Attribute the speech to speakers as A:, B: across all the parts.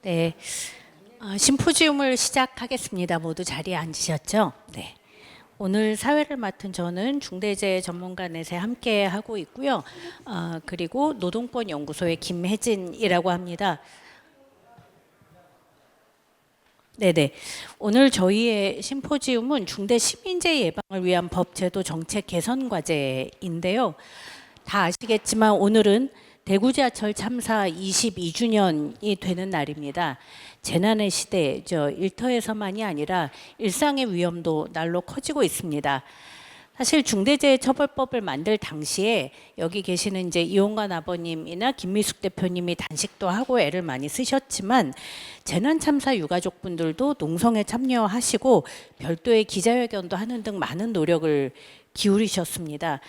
A: 네, 심포지움을 시작하겠습니다. 모두 자리에 앉으셨죠? 네. 오늘 사회를 맡은 저는 중대재해 전문가 넷에 함께 하고 있고요. 그리고 노동권 연구소의 김혜진이라고 합니다. 네네. 오늘 저희의 심포지움은 중대 시민재해 예방을 위한 법, 제도, 정책 개선 과제인데요. 다 아시겠지만 오늘은 대구 지하철 참사 22주년이 되는 날입니다. 재난의 시대, 일터에서만이 아니라 일상의 위험도 날로 커지고 있습니다. 사실 중대재해처벌법을 만들 당시에 여기 계시는 이제 이용관 아버님이나 김미숙 대표님이 단식도 하고 애를 많이 쓰셨지만 재난참사 유가족분들도 농성에 참여하시고 별도의 기자회견도 하는 등 많은 노력을 기울이셨습니다.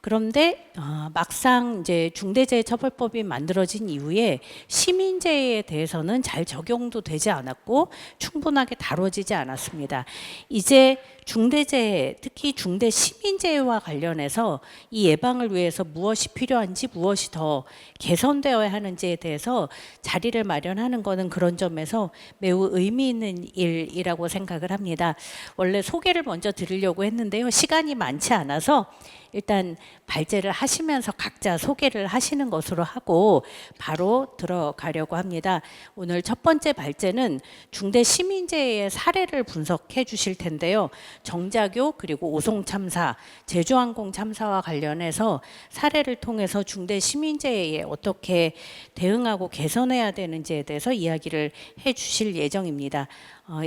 A: 그런데 막상 이제 중대재해처벌법이 만들어진 이후에 시민재해에 대해서는 잘 적용도 되지 않았고 충분하게 다뤄지지 않았습니다. 이제 중대재해, 특히 중대 시민재해와 관련해서 이 예방을 위해서 무엇이 필요한지, 무엇이 더 개선되어야 하는지에 대해서 자리를 마련하는 것은 그런 점에서 매우 의미 있는 일이라고 생각을 합니다. 원래 소개를 먼저 드리려고 했는데요. 시간이 많지 않아서 일단 발제를 하시면서 각자 소개를 하시는 것으로 하고 바로 들어가려고 합니다. 오늘 첫 번째 발제는 중대 시민재해의 사례를 분석해 주실 텐데요. 정자교 그리고 오송 참사, 제주항공 참사와 관련해서 사례를 통해서 중대 시민재해에 어떻게 대응하고 개선해야 되는지에 대해서 이야기를 해 주실 예정입니다.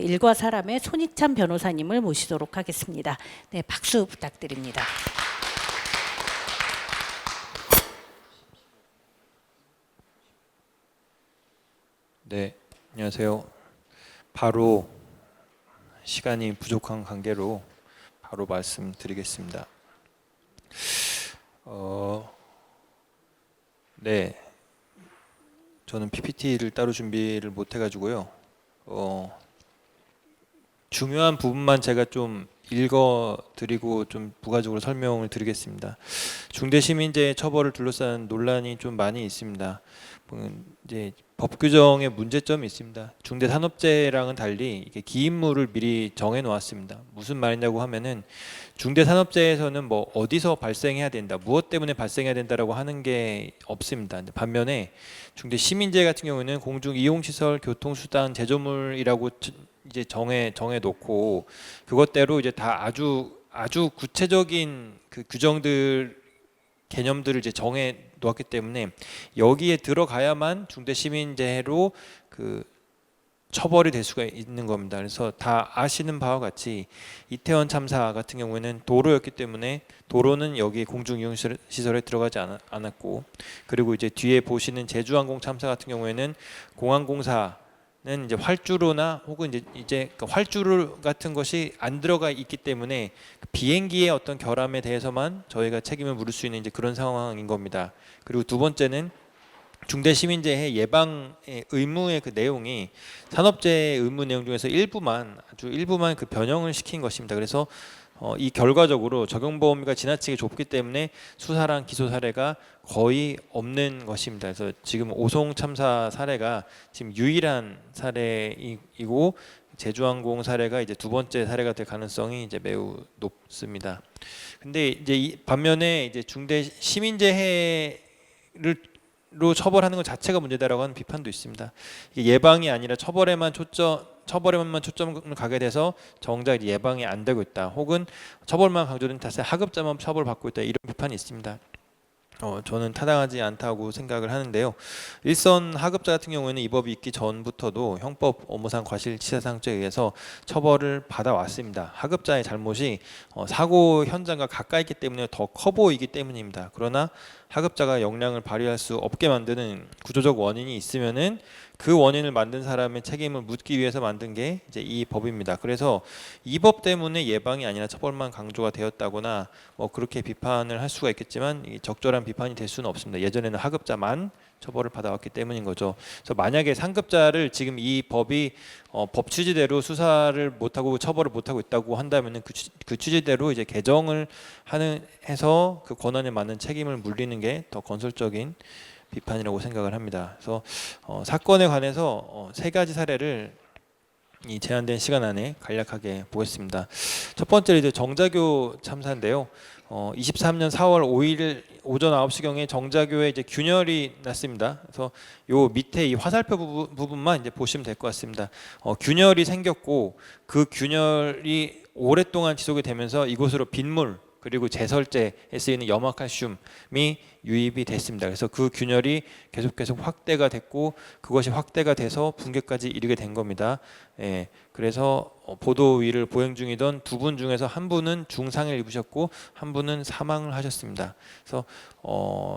A: 일과 사람의 손익찬 변호사님을 모시도록 하겠습니다. 네, 박수 부탁드립니다.
B: 네, 안녕하세요. 바로 시간이 부족한 관계로 바로 말씀드리겠습니다. 네, 저는 PPT를 따로 준비를 못 해가지고요. 중요한 부분만 제가 좀 읽어드리고 좀 부가적으로 설명을 드리겠습니다. 중대시민재해 처벌을 둘러싼 논란이 좀 많이 있습니다. 이제 법 규정에 문제점이 있습니다. 중대산업재해랑은 달리 이게 기인물을 미리 정해 놓았습니다. 무슨 말이냐고 하면은 중대산업재해에서는 뭐 어디서 발생해야 된다, 무엇 때문에 발생해야 된다라고 하는 게 없습니다. 반면에 중대시민재해 같은 경우는 공중이용시설, 교통수단, 제조물이라고 이제 정해 놓고 그것대로 이제 다 아주 구체적인 그 규정들 개념들을 이제 정해 놓았기 때문에 여기에 들어가야만 중대 시민재해로 그 처벌이 될 수가 있는 겁니다. 그래서 다 아시는 바와 같이 이태원 참사 같은 경우에는 도로였기 때문에 도로는 여기 공중이용시설에 들어가지 않았고, 그리고 이제 뒤에 보시는 제주항공 참사 같은 경우에는 공항공사 이제 활주로나 혹은 이제 활주로 같은 것이 안 들어가 있기 때문에 비행기의 어떤 결함에 대해서만 저희가 책임을 물을 수 있는 이제 그런 상황인 겁니다. 그리고 두 번째는 중대시민재해 예방의 의무의 그 내용이 산업재해 의무 내용 중에서 아주 일부만 그 변형을 시킨 것입니다. 그래서 이 결과적으로 적용 범위가 지나치게 좁기 때문에 수사랑 기소 사례가 거의 없는 것입니다. 그래서 지금 오송 참사 사례가 지금 유일한 사례이고 제주항공 사례가 이제 두 번째 사례가 될 가능성이 이제 매우 높습니다. 근데 이제 반면에 이제 중대 시민재해로 처벌하는 것 자체가 문제다라고 하는 비판도 있습니다. 이게 예방이 아니라 처벌에만 초점을 가게 돼서 정작 예방이 안 되고 있다. 혹은 처벌만 강조된 탓에 하급자만 처벌받고 있다. 이런 비판이 있습니다. 저는 타당하지 않다고 생각을 하는데요. 일선 하급자 같은 경우에는 이 법이 있기 전부터도 형법 업무상 과실치사상죄에 의해서 처벌을 받아왔습니다. 하급자의 잘못이 사고 현장과 가까이 있기 때문에 더 커 보이기 때문입니다. 그러나 하급자가 역량을 발휘할 수 없게 만드는 구조적 원인이 있으면은 그 원인을 만든 사람의 책임을 묻기 위해서 만든 게 이제 이 법입니다. 그래서 이 법 때문에 예방이 아니라 처벌만 강조가 되었다거나 뭐 그렇게 비판을 할 수가 있겠지만 적절한 비판이 될 수는 없습니다. 예전에는 하급자만 처벌을 받아왔기 때문인 거죠. 그래서 만약에 상급자를 지금 이 법이 법 취지대로 수사를 못하고 처벌을 못하고 있다고 한다면은 그 취지대로 이제 개정을 해서 그 권한에 맞는 책임을 물리는 게 더 건설적인 비판이라고 생각을 합니다. 그래서 사건에 관해서 세 가지 사례를 이 제한된 시간 안에 간략하게 보겠습니다. 첫 번째로 이제 정자교 참사인데요. 23년 4월 5일 오전 9시경에 정자교에 이제 균열이 났습니다. 그래서 요 밑에 이 화살표 부분만 이제 보시면 될 것 같습니다. 균열이 생겼고 그 균열이 오랫동안 지속이 되면서 이곳으로 빗물 그리고 제설제에 쓰이는 염화칼슘이 유입이 됐습니다. 그래서 그 균열이 계속 확대가 됐고 그것이 확대가 돼서 붕괴까지 이르게 된 겁니다. 예, 그래서 보도위를 보행 중이던 두 분 중에서 한 분은 중상을 입으셨고 한 분은 사망을 하셨습니다. 그래서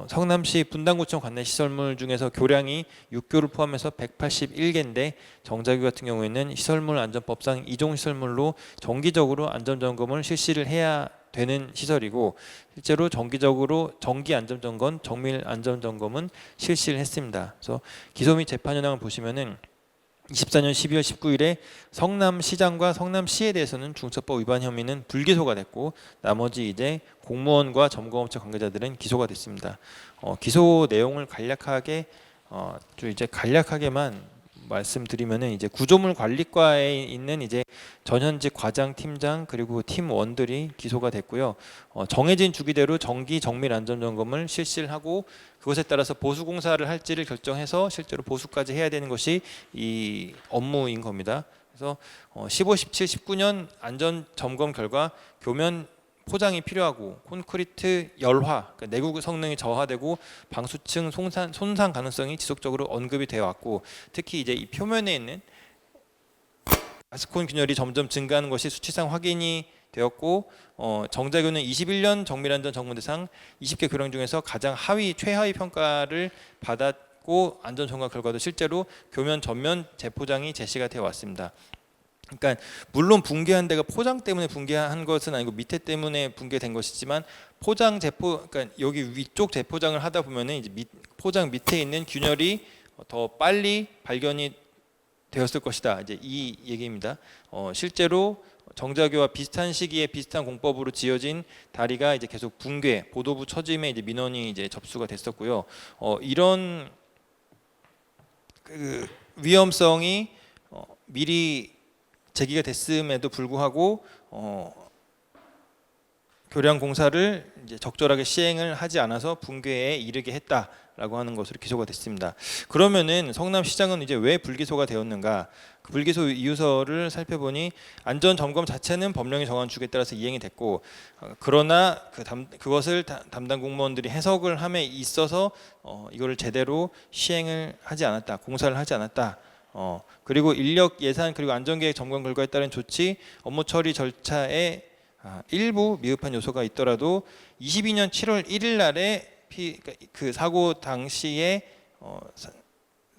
B: 성남시 분당구청 관내 시설물 중에서 교량이 6교를 포함해서 181개인데 정자교 같은 경우에는 시설물 안전법상 이종 시설물로 정기적으로 안전점검을 실시를 해야 되는 시설이고 실제로 정기적으로 정기 안전점검, 정밀 안전점검은 실시를 했습니다. 그래서 기소 및 재판 현황을 보시면은 24년 12월 19일에 성남시장과 성남시에 대해서는 중처법 위반 혐의는 불기소가 됐고 나머지 이제 공무원과 점검업체 관계자들은 기소가 됐습니다. 기소 내용을 간략하게 좀 이제 간략하게만 말씀드리면은 이제 구조물 관리과에 있는 이제 전현직 과장, 팀장 그리고 팀원들이 기소가 됐고요. 정해진 주기대로 정기 정밀 안전 점검을 실시를 하고 그것에 따라서 보수 공사를 할지를 결정해서 실제로 보수까지 해야 되는 것이 이 업무인 겁니다. 그래서 15, 17, 19년 안전 점검 결과 교면 포장이 필요하고 콘크리트 열화, 그러니까 내구 성능이 저하되고 방수층 손상 가능성이 지속적으로 언급이 되어 왔고 특히 이제 이 표면에 있는 가스콘 균열이 점점 증가하는 것이 수치상 확인이 되었고 정자교는 21년 정밀안전 정문대상 20개 교량 중에서 가장 최하위 평가를 받았고 안전 점검 결과도 실제로 교면 전면 재포장이 제시가 되어 왔습니다. 그러니까 물론 붕괴한 데가 포장 때문에 붕괴한 것은 아니고 밑에 때문에 붕괴된 것이지만 그러니까 여기 위쪽 재포장을 하다 보면은 이제 포장 밑에 있는 균열이 더 빨리 발견이 되었을 것이다. 이제 이 얘기입니다. 실제로 정자교와 비슷한 시기에 비슷한 공법으로 지어진 다리가 이제 계속 붕괴, 보도부 처짐에 이제 민원이 이제 접수가 됐었고요. 이런 그 위험성이 미리 제기가 됐음에도 불구하고 교량 공사를 이제 적절하게 시행을 하지 않아서 붕괴에 이르게 했다라고 하는 것으로 기소가 됐습니다. 그러면은 성남시장은 이제 왜 불기소가 되었는가? 그 불기소 이유서를 살펴보니 안전 점검 자체는 법령이 정한 축에 따라서 이행이 됐고 그러나 그것을 담당 공무원들이 해석을 함에 있어서 이거를 제대로 시행을 하지 않았다, 공사를 하지 않았다. 그리고 인력 예산 그리고 안전계획 점검 결과에 따른 조치 업무 처리 절차에 일부 미흡한 요소가 있더라도 22년 7월 1일 날에 그 사고 당시에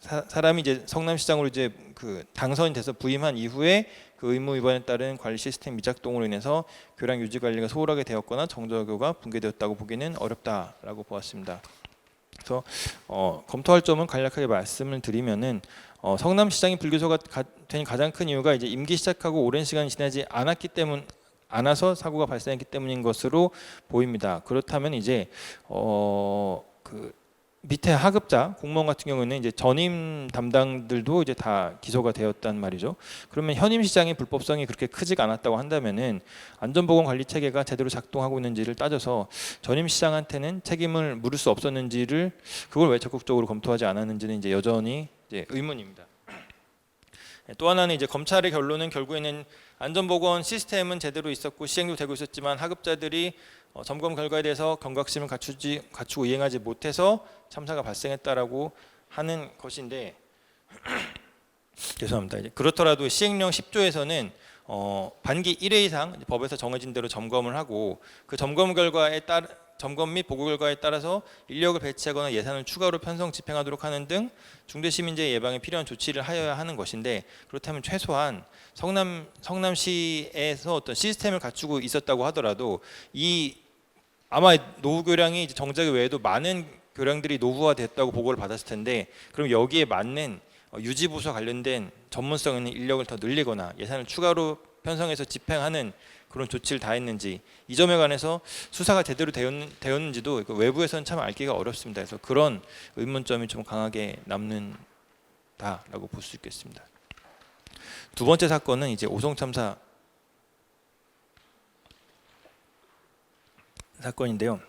B: 사람이 이제 성남시장으로 이제 그 당선이 돼서 부임한 이후에 그 의무 위반에 따른 관리 시스템 미작동으로 인해서 교량 유지 관리가 소홀하게 되었거나 정자교가 붕괴되었다고 보기는 어렵다라고 보았습니다. 그래서 검토할 점은 간략하게 말씀을 드리면은 성남시장이 불기소가 된 가장 큰 이유가 이제 임기 시작하고 오랜 시간이 지나지 않아서 사고가 발생했기 때문인 것으로 보입니다. 그렇다면 이제 그 밑에 하급자 공무원 같은 경우는 이제 전임 담당들도 이제 다 기소가 되었단 말이죠. 그러면 현임 시장의 불법성이 그렇게 크지가 않았다고 한다면은 안전보건 관리 체계가 제대로 작동하고 있는지를 따져서 전임 시장한테는 책임을 물을 수 없었는지를 그걸 왜 적극적으로 검토하지 않았는지는 이제 여전히 이제 의문입니다. 또 하나는 이제 검찰의 결론은 결국에는 안전보건 시스템은 제대로 있었고 시행도 되고 있었지만 하급자들이 점검 결과에 대해서 경각심을 갖추고 이행하지 못해서 참사가 발생했다라고 하는 것인데 죄송합니다. 이제 그렇더라도 시행령 10조에서는 반기 1회 이상 법에서 정해진 대로 점검을 하고 그 점검 및 보고 결과에 따라서 인력을 배치하거나 예산을 추가로 편성 집행하도록 하는 등 중대시민재해 예방에 필요한 조치를 하여야 하는 것인데 그렇다면 최소한 성남시에서 어떤 시스템을 갖추고 있었다고 하더라도 아마 노후 교량이 정자교 외에도 많은 교량들이 노후화됐다고 보고를 받았을 텐데 그럼 여기에 맞는 유지보수와 관련된 전문성 있는 인력을 더 늘리거나 예산을 추가로 편성해서 집행하는 그런 조치를 다 했는지, 이 점에 관해서 수사가 제대로 되었는지도 외부에서는 참 알기가 어렵습니다. 그래서 그런 의문점이 좀 강하게 남는다라고 볼 수 있겠습니다. 두 번째 사건은 이제 오송 참사 사건인데요.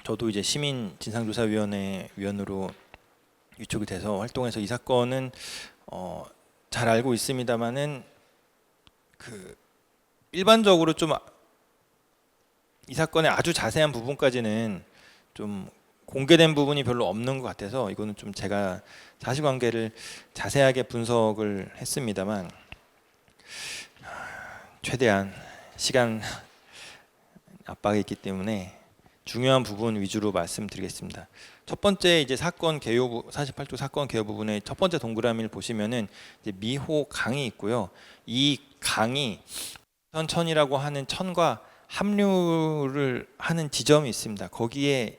B: 저도 이제 시민 진상조사위원회 위원으로 위촉이 돼서 활동해서 이 사건은 잘 알고 있습니다만은 그 일반적으로 좀 이 사건의 아주 자세한 부분까지는 좀 공개된 부분이 별로 없는 것 같아서 이거는 좀 제가 사실관계를 자세하게 분석을 했습니다만 최대한 시간 압박이 있기 때문에 중요한 부분 위주로 말씀드리겠습니다. 첫 번째 이제 사건 개요 48조 사건 개요 부분의 첫 번째 동그라미를 보시면은 이제 미호 강이 있고요. 이 강이 천이라고 하는 천과 합류를 하는 지점이 있습니다. 거기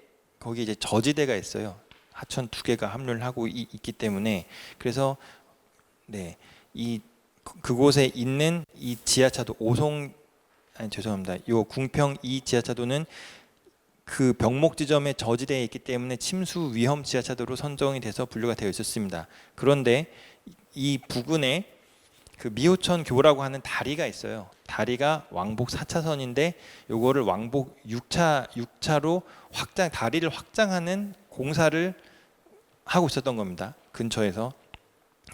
B: 이제 저지대가 있어요. 하천 두 개가 합류를 하고 있기 때문에 그래서 네, 그곳에 있는 이 지하차도 죄송합니다. 요 궁평 이 지하차도는 그 병목 지점에 저지대에 있기 때문에 침수 위험 지하차도로 선정이 돼서 분류가 되어 있었습니다. 그런데 이 부근에 그 미호천 교라고 하는 다리가 있어요. 다리가 왕복 4차선인데 요거를 왕복 6차로 다리를 확장하는 공사를 하고 있었던 겁니다. 근처에서.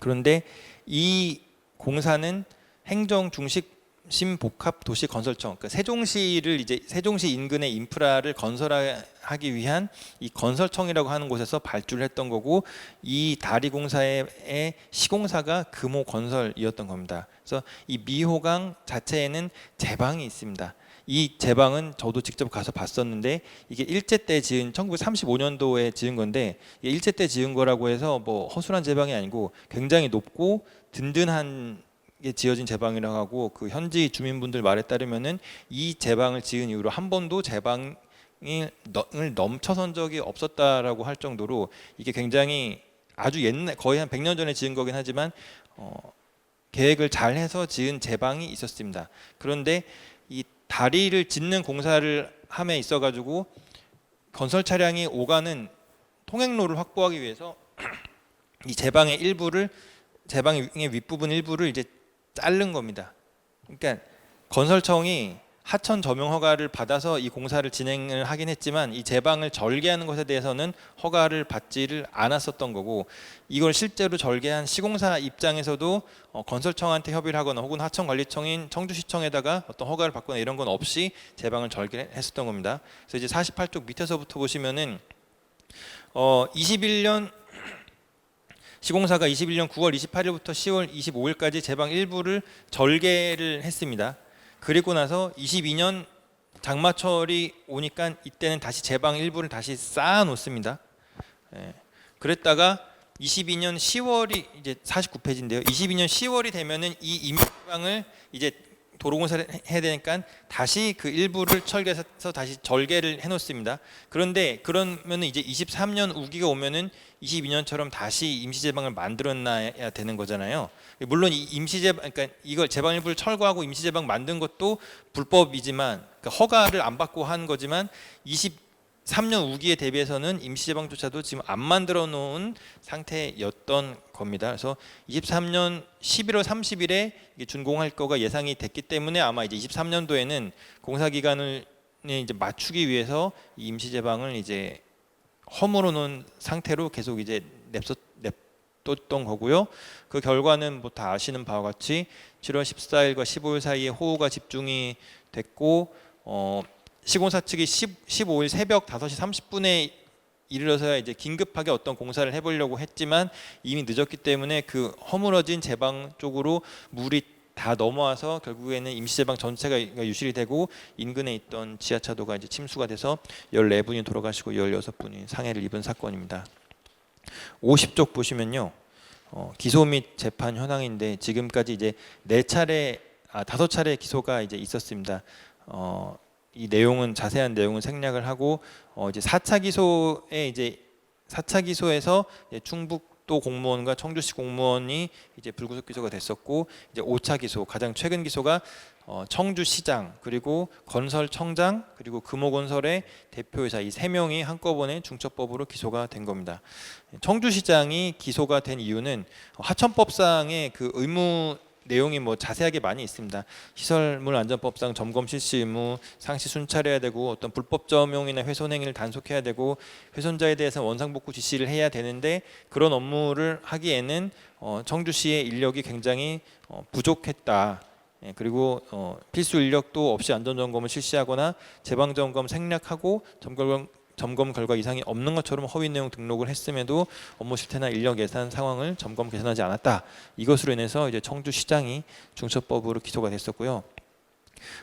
B: 그런데 이 공사는 행정중심복합도시건설청, 그러니까 세종시 인근의 인프라를 건설하기 위한 이 건설청이라고 하는 곳에서 발주를 했던 거고, 이 다리 공사의 시공사가 금호건설이었던 겁니다. 그래서 이 미호강 자체에는 제방이 있습니다. 이 제방은 저도 직접 가서 봤었는데 이게 일제 때 지은 1935년도에 지은 건데, 이게 일제 때 지은 거라고 해서 뭐 허술한 제방이 아니고 굉장히 높고 든든한 게 지어진 제방이라고 하고, 그 현지 주민분들 말에 따르면은 이 제방을 지은 이후로 한 번도 제방을 넘쳐선 적이 없었다라고 할 정도로 이게 굉장히 아주 옛날, 거의 한 100년 전에 지은 거긴 하지만 계획을 잘 해서 지은 제방이 있었습니다. 그런데 이 다리를 짓는 공사를 함에 있어 가지고 건설 차량이 오가는 통행로를 확보하기 위해서 이 제방의 윗부분 일부를 이제 자른 겁니다. 그러니까 건설청이 하천 점용 허가를 받아서 이 공사를 진행을 하긴 했지만 이 제방을 절개하는 것에 대해서는 허가를 받지를 않았었던 거고, 이걸 실제로 절개한 시공사 입장에서도 건설청한테 협의를 하거나 혹은 하천관리청인 청주시청에다가 어떤 허가를 받거나 이런 건 없이 제방을 절개했었던 겁니다. 그래서 이제 48쪽 밑에서부터 보시면은 시공사가 21년 9월 28일부터 10월 25일까지 제방 일부를 절개를 했습니다. 그리고 나서 22년 장마철이 오니까 이때는 다시 제방 일부를 다시 쌓아 놓습니다. 그랬다가 22년 10월이 이제 49페이지인데요. 22년 10월이 되면은 이 임시제방을 이제 도로공사를 해야 되니까 다시 그 일부를 철개해서 다시 절개를 해놓습니다. 그런데 그러면은 이제 23년 우기가 오면은 22년처럼 다시 임시제방을 만들어놔야 되는 거잖아요. 물론 이 임시제방, 그러니까 이걸 제방 일부를 철거하고 임시제방 만든 것도 불법이지만, 그러니까 허가를 안 받고 한 거지만 23년 우기에 대비해서는 임시제방조차도 지금 안 만들어 놓은 상태였던 겁니다. 그래서 23년 11월 30일에 준공할 거가 예상이 됐기 때문에 아마 이제 23년도에는 공사 기간을 이제 맞추기 위해서 이 임시제방을 이제 허물어 놓은 상태로 계속 이제 냅뒀던 거고요. 그 결과는 뭐 다 아시는 바와 같이 7월 14일과 15일 사이에 호우가 집중이 됐고, 시공사 측이 15일 새벽 5시 30분에 이르러서야 이제 긴급하게 어떤 공사를 해보려고 했지만 이미 늦었기 때문에 그 허물어진 제방 쪽으로 물이 다 넘어와서 결국에는 임시제방 전체가 유실이 되고 인근에 있던 지하차도가 이제 침수가 돼서 14분이 돌아가시고 16분이 상해를 입은 사건입니다. 50쪽 보시면요, 기소 및 재판 현황인데 지금까지 이제 5차례 기소가 이제 있었습니다. 이 내용은 자세한 내용은 생략을 하고 이제 4차 기소에서 충북 철도 공무원과 청주시 공무원이 이제 불구속 기소가 됐었고, 이제 5차 기소, 가장 최근 기소가 청주시장, 그리고 건설청장, 그리고 금호건설의 대표이사, 이 세 명이 한꺼번에 중첩법으로 기소가 된 겁니다. 청주시장이 기소가 된 이유는 하천법상의 그 의무 내용이 뭐 자세하게 많이 있습니다. 시설물 안전법상 점검 실시 의무, 상시 순찰해야 되고, 어떤 불법 점용이나 훼손 행위를 단속해야 되고, 훼손자에 대해서 원상복구 지시를 해야 되는데, 그런 업무를 하기에는 청주시의 인력이 굉장히 부족했다. 그리고 필수 인력도 없이 안전점검을 실시하거나 제방점검 생략하고 점검 결과 이상이 없는 것처럼 허위 내용 등록을 했음에도 업무 실태나 인력 예산 상황을 점검 개선하지 않았다. 이것으로 인해서 이제 청주시장이 중첩법으로 기소가 됐었고요.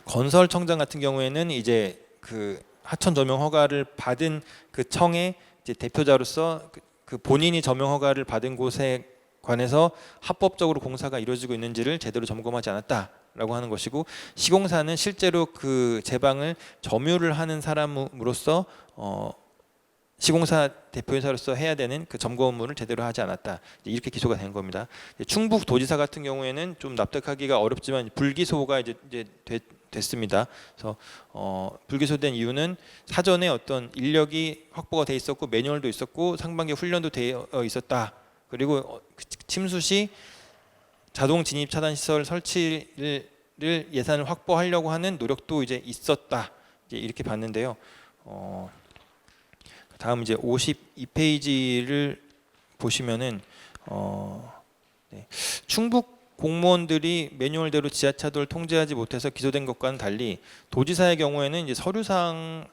B: 건설청장 같은 경우에는 이제 그 하천 점용 허가를 받은 그 청의 이제 대표자로서 그 본인이 점용 허가를 받은 곳에 관해서 합법적으로 공사가 이루어지고 있는지를 제대로 점검하지 않았다라고 하는 것이고, 시공사는 실제로 그 제방을 점유를 하는 사람으로서 시공사 대표이사로서 해야 되는 그 점검 업무를 제대로 하지 않았다. 이렇게 기소가 된 겁니다. 충북 도지사 같은 경우에는 좀 납득하기가 어렵지만 불기소가 이제 됐습니다. 그래서 불기소된 이유는 사전에 어떤 인력이 확보가 돼 있었고, 매뉴얼도 있었고, 상반기 훈련도 되어 있었다. 그리고 침수 시 자동 진입 차단 시설 설치를 예산을 확보하려고 하는 노력도 이제 있었다. 이제 이렇게 봤는데요. 다음 이제 52페이지를 보시면은 네. 충북 공무원들이 매뉴얼대로 지하차도를 통제하지 못해서 기소된 것과는 달리, 도지사의 경우에는 이제 서류상의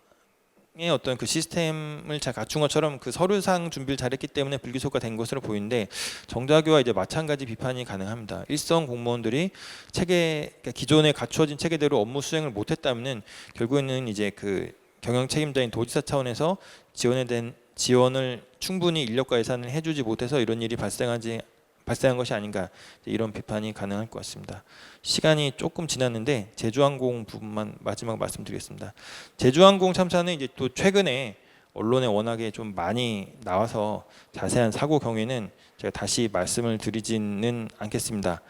B: 어떤 그 시스템을 잘 갖춘 것처럼 그 서류상 준비를 잘했기 때문에 불기소가 된 것으로 보이는데, 정자교와 이제 마찬가지 비판이 가능합니다. 일선 공무원들이 그러니까 기존에 갖추어진 체계대로 업무 수행을 못했다면은 결국에는 이제 그 경영 책임자인 도지사 차원에서 지원을 충분히 인력과 예산을 해주지 못해서 이런 일이 발생한 것이 아닌가, 이런 비판이 가능할 것 같습니다. 시간이 조금 지났는데 제주항공 부분만 마지막 말씀드리겠습니다. 제주항공 참사는 이제 또 최근에 언론에 워낙에 좀 많이 나와서 자세한 사고 경위는 제가 다시 말씀을 드리지는 않겠습니다.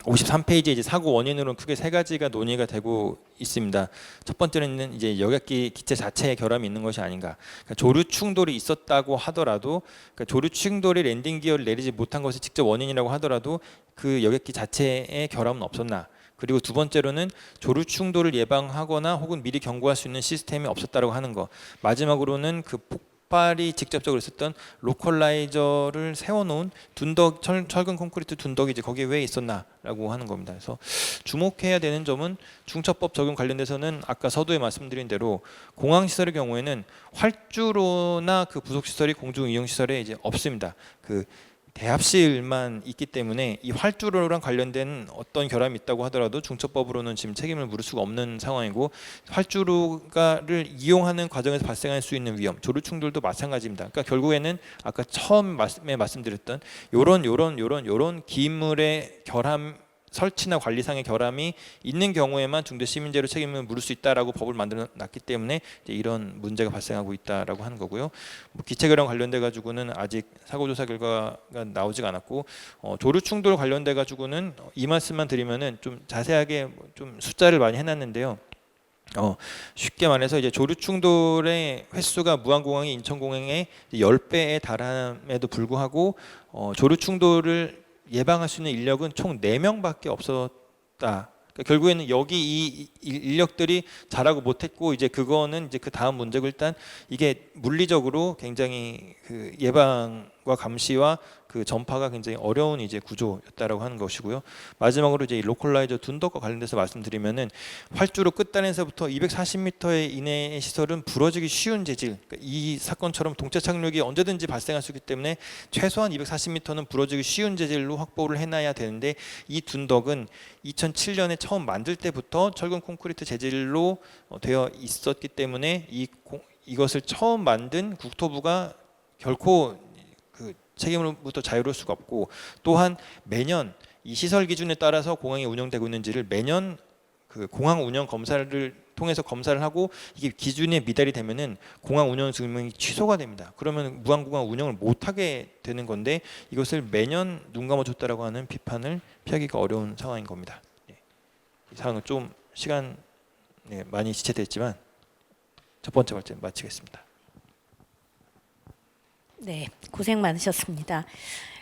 B: 53페이지에 이제 사고 원인으로는 크게 세 가지가 논의가 되고 있습니다. 첫 번째는 이제 여객기 기체 자체에 결함이 있는 것이 아닌가. 그러니까 조류 충돌이 있었다고 하더라도, 그러니까 조류 충돌이 랜딩 기어를 내리지 못한 것이 직접 원인이라고 하더라도 그 여객기 자체에 결함은 없었나. 그리고 두 번째로는 조류 충돌을 예방하거나 혹은 미리 경고할 수 있는 시스템이 없었다고 하는 거. 마지막으로는 그 폭발이 직접적으로 있었던 로컬라이저를 세워놓은 둔덕, 철근 콘크리트 둔덕이 이제 거기에 왜 있었나라고 하는 겁니다. 그래서 주목해야 되는 점은 중첩법 적용 관련돼서는 아까 서두에 말씀드린 대로 공항 시설의 경우에는 활주로나 그 부속 시설이 공중 이용 시설에 이제 없습니다. 그 대합실만 있기 때문에 이 활주로랑 관련된 어떤 결함이 있다고 하더라도 중첩법으로는 지금 책임을 물을 수가 없는 상황이고, 활주로를 이용하는 과정에서 발생할 수 있는 위험, 조류 충돌도 마찬가지입니다. 그러니까 결국에는 아까 처음에 말씀드렸던 요런 기물의 결함, 설치나 관리상의 결함이 있는 경우에만 중대시민죄로 책임을 물을 수 있다라고 법을 만들어놨기 때문에 이제 이런 문제가 발생하고 있다라고 하는 거고요. 기체결함 관련돼 가지고는 아직 사고조사 결과가 나오지가 않았고, 조류 충돌 관련돼 가지고는 이 말씀만 드리면은 좀 자세하게 좀 숫자를 많이 해놨는데요. 쉽게 말해서 이제 조류 충돌의 횟수가 무안공항이 인천공항의 10배에 달함에도 불구하고 조류 충돌을 예방할 수 있는 인력은 총 4명밖에 없었다. 그러니까 결국에는 여기 이 인력들이 잘하고 못했고, 이제 그거는 이제 그 다음 문제고, 일단 이게 물리적으로 굉장히 그 예방과 감시와 그 전파가 굉장히 어려운 이제 구조였다라고 하는 것이고요. 마지막으로 이제 이 로컬라이저 둔덕과 관련돼서 말씀드리면은, 활주로 끝단에서부터 240m 이내의 시설은 부러지기 쉬운 재질, 그러니까 이 사건처럼 동체 착륙이 언제든지 발생할 수 있기 때문에 최소한 240m는 부러지기 쉬운 재질로 확보를 해놔야 되는데, 이 둔덕은 2007년에 처음 만들 때부터 철근 콘크리트 재질로 되어 있었기 때문에 이것을 처음 만든 국토부가 결코 그 책임으로부터 자유로울 수가 없고, 또한 매년 이 시설 기준에 따라서 공항이 운영되고 있는지를 매년 그 공항 운영 검사를 통해서 검사를 하고 이게 기준에 미달이 되면은 공항 운영 증명이 취소가 됩니다. 그러면 무항공항 운영을 못 하게 되는 건데 이것을 매년 눈 감아줬다라고 하는 비판을 피하기가 어려운 상황인 겁니다. 이 사항은 좀 시간 많이 지체됐지만 첫 번째 발제 마치겠습니다.
A: 네, 고생 많으셨습니다.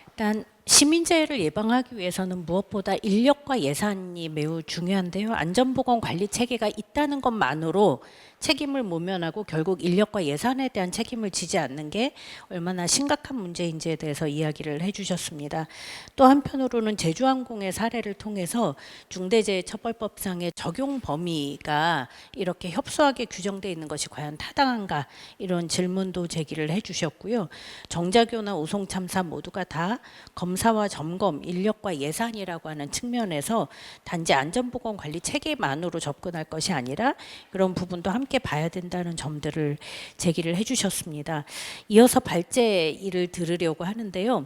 A: 일단 시민재해를 예방하기 위해서는 무엇보다 인력과 예산이 매우 중요한데요. 안전보건 관리 체계가 있다는 것만으로 책임을 모면하고 결국 인력과 예산에 대한 책임을 지지 않는 게 얼마나 심각한 문제인지에 대해서 이야기를 해주셨습니다. 또 한편으로는 제주항공의 사례를 통해서 중대재해처벌법상의 적용 범위가 이렇게 협소하게 규정되어 있는 것이 과연 타당한가 이런 질문도 제기를 해주셨고요. 정자교나 우송참사 모두가 다 검사와 점검, 인력과 예산이라고 하는 측면에서 단지 안전보건 관리 체계만으로 접근할 것이 아니라 그런 부분도 함께 봐야 된다는 점들을 제기를 해주셨습니다. 이어서 발제를 들으려고 하는데요.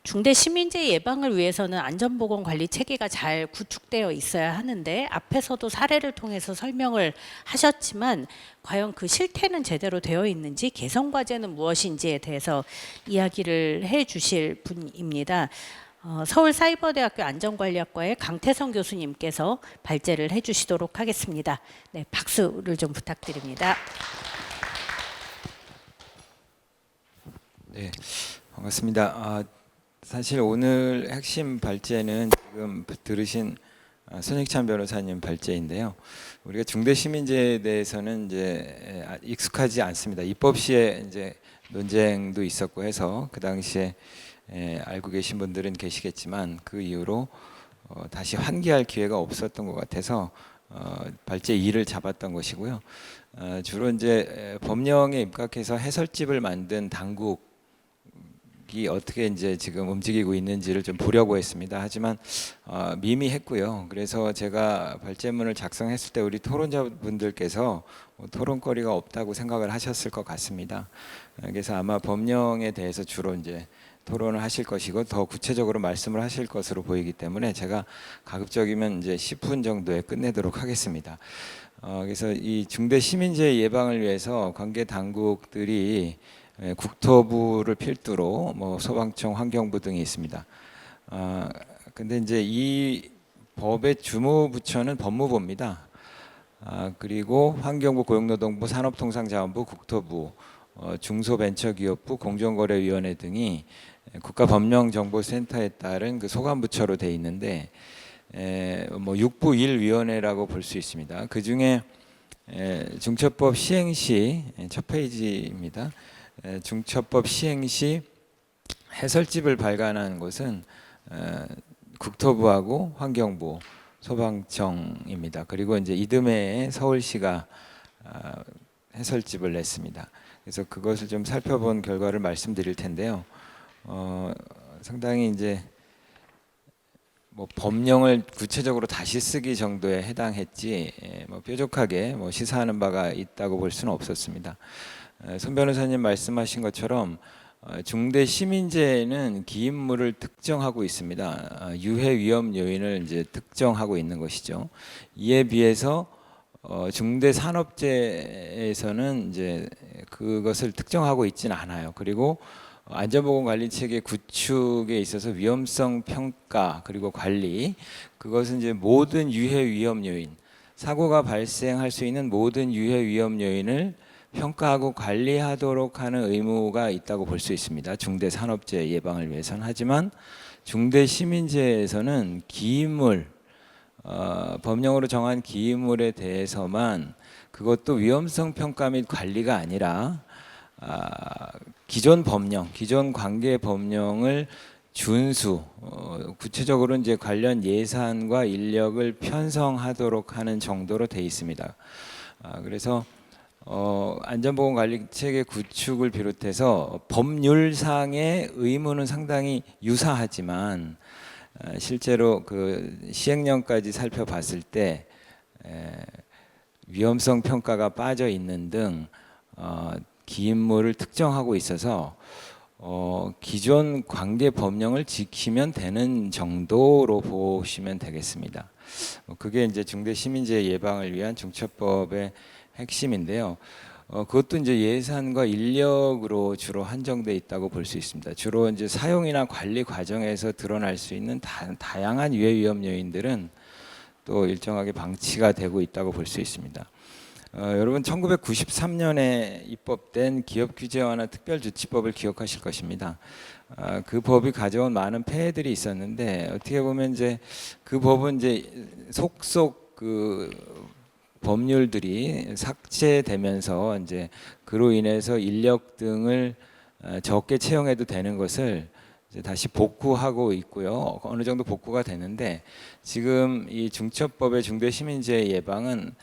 A: 중대 시민재해 예방을 위해서는 안전보건 관리 체계가 잘 구축되어 있어야 하는데 앞에서도 사례를 통해서 설명을 하셨지만 과연 그 실태는 제대로 되어 있는지 개선 과제는 무엇인지에 대해서 이야기를 해주실 분입니다. 서울사이버대학교 안전관리학과의 강태성 교수님께서 발제를 해주시도록 하겠습니다. 네, 박수를 좀 부탁드립니다.
C: 네, 반갑습니다. 사실 오늘 핵심 발제는 지금 들으신 손익찬 변호사님 발제인데요. 우리가 중대 시민재해에 대해서는 이제 익숙하지 않습니다. 입법 시에 이제 논쟁도 있었고 해서 그 당시에 알고 계신 분들은 계시겠지만 그 이후로 다시 환기할 기회가 없었던 것 같아서 발제 2를 잡았던 것이고요. 주로 이제 법령에 입각해서 해설집을 만든 당국이 어떻게 이제 지금 움직이고 있는지를 좀 보려고 했습니다. 하지만 미미했고요. 그래서 제가 발제문을 작성했을 때 우리 토론자분들께서 토론거리가 없다고 생각을 하셨을 것 같습니다. 그래서 아마 법령에 대해서 주로 이제 토론을 하실 것이고 더 구체적으로 말씀을 하실 것으로 보이기 때문에 제가 가급적이면 이제 10분 정도에 끝내도록 하겠습니다. 그래서 이 중대 시민재해 예방을 위해서 관계 당국들이 국토부를 필두로 뭐 소방청, 환경부 등이 있습니다. 근데 이제 이 법의 주무부처는 법무부입니다. 그리고 환경부, 고용노동부, 산업통상자원부, 국토부, 중소벤처기업부, 공정거래위원회 등이 국가법령정보센터에 따른 그 소관부처로 돼 있는데 뭐 6부 1위원회라고 볼 수 있습니다. 그 중에 중처법 시행시 첫 페이지입니다. 중처법 시행시 해설집을 발간한 곳은 국토부하고 환경부, 소방청입니다. 그리고 이제 이듬해에 서울시가 해설집을 냈습니다. 그래서 그것을 좀 살펴본 결과를 말씀드릴 텐데요. 상당히 이제 뭐 법령을 구체적으로 다시 쓰기 정도에 해당했지 뭐 뾰족하게 뭐 시사하는 바가 있다고 볼 수는 없었습니다. 손 변호사님 말씀하신 것처럼 중대 시민재해는 기인물을 특정하고 있습니다. 유해 위험 요인을 이제 특정하고 있는 것이죠. 이에 비해서 중대 산업재해에서는 이제 그것을 특정하고 있지는 않아요. 그리고 안전보건 관리 체계 구축에 있어서 위험성 평가 그리고 관리 그것은 이제 모든 유해 위험 요인 사고가 발생할 수 있는 모든 유해 위험 요인을 평가하고 관리하도록 하는 의무가 있다고 볼 수 있습니다. 중대 산업재해 예방을 위해서는. 하지만 중대 시민재해에서는 기인물 법령으로 정한 기인물에 대해서만 그것도 위험성 평가 및 관리가 아니라 기존 법령, 기존 관계 법령을 준수, 구체적으로 이제 관련 예산과 인력을 편성하도록 하는 정도로 돼 있습니다. 그래서 안전보건관리체계 구축을 비롯해서 법률상의 의무는 상당히 유사하지만 실제로 그 시행령까지 살펴봤을 때 위험성 평가가 빠져 있는 등 기인물을 특정하고 있어서 기존 관계 법령을 지키면 되는 정도로 보시면 되겠습니다. 그게 이제 중대 시민재해 예방을 위한 중처법의 핵심인데요. 그것도 이제 예산과 인력으로 주로 한정돼 있다고 볼 수 있습니다. 주로 이제 사용이나 관리 과정에서 드러날 수 있는 다양한 유해 위험 요인들은 또 일정하게 방치가 되고 있다고 볼 수 있습니다. 여러분 1993년에 입법된 기업규제화나 특별조치법을 기억하실 것입니다. 그 법이 가져온 많은 폐해들이 있었는데 어떻게 보면 이제 그 법은 이제 속속 그 법률들이 삭제되면서 이제 그로 인해서 인력 등을 적게 채용해도 되는 것을 이제 다시 복구하고 있고요. 어느 정도 복구가 되는데 지금 이 중처법의 중대시민재해 예방은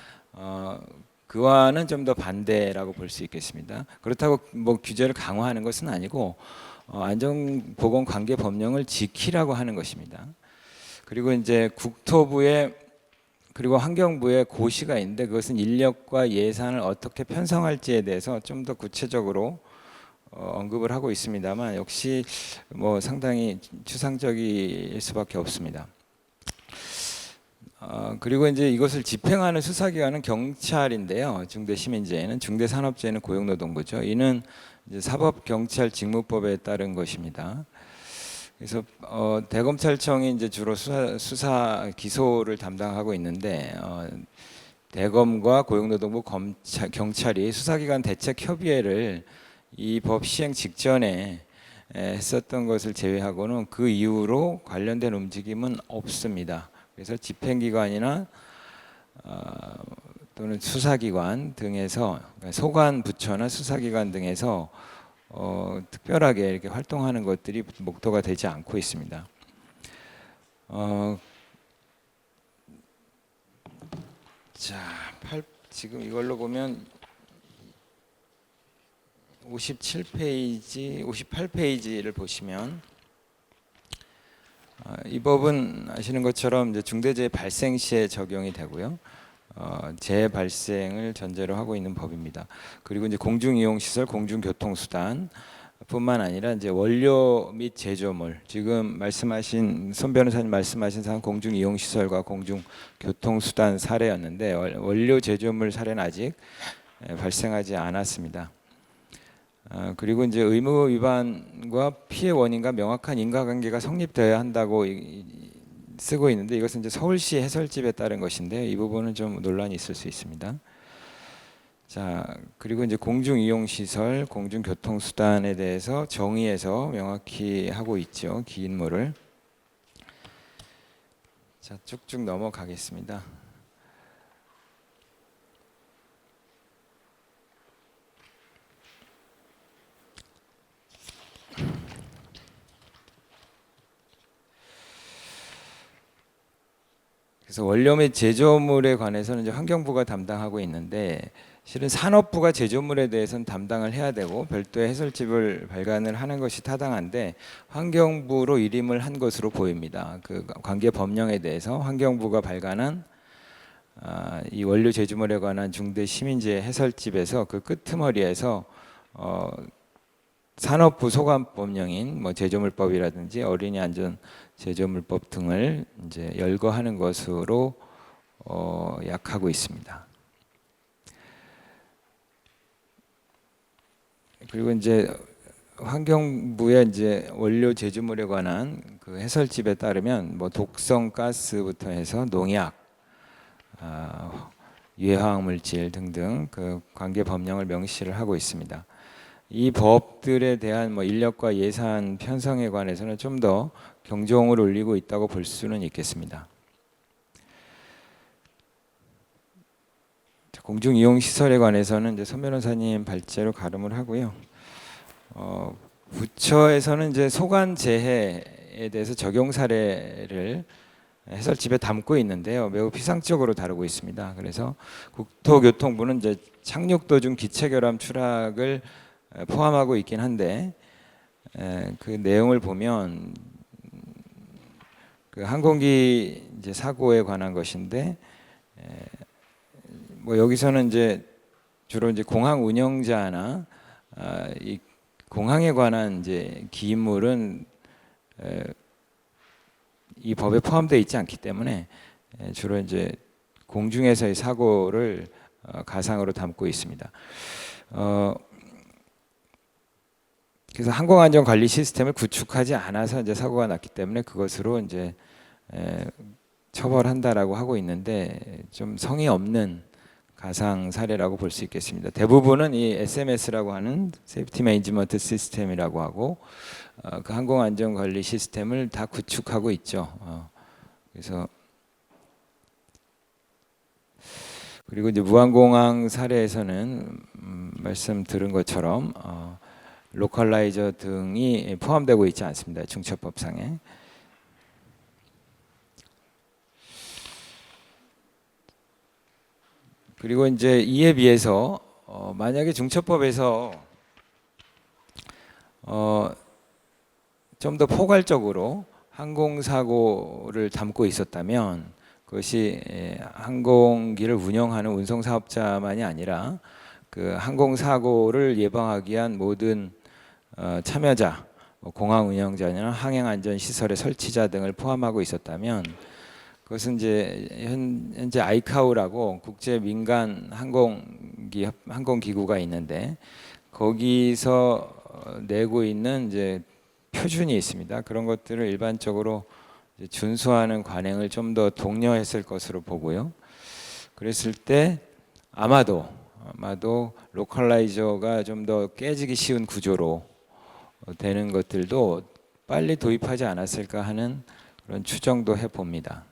C: 그와는 좀 더 반대라고 볼 수 있겠습니다. 그렇다고 뭐 규제를 강화하는 것은 아니고 안전보건관계법령을 지키라고 하는 것입니다. 그리고 이제 국토부에 그리고 환경부에 고시가 있는데 그것은 인력과 예산을 어떻게 편성할지에 대해서 좀 더 구체적으로 언급을 하고 있습니다만 역시 뭐 상당히 추상적일 수밖에 없습니다. 그리고 이제 이것을 집행하는 수사기관은 경찰인데요. 중대시민재해는, 중대산업재해는 고용노동부죠. 이는 이제 사법경찰 직무법에 따른 것입니다. 그래서 대검찰청이 이제 주로 수사 기소를 담당하고 있는데 대검과 고용노동부, 경찰이 수사기관 대책협의회를 이 법 시행 직전에 했었던 것을 제외하고는 그 이후로 관련된 움직임은 없습니다. 그래서 집행기관이나 또는 수사기관 등에서 소관부처나 수사기관 등에서 특별하게 이렇게 활동하는 것들이 목도가 되지 않고 있습니다. 지금 이걸로 보면 57페이지, 58페이지를 보시면 이 법은 아시는 것처럼 이제 중대재해 발생 시에 적용이 되고요. 재해 발생을 전제로 하고 있는 법입니다. 그리고 이제 공중이용시설, 공중교통수단 뿐만 아니라 이제 원료 및 제조물, 지금 말씀하신 손 변호사님 말씀하신 사항 공중이용시설과 공중교통수단 사례였는데 원료 제조물 사례는 아직 발생하지 않았습니다. 그리고 이제 의무 위반과 피해 원인과 명확한 인과관계가 성립되어야 한다고 쓰고 있는데 이것은 이제 서울시 해설집에 따른 것인데 이 부분은 좀 논란이 있을 수 있습니다. 자, 그리고 이제 공중이용시설, 공중교통수단에 대해서 정의해서 명확히 하고 있죠. 기인물을. 자, 쭉쭉 넘어가겠습니다. 그래서 원료 및 제조물에 관해서는 이제 환경부가 담당하고 있는데 실은 산업부가 제조물에 대해서는 담당을 해야 되고 별도의 해설집을 발간을 하는 것이 타당한데 환경부로 일임을 한 것으로 보입니다. 그 관계 법령에 대해서 환경부가 발간한 이 원료 제조물에 관한 중대 시민재해 해설집에서 그 끄트머리에서 산업부 소관법령인 뭐 제조물법이라든지 어린이 안전 제조물법 등을 이제 열거하는 것으로 약하고 있습니다. 그리고 이제 환경부의 이제 원료 제조물에 관한 그 해설집에 따르면 뭐 독성 가스부터 해서 농약, 유해화학 물질 등등 그 관계 법령을 명시를 하고 있습니다. 이 법들에 대한 뭐 인력과 예산 편성에 관해서는 좀 더 경종을 울리고 있다고 볼 수는 있겠습니다. 공중이용시설에 관해서는 이제 손 변호사님 발제로 가름을 하고요. 부처에서는 이제 소관재해에 대해서 적용 사례를 해설집에 담고 있는데요. 매우 피상적으로 다루고 있습니다. 그래서 국토교통부는 이제 착륙도 중 기체결함 추락을 포함하고 있긴 한데 그 내용을 보면 그 항공기 이제 사고에 관한 것인데 뭐 여기서는 이제 주로 이제 공항 운영자나 이 공항에 관한 이제 기물은 이 법에 포함되어 있지 않기 때문에 주로 이제 공중에서의 사고를 가상으로 담고 있습니다. 그래서 항공안전관리 시스템을 구축하지 않아서 이제 사고가 났기 때문에 그것으로 이제 처벌한다라고 하고 있는데 좀 성의 없는 가상 사례라고 볼 수 있겠습니다. 대부분은 이 SMS라고 하는 세이프티 매니지먼트 시스템이라고 하고 그 항공안전관리 시스템을 다 구축하고 있죠. 그래서 그리고 이제 무안공항 사례에서는 말씀 들은 것처럼 로컬라이저 등이 포함되고 있지 않습니다. 중처법상에. 그리고 이제 이에 비해서 만약에 중처법에서 좀 더 포괄적으로 항공사고를 담고 있었다면 그것이 항공기를 운영하는 운송사업자만이 아니라 그 항공사고를 예방하기 위한 모든 참여자, 공항 운영자나 항행안전시설의 설치자 등을 포함하고 있었다면 그것은 이제 현재 아이카오라고 국제 민간 항공기구가 있는데 거기서 내고 있는 이제 표준이 있습니다. 그런 것들을 일반적으로 준수하는 관행을 좀 더 독려했을 것으로 보고요. 그랬을 때 아마도 로컬라이저가 좀 더 깨지기 쉬운 구조로 되는 것들도 빨리 도입하지 않았을까 하는 그런 추정도 해봅니다.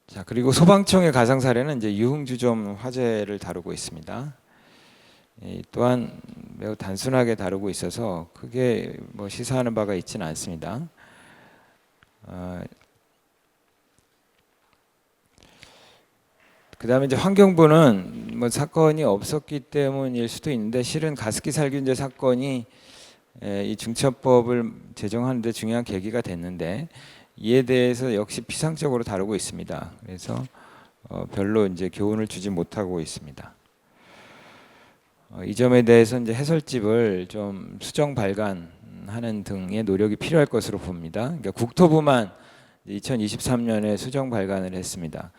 C: 자, 그리고 소방청의 가상 사례는 이제 유흥주점 화재를 다루고 있습니다. 또한 매우 단순하게 다루고 있어서 크게 뭐 시사하는 바가 있지는 않습니다. 그다음에 이제 환경부는 뭐 사건이 없었기 때문일 수도 있는데 실은 가습기 살균제 사건이 이 중처법을 제정하는 데 중요한 계기가 됐는데 이에 대해서 역시 피상적으로 다루고 있습니다. 그래서 별로 이제 교훈을 주지 못하고 있습니다. 이 점에 대해서 이제 해설집을 좀 수정 발간하는 등의 노력이 필요할 것으로 봅니다. 그러니까 국토부만 2023년에 수정 발간을 했습니다.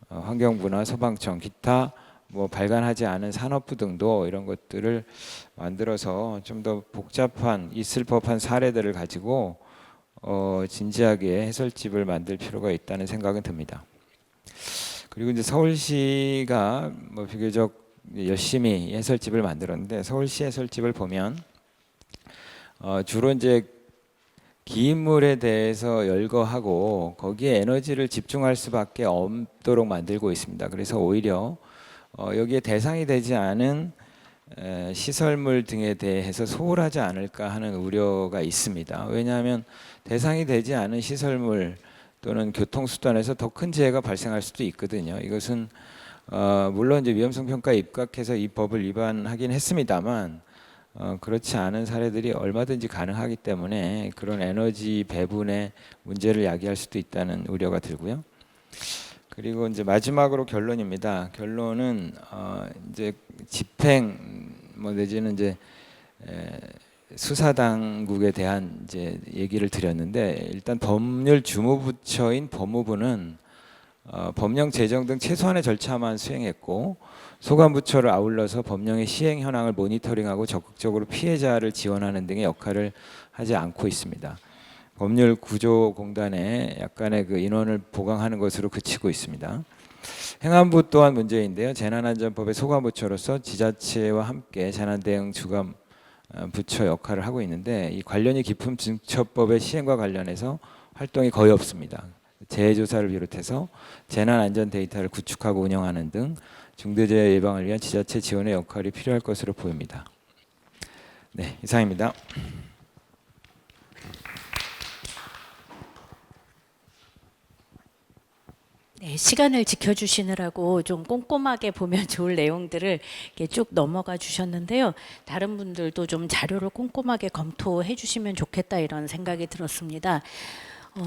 C: 환경부나 소방청, 기타 뭐 발간하지 않은 산업부 등도 이런 것들을 만들어서 좀 더 복잡한 있을 법한 사례들을 가지고 진지하게 해설집을 만들 필요가 있다는 생각은 듭니다. 그리고 이제 서울시가 뭐 비교적 열심히 해설집을 만들었는데 서울시 해설집을 보면 주로 이제 기인물에 대해서 열거하고 거기에 에너지를 집중할 수밖에 없도록 만들고 있습니다. 그래서 오히려 여기에 대상이 되지 않은 시설물 등에 대해서 소홀하지 않을까 하는 우려가 있습니다. 왜냐하면 대상이 되지 않은 시설물 또는 교통수단에서 더 큰 재해가 발생할 수도 있거든요. 이것은 물론 이제 위험성 평가에 입각해서 이 법을 위반하긴 했습니다만 그렇지 않은 사례들이 얼마든지 가능하기 때문에 그런 에너지 배분의 문제를 야기할 수도 있다는 우려가 들고요. 그리고 이제 마지막으로 결론입니다. 결론은 이제 집행 뭐 내지는 이제 수사 당국에 대한 이제 얘기를 드렸는데 일단 법률 주무부처인 법무부는 법령 제정 등 최소한의 절차만 수행했고 소관부처를 아울러서 법령의 시행 현황을 모니터링하고 적극적으로 피해자를 지원하는 등의 역할을 하지 않고 있습니다. 법률 구조공단에 약간의 그 인원을 보강하는 것으로 그치고 있습니다. 행안부 또한 문제인데요. 재난안전법의 소관부처로서 지자체와 함께 재난대응 주관 부처 역할을 하고 있는데 이 관련이 깊은 중처법의 시행과 관련해서 활동이 거의 없습니다. 재해조사를 비롯해서 재난안전 데이터를 구축하고 운영하는 등 중대재해 예방을 위한 지자체 지원의 역할이 필요할 것으로 보입니다. 네, 이상입니다.
A: 네, 시간을 지켜주시느라고 좀 꼼꼼하게 보면 좋을 내용들을 이렇게 쭉 넘어가 주셨는데요. 다른 분들도 좀 자료를 꼼꼼하게 검토해 주시면 좋겠다 이런 생각이 들었습니다.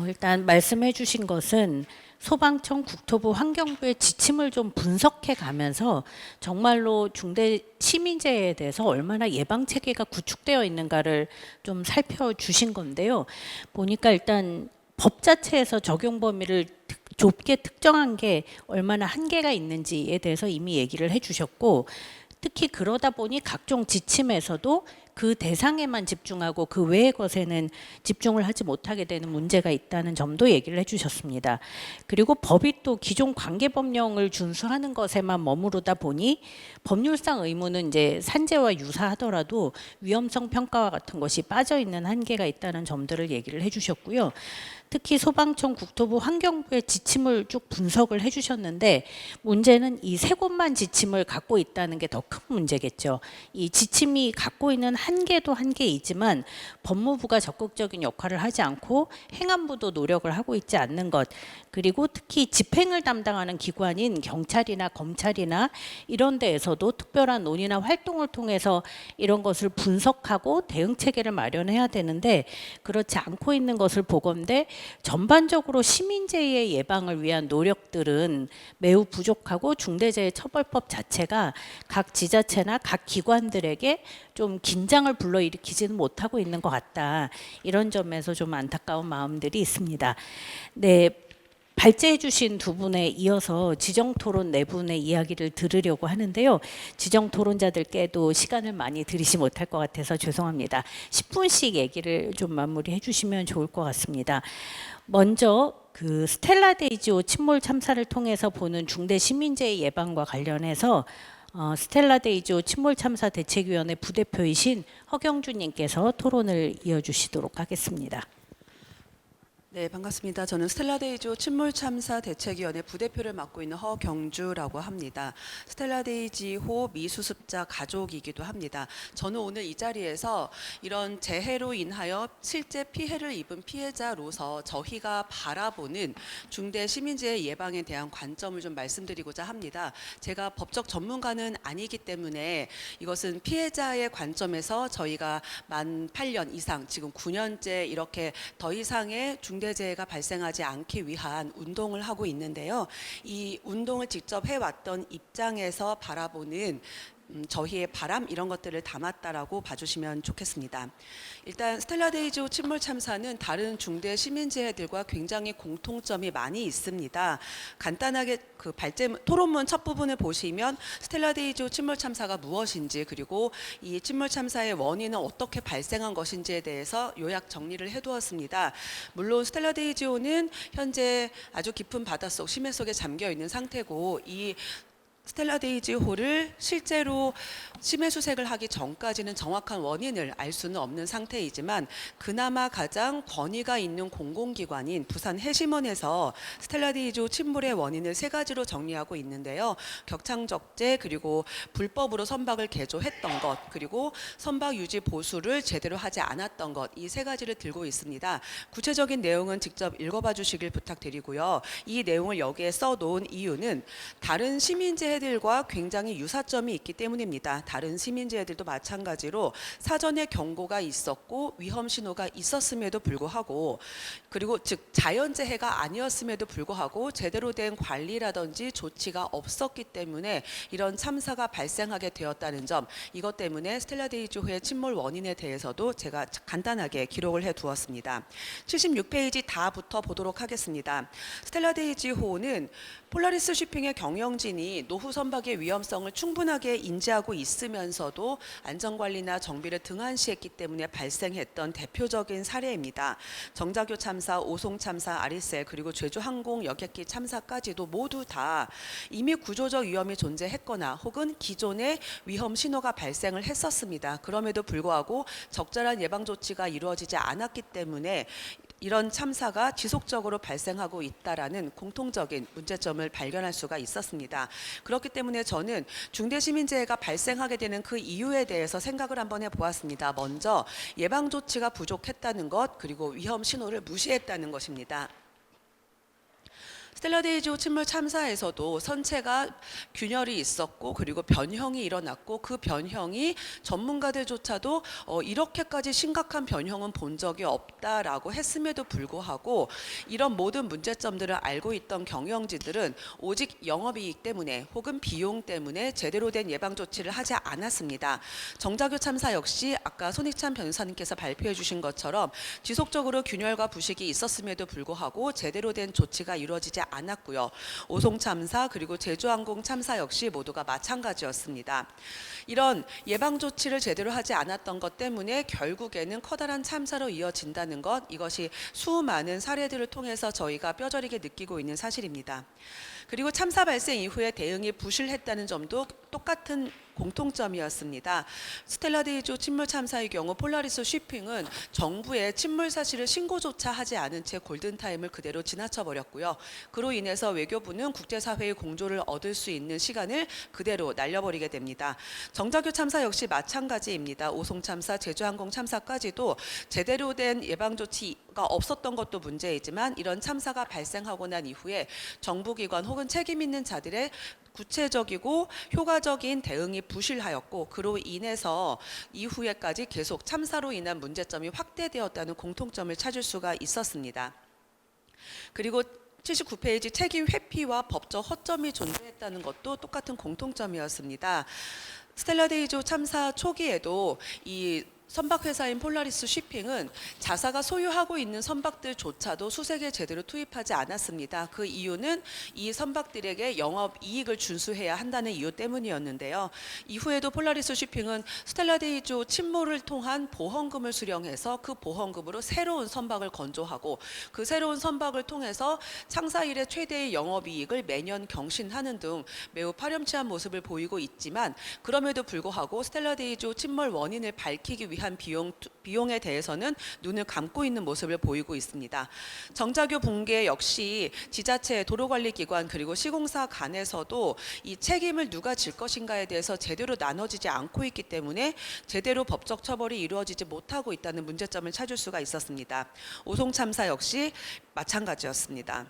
A: 일단 말씀해 주신 것은 소방청, 국토부, 환경부의 지침을 좀 분석해 가면서 정말로 중대 시민재해에 대해서 얼마나 예방 체계가 구축되어 있는가를 좀 살펴주신 건데요. 보니까 일단 법 자체에서 적용 범위를 좁게 특정한 게 얼마나 한계가 있는지에 대해서 이미 얘기를 해주셨고, 특히 그러다 보니 각종 지침에서도 그 대상에만 집중하고 그 외의 것에는 집중을 하지 못하게 되는 문제가 있다는 점도 얘기를 해주셨습니다. 그리고 법이 또 기존 관계법령을 준수하는 것에만 머무르다 보니 법률상 의무는 이제 산재와 유사하더라도 위험성 평가와 같은 것이 빠져 있는 한계가 있다는 점들을 얘기를 해주셨고요. 특히 소방청, 국토부, 환경부의 지침을 쭉 분석을 해주셨는데, 문제는 이 세 곳만 지침을 갖고 있다는 게 더 큰 문제겠죠. 이 지침이 갖고 있는 한계도 한계이지만 법무부가 적극적인 역할을 하지 않고 행안부도 노력을 하고 있지 않는 것, 그리고 특히 집행을 담당하는 기관인 경찰이나 검찰이나 이런 데에서도 특별한 논의나 활동을 통해서 이런 것을 분석하고 대응 체계를 마련해야 되는데 그렇지 않고 있는 것을 보건대 전반적으로 시민재해 예방을 위한 노력들은 매우 부족하고 중대재해처벌법 자체가 각 지자체나 각 기관들에게 좀 긴장을 불러일으키지는 못하고 있는 것 같다. 이런 점에서 좀 안타까운 마음들이 있습니다. 네. 발제해 주신 두 분에 이어서 지정토론 네 분의 이야기를 들으려고 하는데요. 지정토론자들께도 시간을 많이 들이지 못할 것 같아서 죄송합니다. 10분씩 얘기를 좀 마무리해 주시면 좋을 것 같습니다. 먼저 그 스텔라 데이지호 침몰 참사를 통해서 보는 중대 시민재해 예방과 관련해서 스텔라 데이지호 침몰 참사 대책위원회 부대표이신 허경주 님께서 토론을 이어주시도록 하겠습니다.
D: 네, 반갑습니다. 저는 스텔라데이지호 침몰참사 대책위원회 부대표를 맡고 있는 허경주라고 합니다. 스텔라데이지호 미수습자 가족이기도 합니다. 저는 오늘 이 자리에서 이런 재해로 인하여 실제 피해를 입은 피해자로서 저희가 바라보는 중대 시민재해 예방에 대한 관점을 좀 말씀드리고자 합니다. 제가 법적 전문가는 아니기 때문에 이것은 피해자의 관점에서 저희가 만 8년 이상, 지금 9년째 이렇게 더 이상의 중대재해가 발생하지 않기 위한 운동을 하고 있는데요. 이 운동을 직접 해왔던 입장에서 바라보는 저희의 바람 이런 것들을 담았다라고 봐주시면 좋겠습니다. 일단 스텔라데이지호 침몰 참사는 다른 중대 시민재해들과 굉장히 공통점이 많이 있습니다. 간단하게 그 토론문 첫 부분을 보시면 스텔라데이지호 침몰 참사가 무엇인지, 그리고 이 침몰 참사의 원인은 어떻게 발생한 것인지에 대해서 요약 정리를 해두었습니다. 물론 스텔라데이지호는 현재 아주 깊은 바닷속 심해 속에 잠겨 있는 상태고, 이 스텔라데이지호를 실제로 심해 수색을 하기 전까지는 정확한 원인을 알 수는 없는 상태이지만, 그나마 가장 권위가 있는 공공기관인 부산 해심원에서 스텔라데이지호 침몰의 원인을 세 가지로 정리하고 있는데요. 격창적재, 그리고 불법으로 선박을 개조했던 것, 그리고 선박 유지 보수를 제대로 하지 않았던 것, 이 세 가지를 들고 있습니다. 구체적인 내용은 직접 읽어봐 주시길 부탁드리고요. 이 내용을 여기에 써놓은 이유는 다른 시민재해들과 굉장히 유사점이 있기 때문입니다. 다른 시민재해들도 마찬가지로 사전에 경고가 있었고 위험 신호가 있었음에도 불구하고, 그리고 즉 자연재해가 아니었음에도 불구하고 제대로 된 관리라든지 조치가 없었기 때문에 이런 참사가 발생하게 되었다는 점, 이것 때문에 스텔라데이지호의 침몰 원인에 대해서도 제가 간단하게 기록을 해두었습니다. 76페이지 다부터 보도록 하겠습니다. 스텔라데이지호는 폴라리스 쉬핑의 경영진이 노후 선박의 위험성을 충분하게 인지하고 있으면서도 안전관리나 정비를 등한시했기 때문에 발생했던 대표적인 사례입니다. 정자교 참사, 오송 참사, 아리셀, 그리고 제주 항공 여객기 참사까지도 모두 다 이미 구조적 위험이 존재했거나 혹은 기존에 위험 신호가 발생을 했었습니다. 그럼에도 불구하고 적절한 예방 조치가 이루어지지 않았기 때문에 이런 참사가 지속적으로 발생하고 있다라는 공통적인 문제점을 발견할 수가 있었습니다. 그렇기 때문에 저는 중대시민재해가 발생하게 되는 그 이유에 대해서 생각을 한번 해보았습니다. 먼저 예방 조치가 부족했다는 것, 그리고 위험 신호를 무시했다는 것입니다. 스텔라데이지호 침몰 참사에서도 선체가 균열이 있었고 그리고 변형이 일어났고 그 변형이 전문가들조차도 이렇게까지 심각한 변형은 본 적이 없다라고 했음에도 불구하고 이런 모든 문제점들을 알고 있던 경영진들은 오직 영업이익 때문에 혹은 비용 때문에 제대로 된 예방 조치를 하지 않았습니다. 정자교 참사 역시 아까 손익찬 변호사님께서 발표해 주신 것처럼 지속적으로 균열과 부식이 있었음에도 불구하고 제대로 된 조치가 이루어지지 않았고요. 오송 참사 그리고 제주항공 참사 역시 모두가 마찬가지였습니다. 이런 예방 조치를 제대로 하지 않았던 것 때문에 결국에는 커다란 참사로 이어진다는 것, 이것이 수많은 사례들을 통해서 저희가 뼈저리게 느끼고 있는 사실입니다. 그리고 참사 발생 이후에 대응이 부실했다는 점도 똑같은 공통점이었습니다. 스텔라데이지호 침몰 참사의 경우 폴라리스 쉬핑은 정부에 침몰 사실을 신고조차 하지 않은 채 골든타임을 그대로 지나쳐 버렸고요. 그로 인해서 외교부는 국제사회의 공조를 얻을 수 있는 시간을 그대로 날려버리게 됩니다. 정자교 참사 역시 마찬가지입니다. 오송 참사, 제주항공 참사까지도 제대로 된 예방조치가 없었던 것도 문제이지만 이런 참사가 발생하고 난 이후에 정부기관 혹은 책임 있는 자들의 구체적이고 효과적인 대응이 부실하였고 그로 인해서 이후에까지 계속 참사로 인한 문제점이 확대되었다는 공통점을 찾을 수가 있었습니다. 그리고 79페이지 책임 회피와 법적 허점이 존재했다는 것도 똑같은 공통점이었습니다. 스텔라데이지호 참사 초기에도 이 선박회사인 폴라리스 쉬핑은 자사가 소유하고 있는 선박들조차도 수색에 제대로 투입하지 않았습니다. 그 이유는 이 선박들에게 영업이익을 준수해야 한다는 이유 때문이었는데요. 이후에도 폴라리스 쉬핑은 스텔라데이지호 침몰을 통한 보험금을 수령해서 그 보험금으로 새로운 선박을 건조하고 그 새로운 선박을 통해서 창사 이래 최대의 영업이익을 매년 경신하는 등 매우 파렴치한 모습을 보이고 있지만 그럼에도 불구하고 스텔라데이지호 침몰 원인을 밝히기 위한 비용에 대해서는 눈을 감고 있는 모습을 보이고 있습니다. 정자교 붕괴 역시 지자체, 도로관리기관 그리고 시공사 간에서도 이 책임을 누가 질 것인가에 대해서 제대로 나눠지지 않고 있기 때문에 제대로 법적 처벌이 이루어지지 못하고 있다는 문제점을 찾을 수가 있었습니다. 오송 참사 역시 마찬가지였습니다.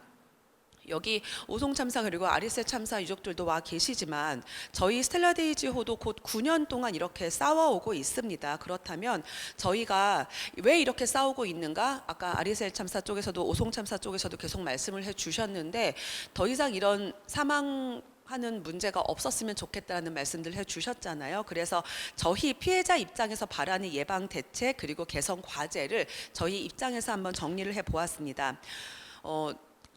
D: 여기 오송 참사 그리고 아리세 참사 유족들도 와 계시지만 저희 스텔라데이지호도 곧 9년 동안 이렇게 싸워오고 있습니다. 그렇다면 저희가 왜 이렇게 싸우고 있는가? 아까 아리세 참사 쪽에서도 오송 참사 쪽에서도 계속 말씀을 해주셨는데 더 이상 이런 사망하는 문제가 없었으면 좋겠다는 말씀들 해주셨잖아요. 그래서 저희 피해자 입장에서 바라는 예방 대책 그리고 개선 과제를 저희 입장에서 한번 정리를 해보았습니다.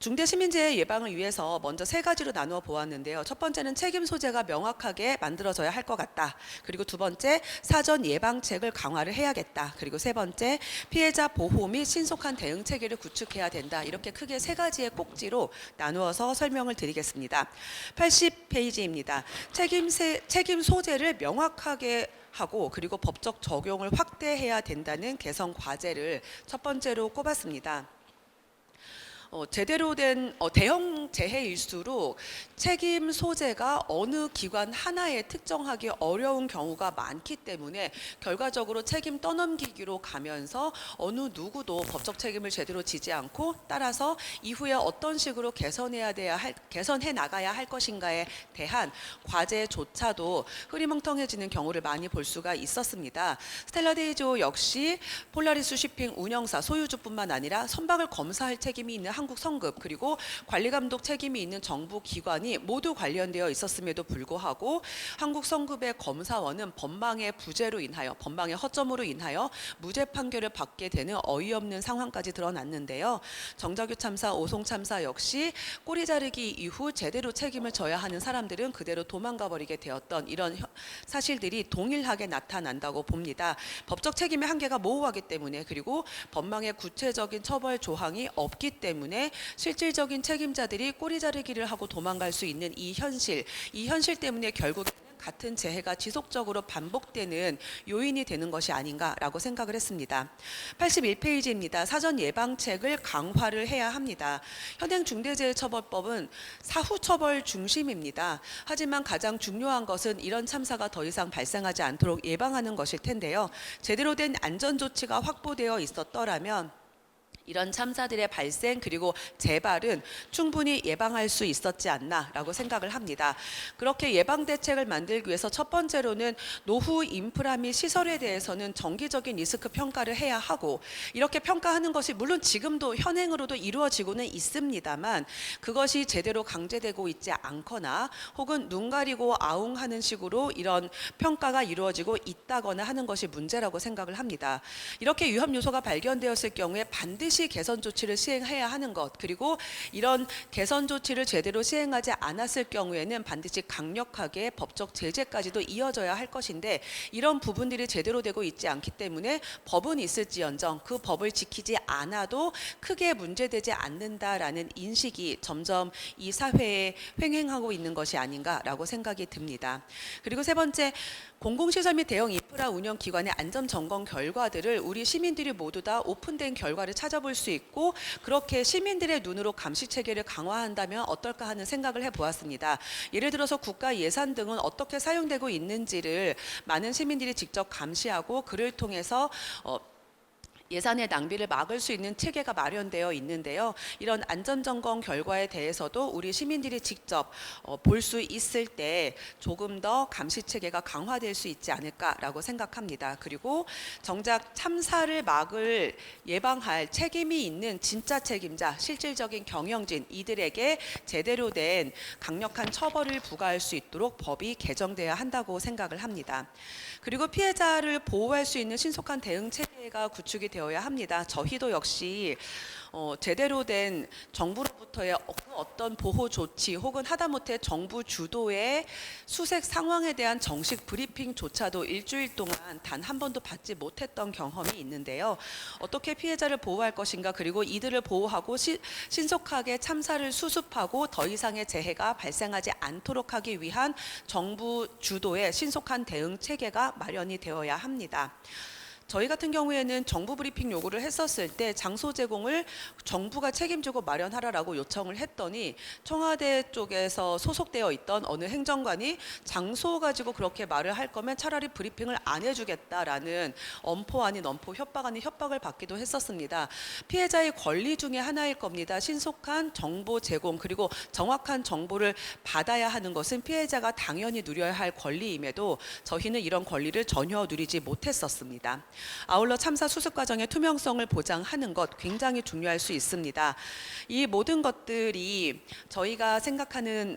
D: 중대 시민재해 예방을 위해서 먼저 세 가지로 나누어 보았는데요. 첫 번째는 책임 소재가 명확하게 만들어져야 할 것 같다. 그리고 두 번째, 사전 예방책을 강화를 해야겠다. 그리고 세 번째, 피해자 보호 및 신속한 대응 체계를 구축해야 된다. 이렇게 크게 세 가지의 꼭지로 나누어서 설명을 드리겠습니다. 80페이지입니다. 책임 소재를 명확하게 하고 그리고 법적 적용을 확대해야 된다는 개선 과제를 첫 번째로 꼽았습니다. 제대로 된 대형 재해일수록 책임 소재가 어느 기관 하나에 특정하기 어려운 경우가 많기 때문에 결과적으로 책임 떠넘기기로 가면서 어느 누구도 법적 책임을 제대로 지지 않고 따라서 이후에 어떤 식으로 개선해 나가야 할 것인가에 대한 과제조차도 흐리멍텅해지는 경우를 많이 볼 수가 있었습니다. 스텔라데이지호 역시 폴라리스 쉬핑 운영사 소유주뿐만 아니라 선박을 검사할 책임이 있는 한국 성급 그리고 관리감독 책임이 있는 정부 기관이 모두 관련되어 있었음에도 불구하고 한국 성급의 검사원은 법망의 부재로 인하여 법망의 허점으로 인하여 무죄 판결을 받게 되는 어이없는 상황까지 드러났는데요. 정자교 참사, 오송 참사 역시 꼬리 자르기 이후 제대로 책임을 져야 하는 사람들은 그대로 도망가 버리게 되었던 이런 사실들이 동일하게 나타난다고 봅니다. 법적 책임의 한계가 모호하기 때문에 그리고 법망의 구체적인 처벌 조항이 없기 때문에 실질적인 책임자들이 꼬리 자르기를 하고 도망갈 수 있는 이 현실 때문에 결국에는 같은 재해가 지속적으로 반복되는 요인이 되는 것이 아닌가라고 생각을 했습니다. 81페이지입니다. 사전 예방책을 강화를 해야 합니다. 현행 중대재해처벌법은 사후 처벌 중심입니다. 하지만 가장 중요한 것은 이런 참사가 더 이상 발생하지 않도록 예방하는 것일 텐데요. 제대로 된 안전조치가 확보되어 있었더라면 이런 참사들의 발생 그리고 재발은 충분히 예방할 수 있었지 않나라고 생각을 합니다. 그렇게 예방 대책을 만들기 위해서 첫 번째로는 노후 인프라 및 시설에 대해서는 정기적인 리스크 평가를 해야 하고, 이렇게 평가하는 것이 물론 지금도 현행으로도 이루어지고는 있습니다만 그것이 제대로 강제되고 있지 않거나 혹은 눈 가리고 아웅하는 식으로 이런 평가가 이루어지고 있다거나 하는 것이 문제라고 생각을 합니다. 이렇게 위험 요소가 발견되었을 경우에 반드시 개선 조치를 시행해야 하는 것, 그리고 이런 개선 조치를 제대로 시행하지 않았을 경우에는 반드시 강력하게 법적 제재까지도 이어져야 할 것인데, 이런 부분들이 제대로 되고 있지 않기 때문에 법은 있을지언정 그 법을 지키지 않아도 크게 문제되지 않는다라는 인식이 점점 이 사회에 횡행하고 있는 것이 아닌가라고 생각이 듭니다. 그리고 세 번째, 공공시설 및 대형 인프라 운영 기관의 안전 점검 결과들을 우리 시민들이 모두 다 오픈된 결과를 찾아볼 수 있고, 그렇게 시민들의 눈으로 감시 체계를 강화한다면 어떨까 하는 생각을 해보았습니다. 예를 들어서 국가 예산 등은 어떻게 사용되고 있는지를 많은 시민들이 직접 감시하고 그를 통해서 예산의 낭비를 막을 수 있는 체계가 마련되어 있는데요. 이런 안전점검 결과에 대해서도 우리 시민들이 직접 볼 수 있을 때 조금 더 감시 체계가 강화될 수 있지 않을까라고 생각합니다. 그리고 정작 참사를 막을 예방할 책임이 있는 진짜 책임자, 실질적인 경영진, 이들에게 제대로 된 강력한 처벌을 부과할 수 있도록 법이 개정돼야 한다고 생각을 합니다. 그리고 피해자를 보호할 수 있는 신속한 대응 체계가 구축이 되어야 합니다. 저희도 역시 제대로 된 정부로부터의 어떤 보호 조치 혹은 하다못해 정부 주도의 수색 상황에 대한 정식 브리핑조차도 일주일 동안 단 한 번도 받지 못했던 경험이 있는데요. 어떻게 피해자를 보호할 것인가, 그리고 이들을 보호하고 신속하게 참사를 수습하고 더 이상의 재해가 발생하지 않도록 하기 위한 정부 주도의 신속한 대응 체계가 마련이 되어야 합니다. 저희 같은 경우에는 정부 브리핑 요구를 했었을 때 장소 제공을 정부가 책임지고 마련하라라고 요청을 했더니 청와대 쪽에서 소속되어 있던 어느 행정관이 장소 가지고 그렇게 말을 할 거면 차라리 브리핑을 안 해주겠다라는 엄포 아닌 엄포, 협박 아닌 협박을 받기도 했었습니다. 피해자의 권리 중에 하나일 겁니다. 신속한 정보 제공 그리고 정확한 정보를 받아야 하는 것은 피해자가 당연히 누려야 할 권리임에도 저희는 이런 권리를 전혀 누리지 못했었습니다. 아울러 참사 수습 과정의 투명성을 보장하는 것 굉장히 중요할 수 있습니다. 이 모든 것들이 저희가 생각하는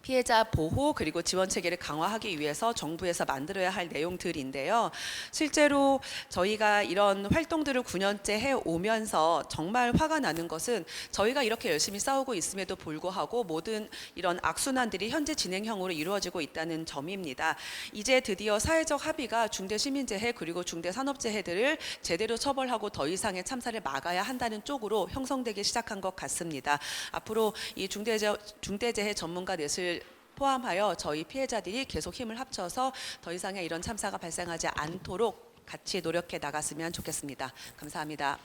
D: 피해자 보호 그리고 지원 체계를 강화하기 위해서 정부에서 만들어야 할 내용들인데요. 실제로 저희가 이런 활동들을 9년째 해오면서 정말 화가 나는 것은 저희가 이렇게 열심히 싸우고 있음에도 불구하고 모든 이런 악순환들이 현재 진행형으로 이루어지고 있다는 점입니다. 이제 드디어 사회적 합의가 중대시민재해 그리고 중대산업재해들을 제대로 처벌하고 더 이상의 참사를 막아야 한다는 쪽으로 형성되기 시작한 것 같습니다. 앞으로 이 중대재해 전문가 넷을 포함하여 저희 피해자들이 계속 힘을 합쳐서 더 이상의 이런 참사가 발생하지 않도록 같이 노력해 나갔으면 좋겠습니다. 감사합니다.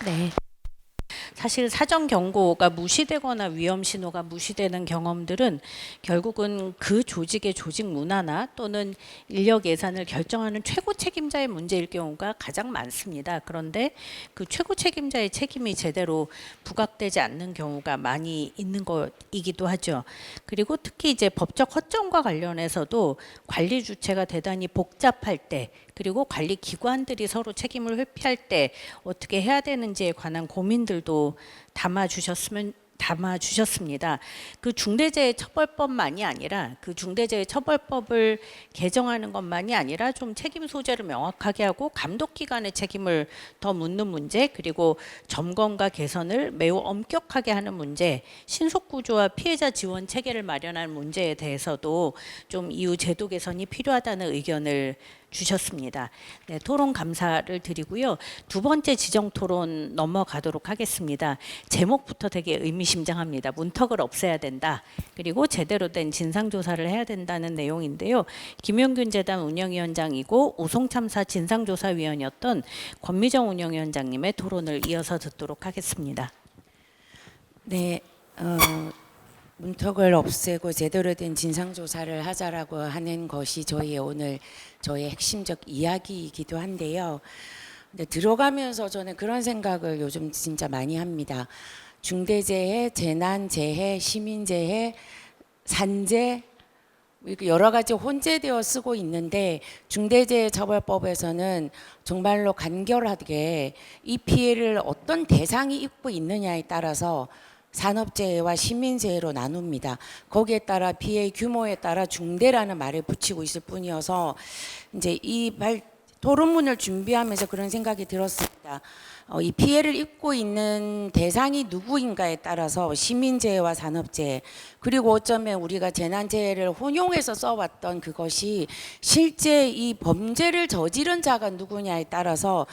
A: 네. 사실 사전 경고가 무시되거나 위험 신호가 무시되는 경험들은 결국은 그 조직의 조직 문화나 또는 인력 예산을 결정하는 최고 책임자의 문제일 경우가 가장 많습니다. 그런데 그 최고 책임자의 책임이 제대로 부각되지 않는 경우가 많이 있는 것이기도 하죠. 그리고 특히 이제 법적 허점과 관련해서도 관리 주체가 대단히 복잡할 때, 그리고 관리 기관들이 서로 책임을 회피할 때 어떻게 해야 되는지에 관한 고민들도 담아주셨습니다. 그 중대재해처벌법만이 아니라 그 중대재해처벌법을 개정하는 것만이 아니라 좀 책임 소재를 명확하게 하고 감독기관의 책임을 더 묻는 문제, 그리고 점검과 개선을 매우 엄격하게 하는 문제, 신속구조와 피해자 지원 체계를 마련할 문제에 대해서도 좀 이후 제도 개선이 필요하다는 의견을 주셨습니다. 네, 토론 감사를 드리고요. 두 번째 지정 토론 넘어가도록 하겠습니다. 제목부터 되게 의미심장합니다. 문턱을 없애야 된다. 그리고 제대로 된 진상조사를 해야 된다는 내용인데요. 김용균 재단 운영위원장이고 오송참사 진상조사위원이었던 권미정 운영위원장님의 토론을 이어서 듣도록 하겠습니다.
E: 네, 문턱을 없애고 제대로 된 진상조사를 하자라고 하는 것이 저의 핵심적 이야기이기도 한데요. 근데 들어가면서 저는 그런 생각을 요즘 진짜 많이 합니다. 중대재해, 재난재해, 시민재해, 산재 이렇게 여러 가지 혼재되어 쓰고 있는데 중대재해처벌법에서는 정말로 간결하게 이 피해를 어떤 대상이 입고 있느냐에 따라서 산업재해와 시민재해로 나눕니다. 거기에 따라 피해 규모에 따라 중대라는 말을 붙이고 있을 뿐이어서 이제 토론문을 준비하면서 그런 생각이 들었습니다. 이 피해를 입고 있는 대상이 누구인가에 따라서 시민재해와 산업재해 그리고 어쩌면 우리가 재난재해를 혼용해서 써왔던 그것이 실제 이 범죄를 저지른 자가 누구냐에 따라서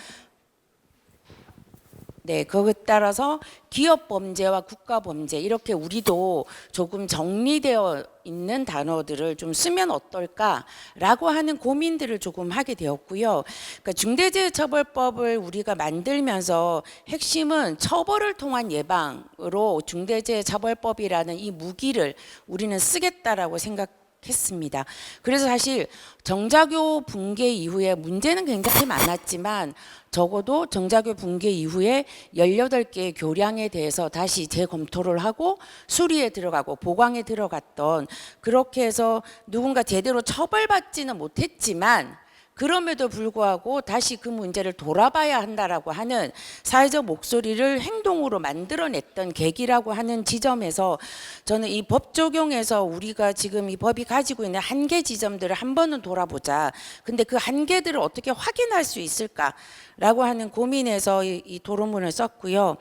E: 그것에 따라서 기업 범죄와 국가 범죄 이렇게 우리도 조금 정리되어 있는 단어들을 좀 쓰면 어떨까라고 하는 고민들을 조금 하게 되었고요. 그러니까 중대재해처벌법을 우리가 만들면서 핵심은 처벌을 통한 예방으로 중대재해처벌법이라는 이 무기를 우리는 쓰겠다라고 생각했습니다. 그래서 사실 정자교 붕괴 이후에 문제는 굉장히 많았지만 적어도 정자교 붕괴 이후에 18개의 교량에 대해서 다시 재검토를 하고 수리에 들어가고 보강에 들어갔던 그렇게 해서 누군가 제대로 처벌받지는 못했지만 그럼에도 불구하고 다시 그 문제를 돌아봐야 한다라고 하는 사회적 목소리를 행동으로 만들어냈던 계기라고 하는 지점에서 저는 이 법 적용에서 우리가 지금 이 법이 가지고 있는 한계 지점들을 한 번은 돌아보자. 근데 그 한계들을 어떻게 확인할 수 있을까라고 하는 고민에서 이 토론문을 썼고요.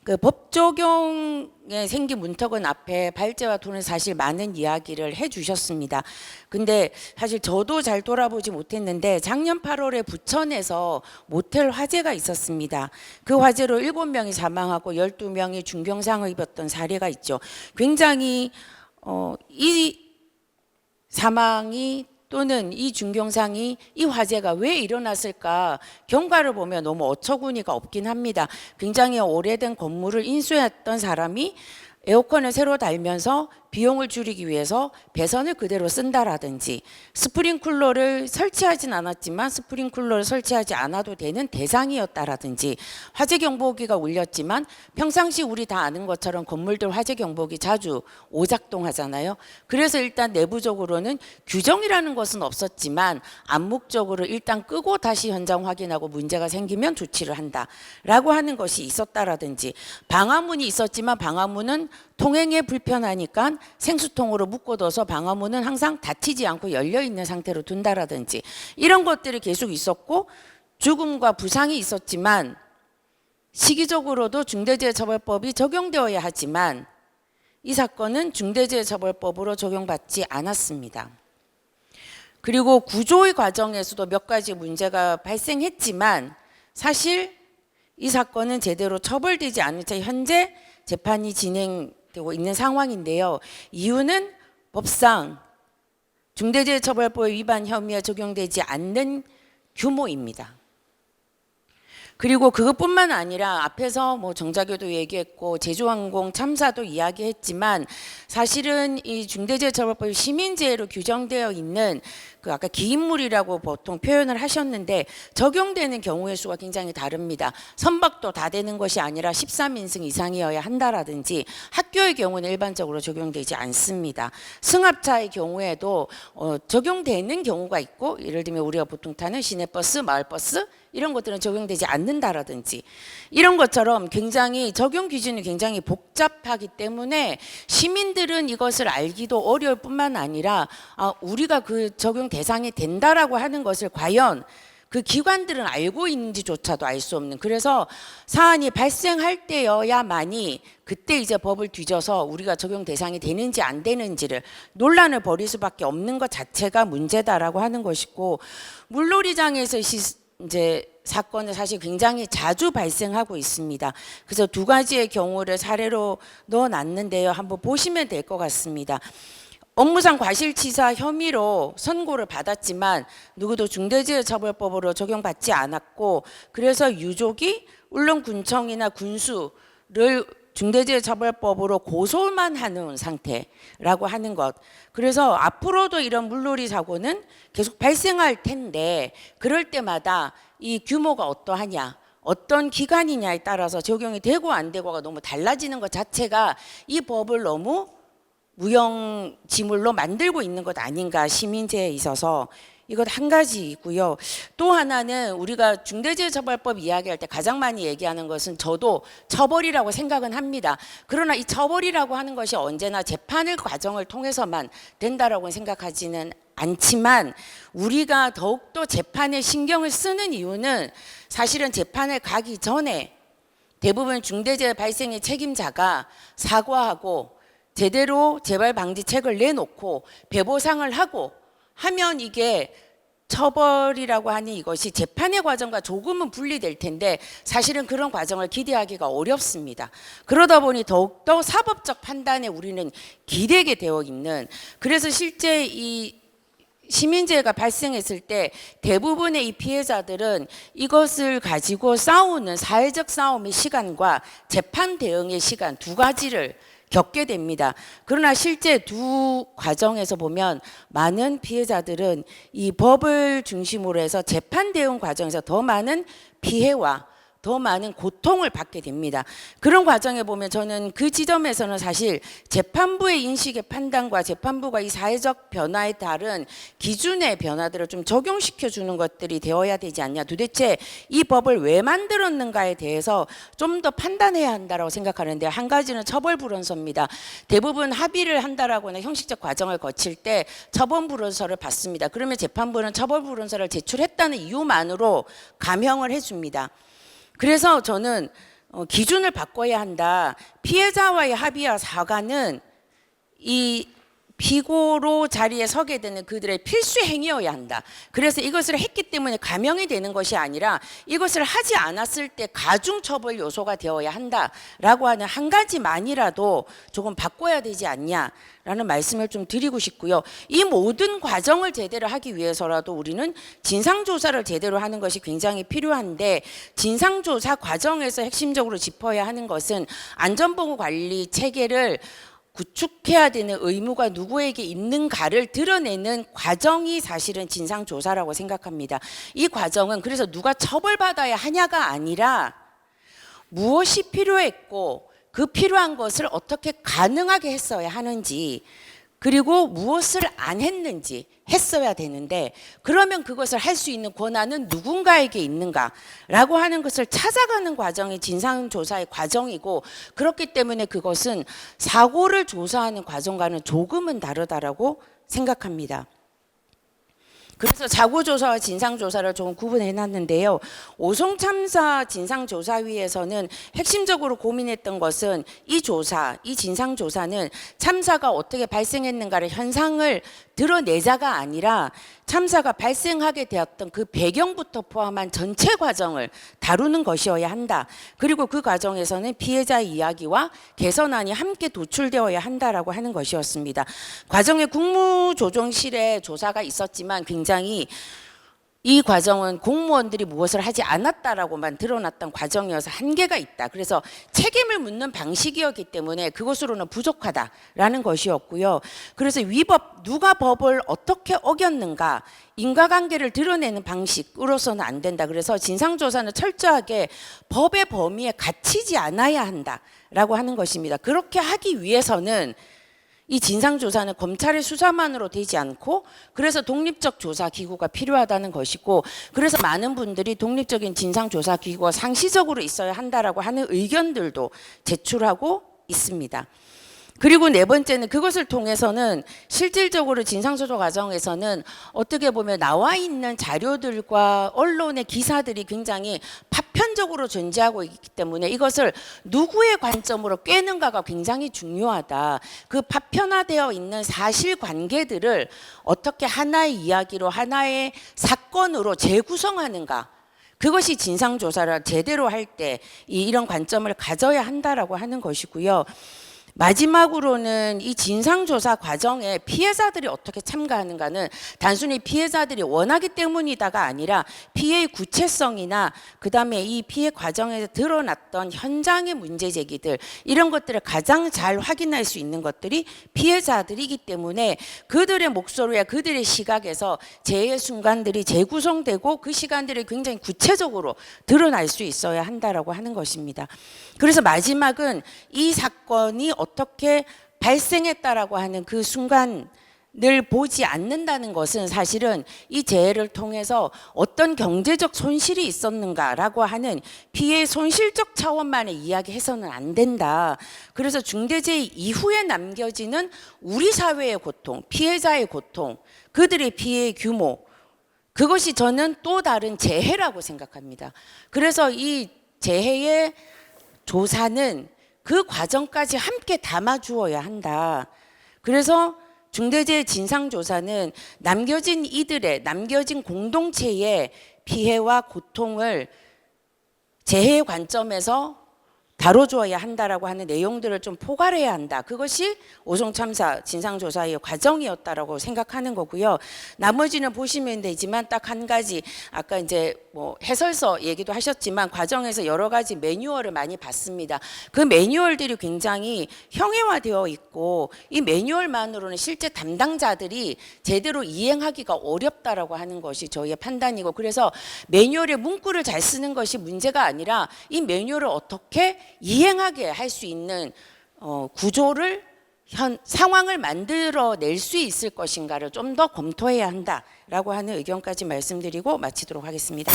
E: 그 법 적용에 생긴 문턱은 앞에 발제와 토는 사실 많은 이야기를 해주셨습니다. 근데 사실 저도 잘 돌아보지 못했는데 작년 8월에 부천에서 모텔 화재가 있었습니다. 그 화재로 7명이 사망하고 12명이 중경상을 입었던 사례가 있죠. 굉장히 이 사망이 또는 이 중경상이 이 화재가 왜 일어났을까 경과를 보면 너무 어처구니가 없긴 합니다. 굉장히 오래된 건물을 인수했던 사람이 에어컨을 새로 달면서 비용을 줄이기 위해서 배선을 그대로 쓴다라든지 스프링쿨러를 설치하진 않았지만 스프링쿨러를 설치하지 않아도 되는 대상이었다라든지 화재 경보기가 울렸지만 평상시 우리 다 아는 것처럼 건물들 화재 경보기 자주 오작동하잖아요. 그래서 일단 내부적으로는 규정이라는 것은 없었지만 암묵적으로 일단 끄고 다시 현장 확인하고 문제가 생기면 조치를 한다라고 하는 것이 있었다라든지 방화문이 있었지만 방화문은 통행에 불편하니까 생수통으로 묶어둬서 방화문은 항상 닫히지 않고 열려있는 상태로 둔다라든지 이런 것들이 계속 있었고 죽음과 부상이 있었지만 시기적으로도 중대재해처벌법이 적용되어야 하지만 이 사건은 중대재해처벌법으로 적용받지 않았습니다. 그리고 구조의 과정에서도 몇 가지 문제가 발생했지만 사실 이 사건은 제대로 처벌되지 않은 채 현재 재판이 진행되고 있는 상황인데요. 이유는 법상 중대재해처벌법 위반 혐의에 적용되지 않는 규모입니다. 그리고 그것뿐만 아니라 앞에서 뭐 정자교도 얘기했고 제주항공 참사도 이야기했지만 사실은 이 중대재해처벌법이 시민재해로 규정되어 있는 그 아까 기인물이라고 보통 표현을 하셨는데 적용되는 경우의 수가 굉장히 다릅니다. 선박도 다 되는 것이 아니라 13인승 이상이어야 한다라든지 학교의 경우는 일반적으로 적용되지 않습니다. 승합차의 경우에도 적용되는 경우가 있고 예를 들면 우리가 보통 타는 시내버스, 마을버스 이런 것들은 적용되지 않는다라든지 이런 것처럼 굉장히 적용 기준이 굉장히 복잡하기 때문에 시민들은 이것을 알기도 어려울 뿐만 아니라 우리가 그 적용 대상이 된다라고 하는 것을 과연 그 기관들은 알고 있는지조차도 알 수 없는 그래서 사안이 발생할 때여야만이 그때 이제 법을 뒤져서 우리가 적용 대상이 되는지 안 되는지를 논란을 벌일 수밖에 없는 것 자체가 문제다라고 하는 것이고 물놀이장에서 이제 사건은 사실 굉장히 자주 발생하고 있습니다. 그래서 두 가지의 경우를 사례로 넣어놨는데요. 한번 보시면 될 것 같습니다. 업무상 과실치사 혐의로 선고를 받았지만 누구도 중대재해처벌법으로 적용받지 않았고 그래서 유족이 울릉군청이나 군수를 중대재해처벌법으로 고소만 하는 상태라고 하는 것. 그래서 앞으로도 이런 물놀이 사고는 계속 발생할 텐데 그럴 때마다 이 규모가 어떠하냐, 어떤 기간이냐에 따라서 적용이 되고 안 되고가 너무 달라지는 것 자체가 이 법을 너무 무용지물로 만들고 있는 것 아닌가, 시민재해에 있어서. 이것 한 가지이고요. 또 하나는 우리가 중대재해처벌법 이야기할 때 가장 많이 얘기하는 것은 저도 처벌이라고 생각은 합니다. 그러나 이 처벌이라고 하는 것이 언제나 재판의 과정을 통해서만 된다라고 생각하지는 않지만 우리가 더욱더 재판에 신경을 쓰는 이유는 사실은 재판을 가기 전에 대부분 중대재해 발생의 책임자가 사과하고 제대로 재발 방지책을 내놓고 배보상을 하고 하면 이게 처벌이라고 하는 이것이 재판의 과정과 조금은 분리될 텐데 사실은 그런 과정을 기대하기가 어렵습니다. 그러다 보니 더욱더 사법적 판단에 우리는 기대게 되어 있는, 그래서 실제 이 시민재해가 발생했을 때 대부분의 이 피해자들은 이것을 가지고 싸우는 사회적 싸움의 시간과 재판 대응의 시간 두 가지를 겪게 됩니다. 그러나 실제 두 과정에서 보면 많은 피해자들은 이 법을 중심으로 해서 재판 대응 과정에서 더 많은 피해와 더 많은 고통을 받게 됩니다. 그런 과정에 보면 저는 그 지점에서는 사실 재판부의 인식의 판단과 재판부가 이 사회적 변화에 따른 기준의 변화들을 좀 적용시켜 주는 것들이 되어야 되지 않냐. 도대체 이 법을 왜 만들었는가에 대해서 좀 더 판단해야 한다고 생각하는데, 한 가지는 처벌 불원서입니다. 대부분 합의를 한다라거나 형식적 과정을 거칠 때 처벌 불원서를 받습니다. 그러면 재판부는 처벌 불원서를 제출했다는 이유만으로 감형을 해줍니다. 그래서 저는 기준을 바꿔야 한다. 피해자와의 합의와 사과는 이 피고로 자리에 서게 되는 그들의 필수 행위여야 한다. 그래서 이것을 했기 때문에 감형이 되는 것이 아니라 이것을 하지 않았을 때 가중처벌 요소가 되어야 한다라고 하는 한 가지만이라도 조금 바꿔야 되지 않냐라는 말씀을 좀 드리고 싶고요. 이 모든 과정을 제대로 하기 위해서라도 우리는 진상조사를 제대로 하는 것이 굉장히 필요한데, 진상조사 과정에서 핵심적으로 짚어야 하는 것은 안전보건관리 체계를 구축해야 되는 의무가 누구에게 있는가를 드러내는 과정이 사실은 진상조사라고 생각합니다. 이 과정은 그래서 누가 처벌받아야 하냐가 아니라 무엇이 필요했고 그 필요한 것을 어떻게 가능하게 했어야 하는지, 그리고 무엇을 안 했는지 했어야 되는데, 그러면 그것을 할 수 있는 권한은 누군가에게 있는가라고 하는 것을 찾아가는 과정이 진상조사의 과정이고, 그렇기 때문에 그것은 사고를 조사하는 과정과는 조금은 다르다라고 생각합니다. 그래서 사고조사와 진상조사를 좀 구분해 놨는데요. 오송 참사 진상조사위에서는 핵심적으로 고민했던 것은 이 조사, 이 진상조사는 참사가 어떻게 발생했는가를 현상을 드러내자가 아니라 참사가 발생하게 되었던 그 배경부터 포함한 전체 과정을 다루는 것이어야 한다. 그리고 그 과정에서는 피해자의 이야기와 개선안이 함께 도출되어야 한다라고 하는 것이었습니다. 과정에 국무조정실에 조사가 있었지만 굉장히 이 과정은 공무원들이 무엇을 하지 않았다라고만 드러났던 과정이어서 한계가 있다. 그래서 책임을 묻는 방식이었기 때문에 그것으로는 부족하다라는 것이었고요. 그래서 위법, 누가 법을 어떻게 어겼는가, 인과관계를 드러내는 방식으로서는 안 된다. 그래서 진상조사는 철저하게 법의 범위에 갇히지 않아야 한다라고 하는 것입니다. 그렇게 하기 위해서는 이 진상조사는 검찰의 수사만으로 되지 않고, 그래서 독립적 조사 기구가 필요하다는 것이고, 그래서 많은 분들이 독립적인 진상조사 기구가 상시적으로 있어야 한다라고 하는 의견들도 제출하고 있습니다. 그리고 네 번째는 그것을 통해서는 실질적으로 진상조사 과정에서는 어떻게 보면 나와 있는 자료들과 언론의 기사들이 굉장히 파편적으로 존재하고 있기 때문에 이것을 누구의 관점으로 꿰는가가 굉장히 중요하다. 그 파편화되어 있는 사실관계들을 어떻게 하나의 이야기로, 하나의 사건으로 재구성하는가, 그것이 진상조사를 제대로 할 때 이런 관점을 가져야 한다라고 하는 것이고요. 마지막으로는 이 진상조사 과정에 피해자들이 어떻게 참가하는가는 단순히 피해자들이 원하기 때문이다가 아니라 피해의 구체성이나 그다음에 이 피해 과정에서 드러났던 현장의 문제 제기들 이런 것들을 가장 잘 확인할 수 있는 것들이 피해자들이기 때문에 그들의 목소리와 그들의 시각에서 재해 순간들이 재구성되고 그 시간들이 굉장히 구체적으로 드러날 수 있어야 한다라고 하는 것입니다. 그래서 마지막은 이 사건이 어떻게 발생했다라고 하는 그 순간을 보지 않는다는 것은 사실은 이 재해를 통해서 어떤 경제적 손실이 있었는가라고 하는 피해 손실적 차원만의 이야기해서는 안 된다. 그래서 중대재해 이후에 남겨지는 우리 사회의 고통, 피해자의 고통, 그들의 피해의 규모, 그것이 저는 또 다른 재해라고 생각합니다. 그래서 이 재해의 조사는 그 과정까지 함께 담아주어야 한다. 그래서 중대재해 진상조사는 남겨진 공동체의 피해와 고통을 재해의 관점에서 다뤄줘야 한다라고 하는 내용들을 좀 포괄해야 한다. 그것이 오송 참사 진상조사의 과정이었다라고 생각하는 거고요. 나머지는 보시면 되지만 딱 한 가지 아까 이제 뭐 해설서 얘기도 하셨지만 과정에서 여러 가지 매뉴얼을 많이 봤습니다. 그 매뉴얼들이 굉장히 형해화되어 있고 이 매뉴얼만으로는 실제 담당자들이 제대로 이행하기가 어렵다라고 하는 것이 저희의 판단이고 그래서 매뉴얼의 문구를 잘 쓰는 것이 문제가 아니라 이 매뉴얼을 어떻게 이행하게 할 수 있는 구조를 상황을 만들어낼 수 있을 것인가를 좀 더 검토해야 한다라고 하는 의견까지 말씀드리고 마치도록 하겠습니다.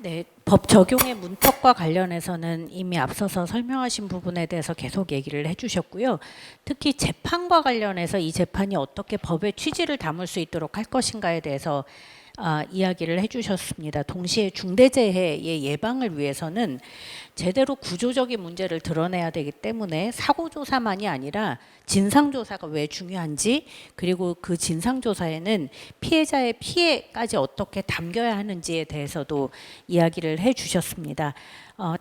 A: 네, 법 적용의 문턱과 관련해서는 이미 앞서서 설명하신 부분에 대해서 계속 얘기를 해주셨고요. 특히 재판과 관련해서 이 재판이 어떻게 법의 취지를 담을 수 있도록 할 것인가에 대해서 이야기를 해주셨습니다. 동시에 중대재해의 예방을 위해서는 제대로 구조적인 문제를 드러내야 되기 때문에 사고조사만이 아니라 진상조사가 왜 중요한지 그리고 그 진상조사에는 피해자의 피해까지 어떻게 담겨야 하는지에 대해서도 이야기를 해주셨습니다.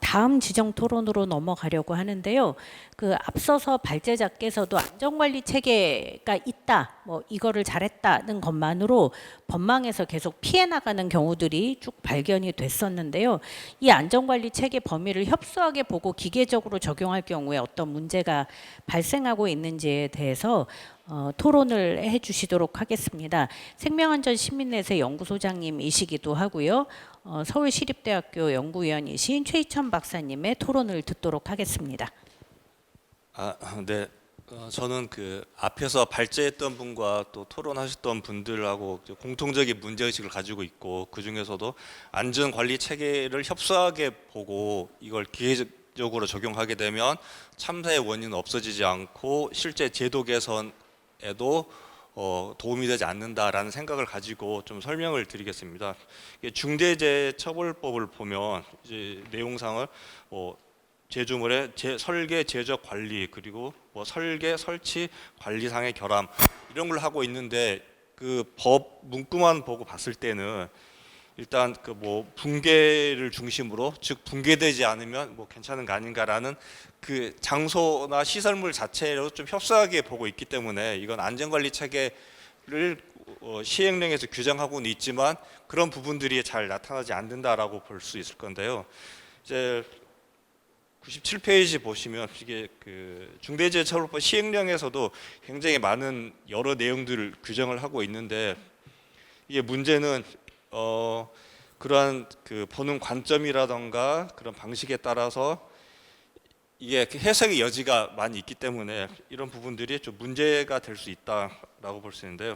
A: 다음 지정 토론으로 넘어가려고 하는데요. 그 앞서서 발제자께서도 안전관리 체계가 있다, 뭐 이거를 잘했다는 것만으로 법망에서 계속 피해 나가는 경우들이 쭉 발견이 됐었는데요. 이 안전관리 체계 범위를 협소하게 보고 기계적으로 적용할 경우에 어떤 문제가 발생하고 있는지에 대해서 토론을 해주시도록 하겠습니다. 생명안전시민넷의 연구소장님이시기도 하고요. 서울시립대학교 연구위원이신 최희천 박사님의 토론을 듣도록 하겠습니다.
F: 네. 저는 그 앞에서 발제했던 분과 또 토론하셨던 분들하고 공통적인 문제의식을 가지고 있고 그 중에서도 안전관리 체계를 협소하게 보고 이걸 기계적으로 적용하게 되면 참사의 원인은 없어지지 않고 실제 제도 개선에도 도움이 되지 않는다라는 생각을 가지고 좀 설명을 드리겠습니다. 중대재해처벌법을 보면 이제 내용상을 제조물의 설계, 제작, 관리 그리고 뭐 설계, 설치, 관리상의 결함 이런 걸 하고 있는데 그 법 문구만 보고 봤을 때는 일단 그 뭐 붕괴를 중심으로 즉 붕괴되지 않으면 뭐 괜찮은 거 아닌가라는 그 장소나 시설물 자체로 좀 협소하게 보고 있기 때문에 이건 안전관리 체계를 시행령에서 규정하고는 있지만 그런 부분들이 잘 나타나지 않는다라고 볼 수 있을 건데요. 이제 97페이지 보시면 이게 그 중대재해처벌법 시행령에서도 굉장히 많은 여러 내용들을 규정을 하고 있는데 이게 문제는 그러한 그 보는 관점이라던가 그런 방식에 따라서 이게 해석의 여지가 많이 있기 때문에 이런 부분들이 좀 문제가 될 수 있다라고 볼 수 있는데요.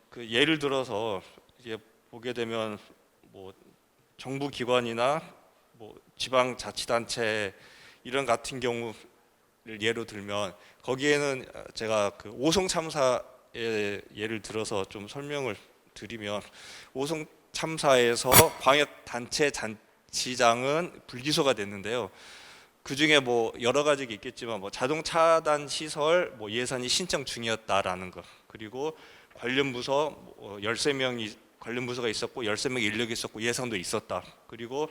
F: 그 예를 들어서 이제 보게 되면 뭐 정부 기관이나 뭐 지방자치단체 이런 같은 경우를 예로 들면 거기에는 제가 그 오송 참사의 예를 들어서 좀 설명을 드리면 오송 참사에서 광역단체 잔치장은 불기소가 됐는데요. 그 중에 뭐 여러 가지가 있겠지만 뭐 자동 차단 시설 뭐 예산이 신청 중이었다라는 것 그리고 관련 부서 13명이 관련 부서가 있었고 13명 인력이 있었고 예산도 있었다. 그리고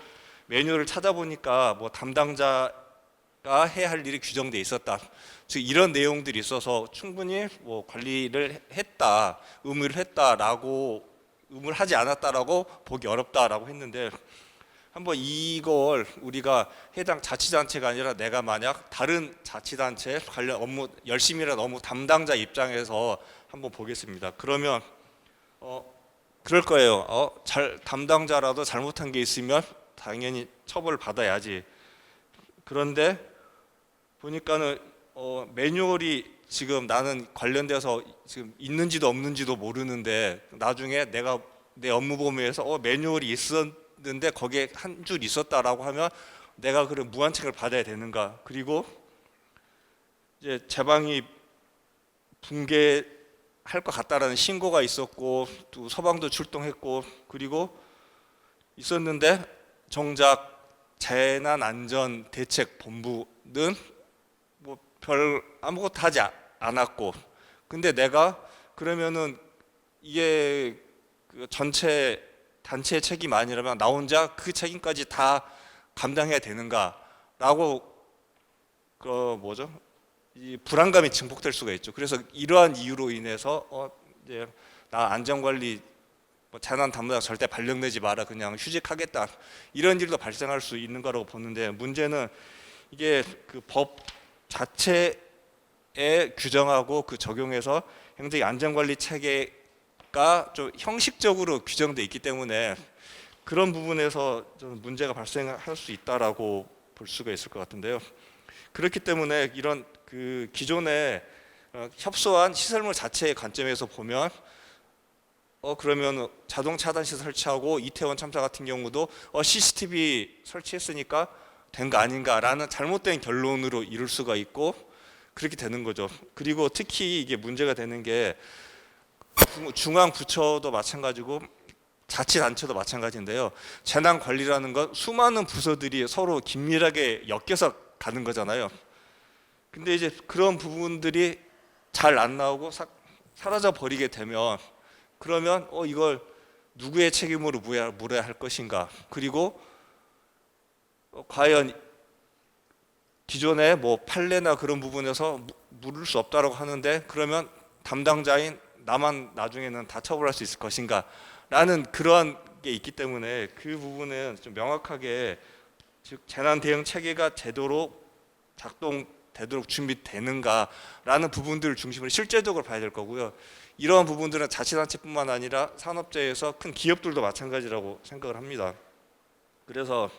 F: 매뉴얼을 찾아보니까 뭐 담당자가 해야 할 일이 규정돼 있었다. 즉 이런 내용들이 있어서 충분히 뭐 관리를 했다, 의무를 했다라고 의무를 하지 않았다라고 보기 어렵다라고 했는데 한번 이걸 우리가 해당 자치단체가 아니라 내가 만약 다른 자치단체 관련 업무 열심히 일하는 업무 담당자 입장에서 한번 보겠습니다. 그러면 그럴 거예요. 담당자라도 잘못한 게 있으면 당연히 처벌을 받아야지. 그런데 보니까는 매뉴얼이 지금 나는 관련돼서 지금 있는지도 없는지도 모르는데 나중에 내가 내 업무 범위에서 매뉴얼이 있었는데 거기에 한 줄 있었다라고 하면 내가 그런 무한책을 받아야 되는가? 그리고 이제 제방이 붕괴할 것 같다라는 신고가 있었고 또 서방도 출동했고 그리고 있었는데 정작 재난안전대책본부는 뭐 별 아무것도 하지 않았고 근데 내가 그러면은 이게 그 전체 단체의 책임 아니라면 나 혼자 그 책임까지 다 감당해야 되는가라고 이 불안감이 증폭될 수가 있죠. 그래서 이러한 이유로 인해서 이제 나 안전관리 재난 담당자 절대 발령내지 마라 그냥 휴직하겠다 이런 일도 발생할 수 있는 거라고 보는데 문제는 이게 그 법 자체에 규정하고 그 적용해서 행정의 안전관리 체계가 좀 형식적으로 규정돼 있기 때문에 그런 부분에서 좀 문제가 발생할 수 있다라고 볼 수가 있을 것 같은데요. 그렇기 때문에 이런 그 기존에 협소한 시설물 자체의 관점에서 보면 그러면 자동 차단 시설 설치하고 이태원 참사 같은 경우도 CCTV 설치했으니까 된 거 아닌가라는 잘못된 결론으로 이룰 수가 있고 그렇게 되는 거죠. 그리고 특히 이게 문제가 되는 게 중앙 부처도 마찬가지고 자치단체도 마찬가지인데요. 재난 관리라는 건 수많은 부서들이 서로 긴밀하게 엮여서 가는 거잖아요. 근데 이제 그런 부분들이 잘 안 나오고 사라져 버리게 되면 그러면 이걸 누구의 책임으로 물어야 할 것인가? 그리고 과연 기존에 뭐 판례나 그런 부분에서 물을 수 없다라고 하는데 그러면 담당자인 나만 나중에는 다 처벌할 수 있을 것인가? 라는 그러한 게 있기 때문에 그 부분은 좀 명확하게 즉 재난 대응 체계가 제대로 작동되도록 준비되는가라는 부분들을 중심으로 실제적으로 봐야 될 거고요. 이러한 부분들은 자치단체뿐만 아니라 산업재해에서 큰 기업들도 마찬가지라고 생각을 합니다. 그래서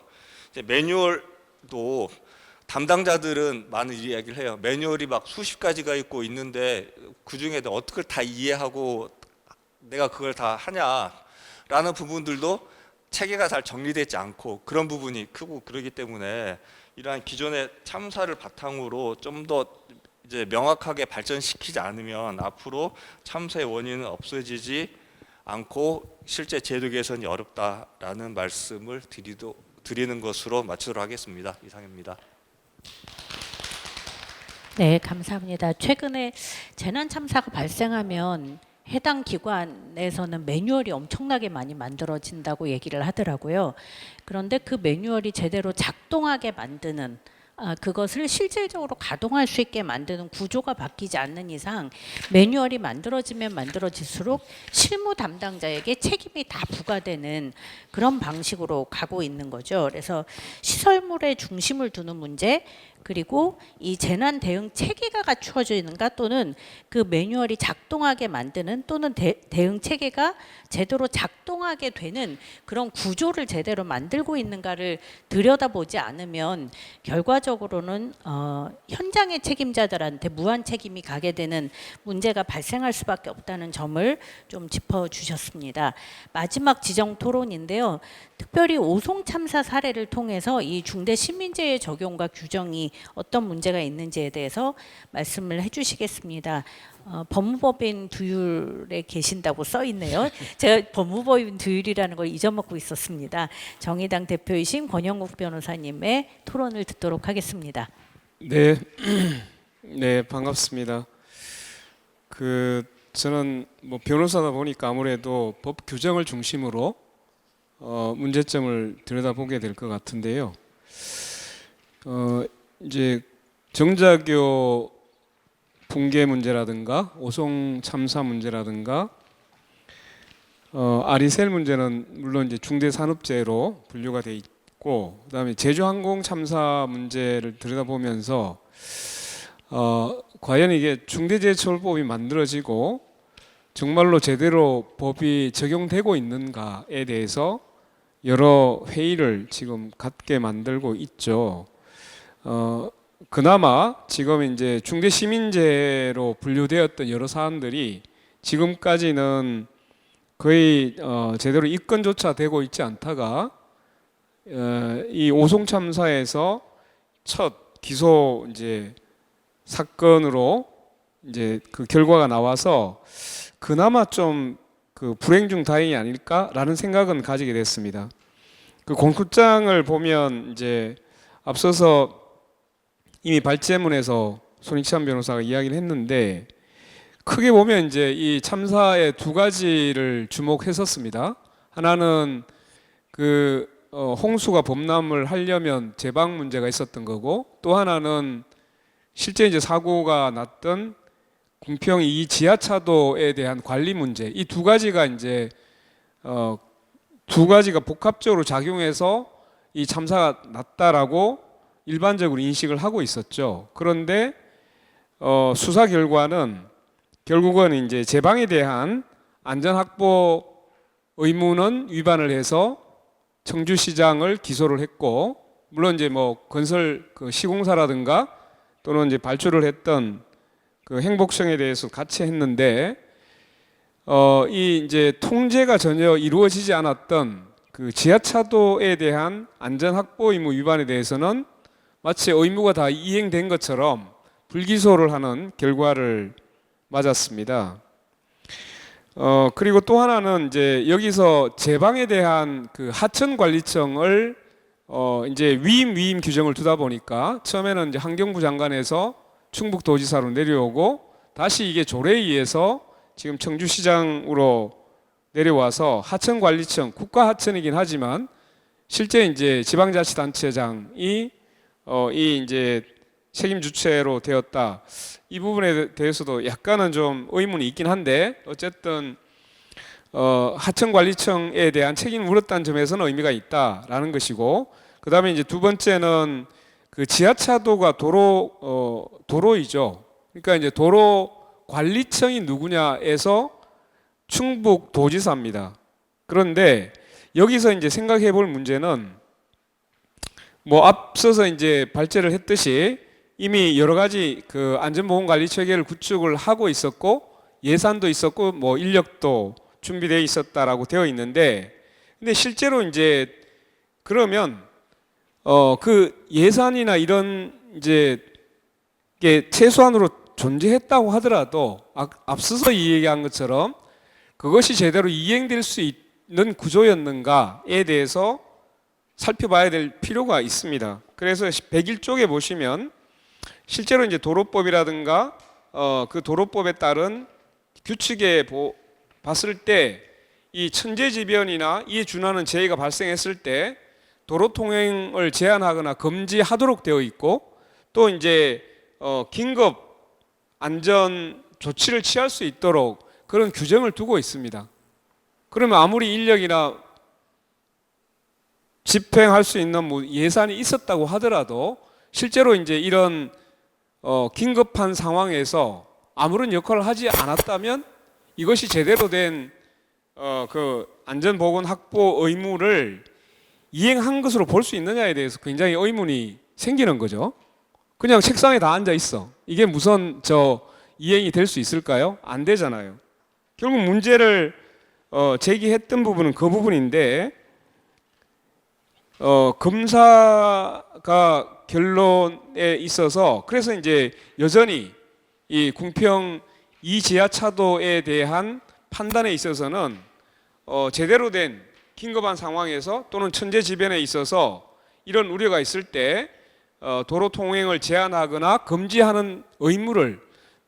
F: 이제 매뉴얼도 담당자들은 많은 이야기를 해요. 매뉴얼이 막 수십 가지가 있고 있는데 그 중에 어떻게 다 이해하고 내가 그걸 다 하냐라는 부분들도 체계가 잘 정리되지 않고 그런 부분이 크고 그러기 때문에 이러한 기존의 참사를 바탕으로 좀 더 이제 명확하게 발전시키지 않으면 앞으로 참사의 원인은 없어지지 않고 실제 제도 개선이 어렵다라는 말씀을 드리는 것으로 마치도록 하겠습니다. 이상입니다.
A: 네, 감사합니다. 최근에 재난 참사가 발생하면 해당 기관에서는 매뉴얼이 엄청나게 많이 만들어진다고 얘기를 하더라고요. 그런데 그 매뉴얼이 제대로 작동하게 만드는 그것을 실질적으로 가동할 수 있게 만드는 구조가 바뀌지 않는 이상 매뉴얼이 만들어지면 만들어질수록 실무 담당자에게 책임이 다 부과되는 그런 방식으로 가고 있는 거죠. 그래서 시설물에 중심을 두는 문제 그리고 이 재난 대응 체계가 갖추어져 있는가 또는 그 매뉴얼이 작동하게 만드는 또는 대응 체계가 제대로 작동하게 되는 그런 구조를 제대로 만들고 있는가를 들여다보지 않으면 결과적으로는 현장의 책임자들한테 무한 책임이 가게 되는 문제가 발생할 수밖에 없다는 점을 좀 짚어주셨습니다. 마지막 지정 토론인데요. 특별히 오송 참사 사례를 통해서 이 중대 시민재해 적용과 규정이 어떤 문제가 있는지에 대해서 말씀을 해주시겠습니다. 법무법인 두율에 계신다고 써 있네요. 제가 법무법인 두율이라는 걸 잊어먹고 있었습니다. 정의당 대표이신 권영국 변호사님의 토론을 듣도록 하겠습니다.
G: 네, 네 반갑습니다. 저는 뭐 변호사다 보니까 아무래도 법 규정을 중심으로 문제점을 들여다보게 될 것 같은데요. 이제 정자교 붕괴 문제라든가 오송 참사 문제라든가 아리셀 문제는 물론 이제 중대산업재해로 분류가 돼 있고, 그다음에 제주항공 참사 문제를 들여다보면서 과연 이게 중대재해처벌법이 만들어지고 정말로 제대로 법이 적용되고 있는가에 대해서 여러 회의를 지금 갖게 만들고 있죠. 그나마 지금 이제 중대시민재해로 분류되었던 여러 사안들이 지금까지는 거의 제대로 입건조차 되고 있지 않다가 이 오송 참사에서 첫 기소 이제 사건으로 이제 그 결과가 나와서 그나마 좀 그 불행 중 다행이 아닐까라는 생각은 가지게 됐습니다. 그 공소장을 보면 이제 앞서서 이미 발제문에서 손익찬 변호사가 이야기를 했는데, 크게 보면 이제 이 참사의 두 가지를 주목했었습니다. 하나는 그 홍수가 범람을 하려면 제방 문제가 있었던 거고, 또 하나는 실제 이제 사고가 났던 궁평 이 지하차도에 대한 관리 문제, 이 두 가지가 이제 두 가지가 복합적으로 작용해서 이 참사가 났다라고 일반적으로 인식을 하고 있었죠. 그런데 수사 결과는 결국은 이제 제방에 대한 안전 확보 의무는 위반을 해서 청주시장을 기소를 했고, 물론 이제 뭐 건설 그 시공사라든가 또는 이제 발주를 했던 그 행복청에 대해서 같이 했는데, 이 이제 통제가 전혀 이루어지지 않았던 그 지하차도에 대한 안전 확보 의무 위반에 대해서는 마치 의무가 다 이행된 것처럼 불기소를 하는 결과를 맞았습니다. 그리고 또 하나는 이제 여기서 제방에 대한 그 하천관리청을 이제 위임 규정을 두다 보니까 처음에는 이제 환경부 장관에서 충북도지사로 내려오고 다시 이게 조례에 의해서 지금 청주시장으로 내려와서 하천관리청, 국가하천이긴 하지만 실제 이제 지방자치단체장이 이 이제 책임 주체로 되었다. 이 부분에 대해서도 약간은 좀 의문이 있긴 한데, 어쨌든 하천관리청에 대한 책임을 물었다는 점에서는 의미가 있다라는 것이고, 그 다음에 이제 두 번째는 그 지하차도가 도로이죠. 그러니까 이제 도로 관리청이 누구냐에서 충북도지사입니다. 그런데 여기서 이제 생각해 볼 문제는 뭐 앞서서 이제 발제를 했듯이 이미 여러 가지 그 안전보건관리 체계를 구축을 하고 있었고 예산도 있었고 뭐 인력도 준비되어 있었다라고 되어 있는데, 근데 실제로 이제 그러면 그 예산이나 이런 이제 게 최소한으로 존재했다고 하더라도 앞서서 이 얘기한 것처럼 그것이 제대로 이행될 수 있는 구조였는가에 대해서 살펴봐야 될 필요가 있습니다. 그래서 101쪽에 보시면 실제로 이제 도로법이라든가 그 도로법에 따른 규칙에 봤을 때 이 천재지변이나 이에 준하는 재해가 발생했을 때 도로 통행을 제한하거나 금지하도록 되어 있고, 또 이제 긴급 안전 조치를 취할 수 있도록 그런 규정을 두고 있습니다. 그러면 아무리 인력이나 집행할 수 있는 뭐 예산이 있었다고 하더라도 실제로 이제 이런 긴급한 상황에서 아무런 역할을 하지 않았다면 이것이 제대로 된 그 안전보건 확보 의무를 이행한 것으로 볼 수 있느냐에 대해서 굉장히 의문이 생기는 거죠. 그냥 책상에 다 앉아 있어. 이게 무슨 이행이 될 수 있을까요? 안 되잖아요. 결국 문제를 제기했던 부분은 그 부분인데, 검사가 결론에 있어서 그래서 이제 여전히 이 궁평 이 지하차도에 대한 판단에 있어서는 제대로 된 긴급한 상황에서 또는 천재지변에 있어서 이런 우려가 있을 때 도로 통행을 제한하거나 금지하는 의무를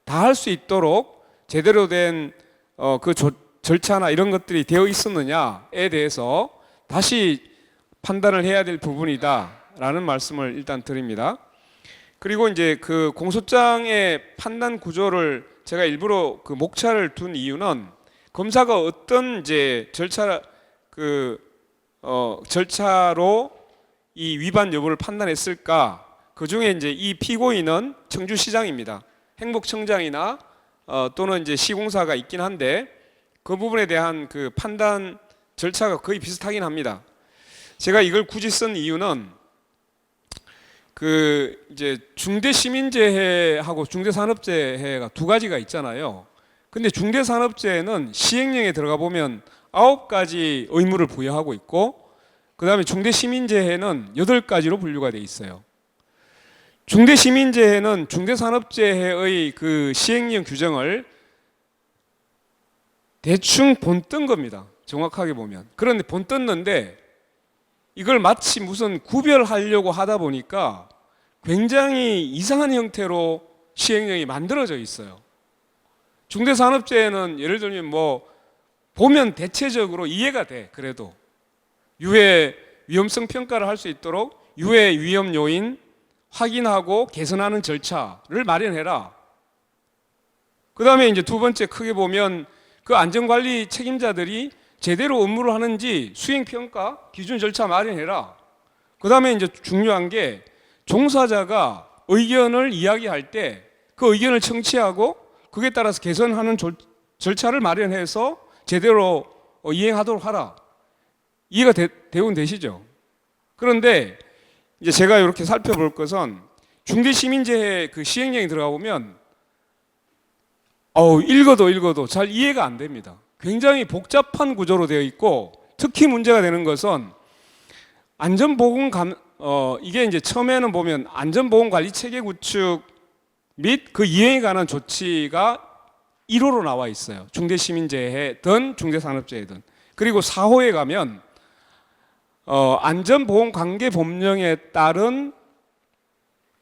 G: 다할 수 있도록 제대로 된 절차나 이런 것들이 되어 있었느냐에 대해서 다시 판단을 해야 될 부분이다라는 말씀을 일단 드립니다. 그리고 이제 그 공소장의 판단 구조를 제가 일부러 그 목차를 둔 이유는 검사가 어떤 이제 절차로 이 위반 여부를 판단했을까? 그 중에 이제 이 피고인은 청주시장입니다. 행복청장이나 또는 이제 시공사가 있긴 한데 그 부분에 대한 그 판단 절차가 거의 비슷하긴 합니다. 제가 이걸 굳이 쓴 이유는 그 이제 중대시민재해하고 중대산업재해가 두 가지가 있잖아요. 근데 중대산업재해는 시행령에 들어가 보면 9가지 의무를 부여하고 있고 그다음에 중대시민재해는 8가지로 분류가 돼 있어요. 중대시민재해는 중대산업재해의 그 시행령 규정을 대충 본뜬 겁니다. 정확하게 보면. 그런데 본떴는데 이걸 마치 무슨 구별하려고 하다 보니까 굉장히 이상한 형태로 시행령이 만들어져 있어요. 중대산업재해는 예를 들면 뭐 보면 대체적으로 이해가 돼. 그래도 유해 위험성 평가를 할 수 있도록 유해 위험 요인 확인하고 개선하는 절차를 마련해라. 그 다음에 이제 두 번째 크게 보면 그 안전관리 책임자들이 제대로 업무를 하는지 수행평가 기준 절차 마련해라. 그 다음에 이제 중요한 게 종사자가 의견을 이야기할 때 그 의견을 청취하고 그에 따라서 개선하는 절차를 마련해서 제대로 이행하도록 하라. 이해가 대부분 되시죠? 그런데 이제 제가 이렇게 살펴볼 것은 중대시민재해 그 시행령에 들어가 보면 읽어도 잘 이해가 안 됩니다. 굉장히 복잡한 구조로 되어 있고 특히 문제가 되는 것은 이게 이제 처음에는 보면 안전보건관리 체계 구축 및 그 이행에 관한 조치가 1호로 나와 있어요. 중대시민재해든 중대산업재해든. 그리고 4호에 가면 안전보건관계법령에 따른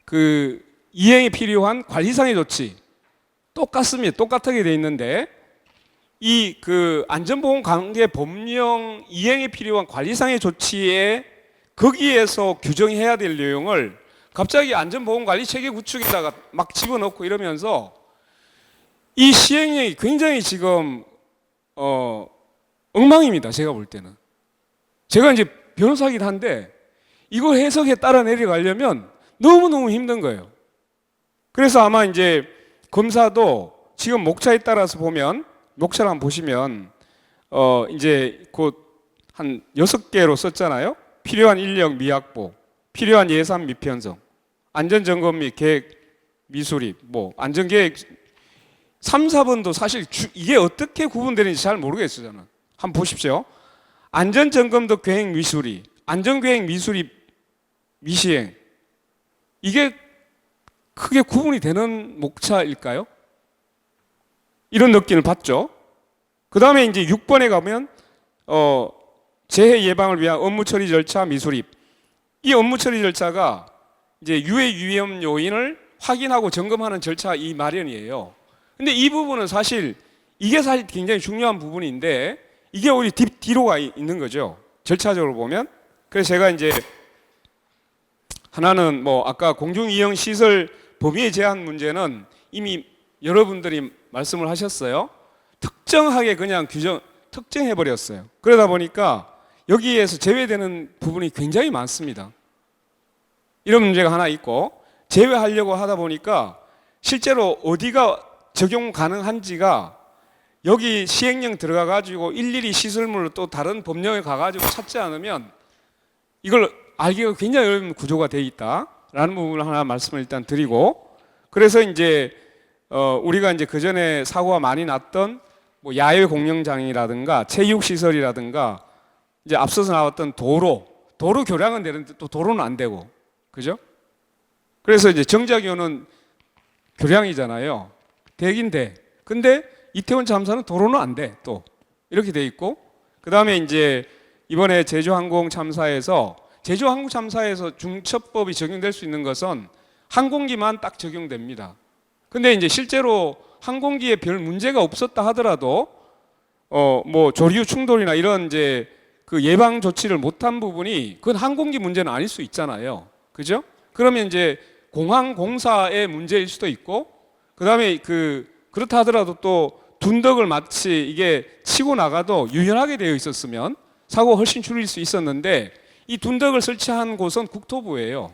G: 그 이행에 필요한 관리상의 조치 똑같습니다. 똑같게 돼 있는데 이 그 안전보건관계법령 이행에 필요한 관리상의 조치에 거기에서 규정해야 될 내용을 갑자기 안전보건관리체계 구축에다가 막 집어넣고 이러면서 이 시행령이 굉장히 지금 엉망입니다. 제가 볼 때는. 제가 이제 변호사이긴 한데 이거 해석에 따라 내려가려면 너무너무 힘든 거예요. 그래서 아마 이제 검사도 지금 목차에 따라서 보면 목차를 한번 보시면 이제 곧 한 6개로 썼잖아요. 필요한 인력 미확보, 필요한 예산 미편성, 안전점검 및 계획 미수립, 뭐 안전계획 3, 4번도 사실 이게 어떻게 구분되는지 잘 모르겠어요. 저는 한번 보십시오. 안전점검도 계획 미수립, 안전계획 미수립 미시행 이게 크게 구분이 되는 목차일까요? 이런 느낌을 받죠. 그 다음에 이제 6번에 가면 재해 예방을 위한 업무 처리 절차 미수립. 이 업무 처리 절차가 이제 유해 위험 요인을 확인하고 점검하는 절차 이 마련이에요. 근데 이 부분은 이게 사실 굉장히 중요한 부분인데 이게 우리 뒤로 가 있는 거죠. 절차적으로 보면. 그래서 제가 이제 하나는 뭐 아까 공중이용 시설 범위의 제한 문제는 이미 여러분들이 말씀을 하셨어요. 특정하게 그냥 특정해 버렸어요. 그러다 보니까 여기에서 제외되는 부분이 굉장히 많습니다. 이런 문제가 하나 있고 제외하려고 하다 보니까 실제로 어디가 적용 가능한지가 여기 시행령 들어가 가지고 일일이 시설물을 또 다른 법령에 가 가지고 찾지 않으면 이걸 알기가 굉장히 어려운 구조가 되어 있다라는 부분을 하나 말씀을 일단 드리고 그래서 이제 우리가 이제 그 전에 사고가 많이 났던 뭐 야외 공연장이라든가 체육시설이라든가 이제 앞서서 나왔던 도로 교량은 되는데 또 도로는 안 되고 그죠? 그래서 이제 정작용은 교량이잖아요. 되긴 돼. 근데 이태원 참사는 도로는 안 돼. 또 이렇게 돼 있고 그 다음에 이제 이번에 제주항공 참사에서 중처법이 적용될 수 있는 것은 항공기만 딱 적용됩니다. 근데 이제 실제로 항공기에 별 문제가 없었다 하더라도 뭐 조류 충돌이나 이런 이제 그 예방 조치를 못한 부분이 그건 항공기 문제는 아닐 수 있잖아요. 그죠? 그러면 이제 공항 공사의 문제일 수도 있고, 그다음에 그렇다 하더라도 또 둔덕을 마치 이게 치고 나가도 유연하게 되어 있었으면 사고가 훨씬 줄일 수 있었는데, 이 둔덕을 설치한 곳은 국토부예요.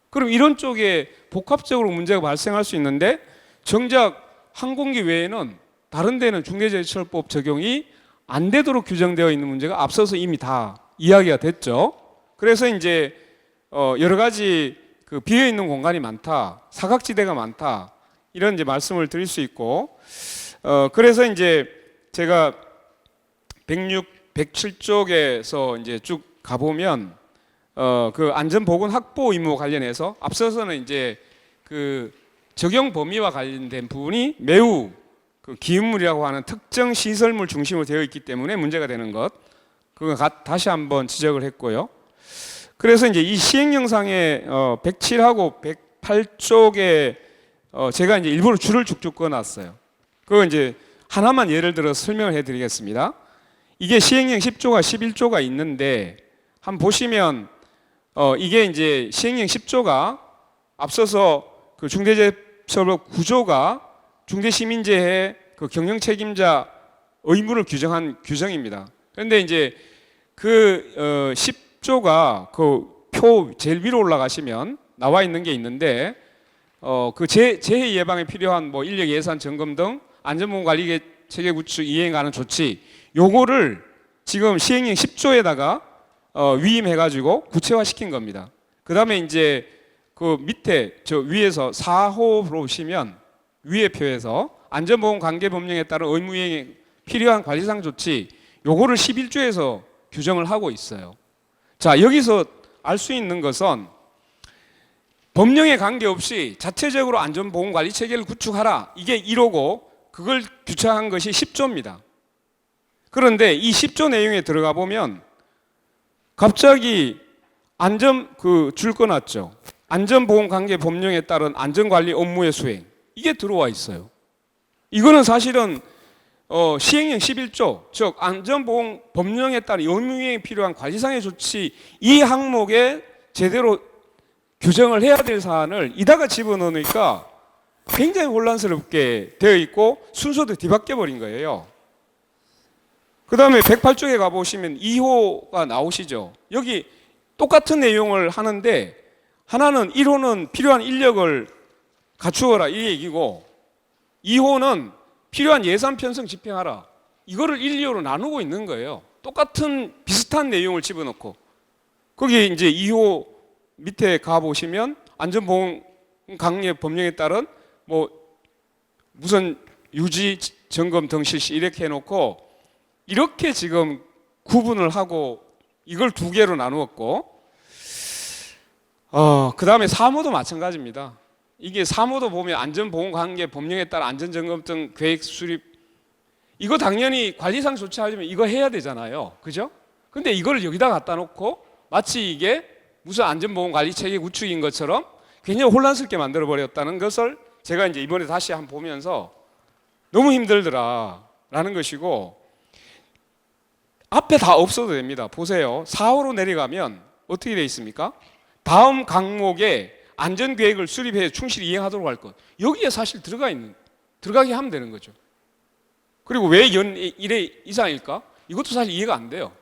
G: 그럼 이런 쪽에 복합적으로 문제가 발생할 수 있는데, 정작 항공기 외에는 다른 데는 중대재해처벌법 적용이 안 되도록 규정되어 있는 문제가 앞서서 이미 다 이야기가 됐죠. 그래서 이제 여러 가지 그 비어 있는 공간이 많다, 사각지대가 많다, 이런 이제 말씀을 드릴 수 있고, 그래서 이제 제가 106, 107쪽에서 이제 쭉 가보면 그 안전보건 확보 의무 관련해서 앞서서는 이제 그 적용 범위와 관련된 부분이 매우 그 기음물이라고 하는 특정 시설물 중심으로 되어 있기 때문에 문제가 되는 것, 그거 다시 한번 지적을 했고요. 그래서 이제 이 시행 영상의 107하고 108쪽에 제가 이제 일부러 줄을 쭉쭉 꺼놨어요. 그거 이제 하나만 예를 들어서 설명을 해드리겠습니다. 이게 시행령 10조가 11조가 있는데 한번 보시면 이게 이제 시행령 10조가 앞서서 그 중대재해처벌 9조가 중대시민재해 그 경영 책임자 의무를 규정한 규정입니다. 그런데 이제 그 10조가 그 표 제일 위로 올라가시면 나와 있는 게 있는데 그 재해 예방에 필요한 뭐 인력 예산 점검 등 안전보건 관리 체계 구축 이행하는 조치, 요거를 지금 시행령 10조에다가 위임해가지고 구체화시킨 겁니다. 그 다음에 이제 그 밑에 저 위에서 4호로 보시면 위의 표에서 안전보건 관계법령에 따른 의무이행에 필요한 관리상 조치, 요거를 11조에서 규정을 하고 있어요. 자, 여기서 알 수 있는 것은 법령에 관계없이 자체적으로 안전보건 관리 체계를 구축하라, 이게 1호고 그걸 규정한 것이 10조입니다. 그런데 이 10조 내용에 들어가 보면 갑자기 줄 꺼놨죠. 안전보건관계법령에 따른 안전관리 업무의 수행, 이게 들어와 있어요. 이거는 사실은 시행령 11조, 즉 안전보건법령에 따른 의무이행에 필요한 관리상의 조치, 이 항목에 제대로 규정을 해야 될 사안을 이다가 집어넣으니까 굉장히 혼란스럽게 되어 있고 순서도 뒤바뀌어 버린 거예요. 그 다음에 108쪽에 가보시면 2호가 나오시죠. 여기 똑같은 내용을 하는데 하나는 1호는 필요한 인력을 갖추어라, 이 얘기고 2호는 필요한 예산 편성 집행하라, 이거를 1, 2호로 나누고 있는 거예요. 똑같은 비슷한 내용을 집어넣고, 거기 이제 2호 밑에 가보시면 안전보건 관계 법령에 따른 뭐 무슨 유지 점검 등 실시, 이렇게 해놓고 이렇게 지금 구분을 하고 이걸 두 개로 나누었고, 그 다음에 3호도 마찬가지입니다. 이게 3호도 보면 안전보건관계 법령에 따라 안전점검 등 계획 수립, 이거 당연히 관리상 조치하려면 이거 해야 되잖아요. 그죠? 근데 이걸 여기다 갖다 놓고 마치 이게 무슨 안전보건관리 체계 구축인 것처럼 굉장히 혼란스럽게 만들어 버렸다는 것을 제가 이제 이번에 다시 한번 보면서 너무 힘들더라라는 것이고, 앞에 다 없어도 됩니다. 보세요. 4호로 내려가면 어떻게 되어 있습니까? 다음 강목에 안전계획을 수립해 충실히 이행하도록 할 것, 여기에 사실 들어가게 하면 되는 거죠. 그리고 왜 연 1회 이상일까? 이것도 사실 이해가 안 돼요.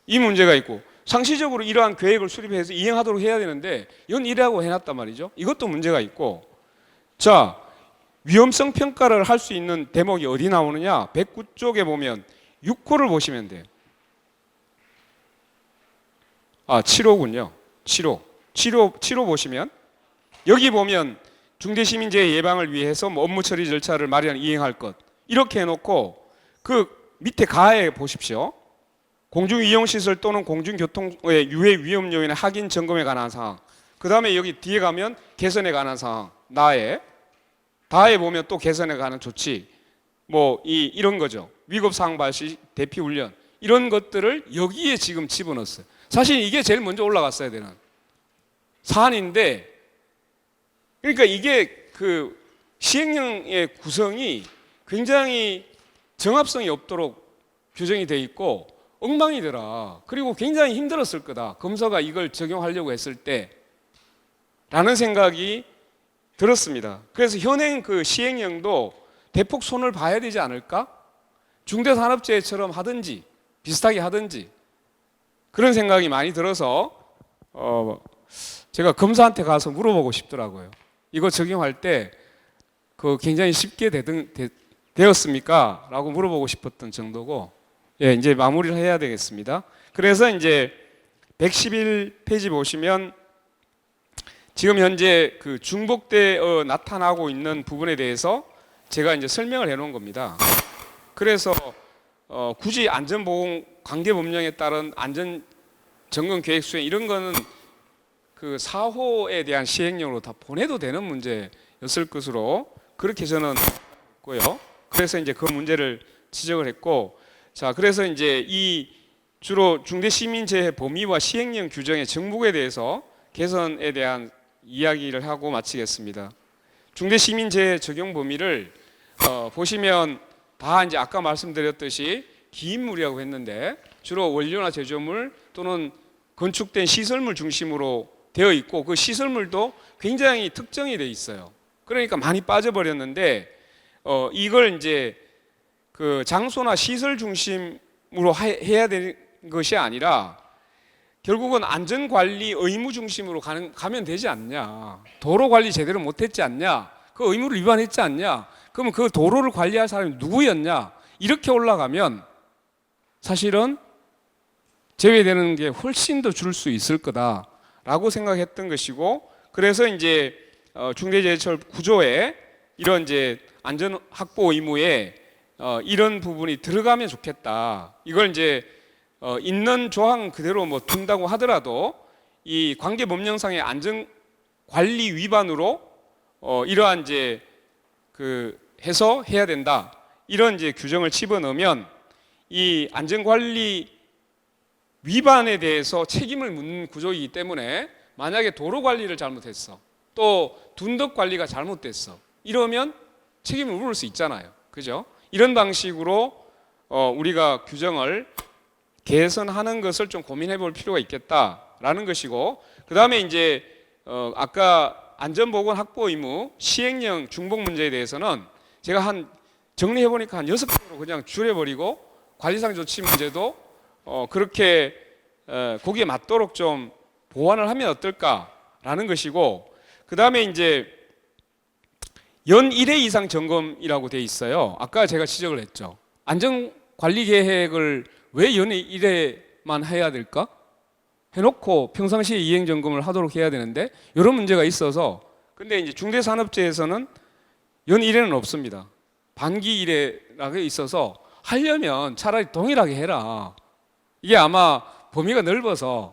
G: 이 문제가 있고, 상시적으로 이러한 계획을 수립해서 이행하도록 해야 되는데 연 1회하고 해놨단 말이죠. 이것도 문제가 있고, 자, 위험성 평가를 할 수 있는 대목이 어디 나오느냐? 109쪽에 보면 6호를 보시면 돼요. 7호군요. 7호 보시면 여기 보면 중대시민재해 예방을 위해서 뭐 업무 처리 절차를 마련 이행할 것, 이렇게 해놓고 그 밑에 가에 보십시오. 공중이용시설 또는 공중교통의 유해 위험 요인의 확인 점검에 관한 사항, 그 다음에 여기 뒤에 가면 개선에 관한 사항, 다에 보면 또 개선에 관한 조치, 뭐 이런 거죠. 위급 상황 발생 대피 훈련, 이런 것들을 여기에 지금 집어넣었어요. 사실 이게 제일 먼저 올라갔어야 되는 사안인데, 그러니까 이게 그 시행령의 구성이 굉장히 정합성이 없도록 규정이 돼 있고 엉망이더라. 그리고 굉장히 힘들었을 거다. 검사가 이걸 적용하려고 했을 때라는 생각이 들었습니다. 그래서 현행 그 시행령도 대폭 손을 봐야 되지 않을까? 중대산업재해처럼 하든지 비슷하게 하든지 그런 생각이 많이 들어서 제가 검사한테 가서 물어보고 싶더라고요. 이거 적용할 때 그 굉장히 쉽게 되었습니까? 라고 물어보고 싶었던 정도고, 예, 이제 마무리를 해야 되겠습니다. 그래서 이제 111페이지 보시면 지금 현재 그 중복되어 나타나고 있는 부분에 대해서 제가 이제 설명을 해 놓은 겁니다. 그래서 굳이 안전보건 관계법령에 따른 안전 점검 계획 수행 이런 거는 그 사호에 대한 시행령으로 다 보내도 되는 문제였을 것으로 그렇게 저는 했고요. 그래서 이제 그 문제를 지적을 했고, 자, 그래서 이제 이 주로 중대시민재해 범위와 시행령 규정의 정북에 대해서 개선에 대한 이야기를 하고 마치겠습니다. 중대시민재해 적용 범위를 보시면 다 이제 아까 말씀드렸듯이 기인물이라고 했는데 주로 원료나 제조물 또는 건축된 시설물 중심으로 되어 있고 그 시설물도 굉장히 특정이 돼 있어요. 그러니까 많이 빠져버렸는데 이걸 이제 그 장소나 시설 중심으로 해야 되는 것이 아니라 결국은 안전관리 의무 중심으로 가면 되지 않냐. 도로관리 제대로 못했지 않냐. 그 의무를 위반했지 않냐. 그러면 그 도로를 관리할 사람이 누구였냐. 이렇게 올라가면 사실은 제외되는 게 훨씬 더 줄 수 있을 거다라고 생각했던 것이고, 그래서 이제 중대재해처벌 구조에 이런 이제 안전 확보 의무에 이런 부분이 들어가면 좋겠다. 이걸 이제 있는 조항 그대로 뭐 둔다고 하더라도 이 관계법령상의 안전 관리 위반으로 이러한 이제 그 해서 해야 된다. 이런 이제 규정을 집어넣으면 이 안전 관리 위반에 대해서 책임을 묻는 구조이기 때문에 만약에 도로 관리를 잘못했어. 또 둔덕 관리가 잘못됐어. 이러면 책임을 물을 수 있잖아요. 그죠? 이런 방식으로 우리가 규정을 개선하는 것을 좀 고민해 볼 필요가 있겠다라는 것이고, 그 다음에 이제 아까 안전보건 확보 의무 시행령 중복 문제에 대해서는 제가 한 정리해 보니까 한 6개로 그냥 줄여버리고 관리상 조치 문제도 그렇게 거기에 맞도록 좀 보완을 하면 어떨까라는 것이고, 그 다음에 이제 연 1회 이상 점검이라고 돼 있어요. 아까 제가 지적을 했죠. 안전관리 계획을 왜 연 1회만 해야 될까? 해놓고 평상시에 이행 점검을 하도록 해야 되는데 이런 문제가 있어서, 근데 이제 중대산업재해에서는 연 1회는 없습니다. 반기 1회라고 있어서 하려면 차라리 동일하게 해라. 이게 아마 범위가 넓어서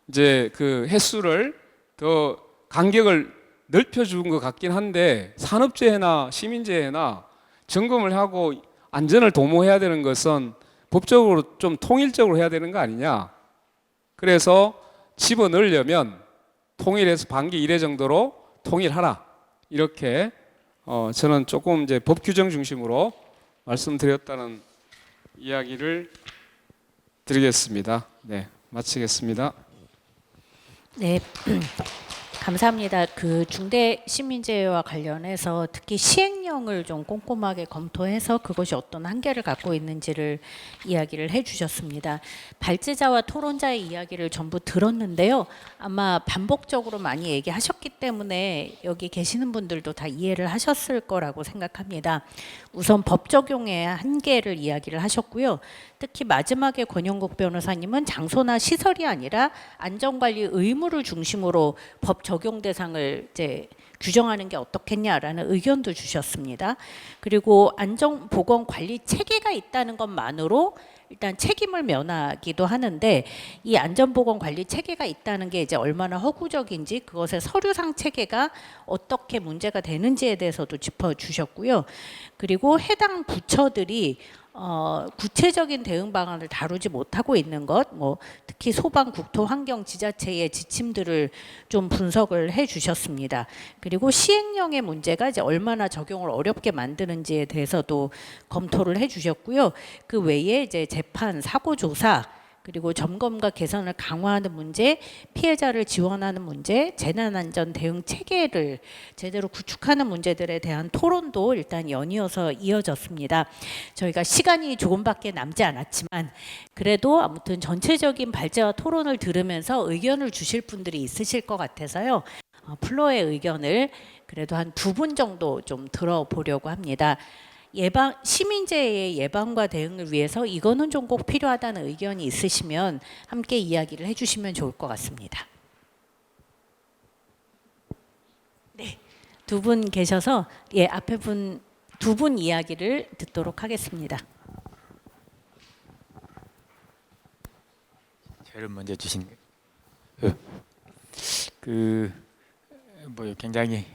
G: 이제 그 횟수를 더 간격을 넓혀준 것 같긴 한데, 산업재해나 시민재해나 점검을 하고 안전을 도모해야 되는 것은 법적으로 좀 통일적으로 해야 되는 거 아니냐. 그래서 집어넣으려면 통일해서 반기 1회 정도로 통일하라. 이렇게 저는 조금 이제 법 규정 중심으로 말씀드렸다는 이야기를 드리겠습니다. 네, 마치겠습니다.
A: 네, 감사합니다. 그 중대 시민재해와 관련해서 특히 시행령을 좀 꼼꼼하게 검토해서 그것이 어떤 한계를 갖고 있는지를 이야기를 해주셨습니다. 발제자와 토론자의 이야기를 전부 들었는데요. 아마 반복적으로 많이 얘기하셨기 때문에 여기 계시는 분들도 다 이해를 하셨을 거라고 생각합니다. 우선 법 적용의 한계를 이야기를 하셨고요. 특히 마지막에 권영국 변호사님은 장소나 시설이 아니라 안전관리 의무를 중심으로 법 적용 대상을 이제 규정하는 게 어떻겠냐라는 의견도 주셨습니다. 그리고 안전보건관리 체계가 있다는 것만으로 일단 책임을 면하기도 하는데, 이 안전보건관리 체계가 있다는 게 이제 얼마나 허구적인지, 그것의 서류상 체계가 어떻게 문제가 되는지에 대해서도 짚어주셨고요. 그리고 해당 부처들이 구체적인 대응 방안을 다루지 못하고 있는 것, 뭐 특히 소방, 국토, 환경, 지자체의 지침들을 좀 분석을 해주셨습니다. 그리고 시행령의 문제가 이제 얼마나 적용을 어렵게 만드는지에 대해서도 검토를 해주셨고요. 그 외에 이제 재판, 사고 조사, 그리고 점검과 개선을 강화하는 문제, 피해자를 지원하는 문제, 재난안전 대응 체계를 제대로 구축하는 문제들에 대한 토론도 일단 연이어서 이어졌습니다. 저희가 시간이 조금밖에 남지 않았지만 그래도 아무튼 전체적인 발제와 토론을 들으면서 의견을 주실 분들이 있으실 것 같아서요. 플로어의 의견을 그래도 한 2분 정도 좀 들어보려고 합니다. 시민재해의 예방과 대응을 위해서 이거는 좀 꼭 필요하다는 의견이 있으시면 함께 이야기를 해주시면 좋을 것 같습니다. 네, 2분 계셔서 앞에 2분 이야기를 듣도록 하겠습니다.
H: 저를 먼저 주신 굉장히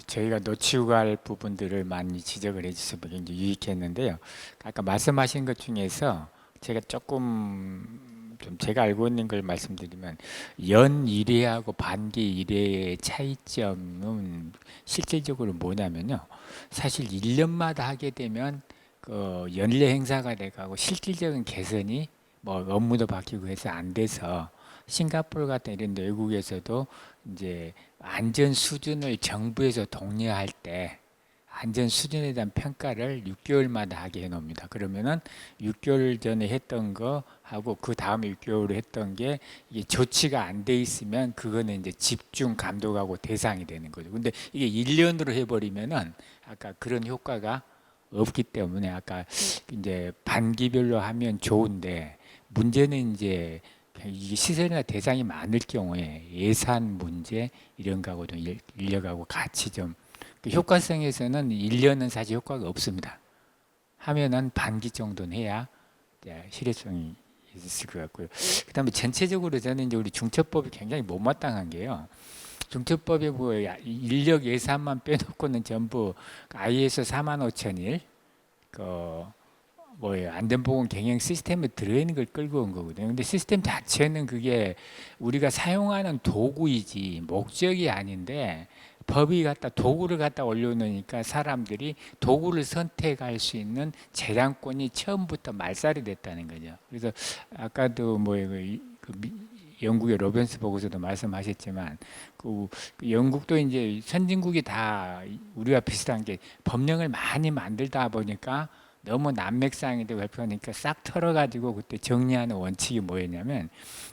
H: 저희가 놓치고 갈 부분들을 많이 지적을 해주셔서 굉장히 유익했는데요. 아까 말씀하신 것 중에서 제가 조금 좀 제가 알고 있는 걸 말씀드리면 연 1회하고 반기 1회의 차이점은 실질적으로 뭐냐면요. 사실 1년마다 하게 되면 그 연례 행사가 돼가고 실질적인 개선이 뭐 업무도 바뀌고 해서 안 돼서 싱가포르 같은 이런 외국에서도 이제 안전 수준을 정부에서 독려할 때 안전 수준에 대한 평가를 6개월마다 하게 해놓습니다. 그러면은 6개월 전에 했던 거 하고 그 다음에 6개월 했던 게 이게 조치가 안 돼 있으면 그거는 이제 집중 감독하고 대상이 되는 거죠. 근데 이게 1년으로 해버리면은 아까 그런 효과가 없기 때문에 아까 이제 반기별로 하면 좋은데 문제는 이제 이게 시설이나 대상이 많을 경우에 예산 문제 이런 거하고 좀 인력하고 같이 좀 그 효과성에서는 1년은 사실 효과가 없습니다. 하면은 반기 정도는 해야 실효성이 있을 것 같고요. 그다음에 전체적으로 저는 이제 우리 중처법이 굉장히 못마땅한 게요. 중처법에 뭐 인력 예산만 빼놓고는 전부 ISO 45001 안전보건 경영 시스템에 들어있는 걸 끌고 온 거거든요. 근데 시스템 자체는 그게 우리가 사용하는 도구이지 목적이 아닌데 법이 도구를 갖다 올려놓으니까 사람들이 도구를 선택할 수 있는 재량권이 처음부터 말살이 됐다는 거죠. 그래서 아까도 영국의 로벤스 보고서도 말씀하셨지만 그 영국도 이제 선진국이 다 우리와 비슷한 게 법령을 많이 만들다 보니까 너무 난맥상이 되고 발표하니까 싹 털어가지고 그때 정리하는 원칙이 뭐였냐면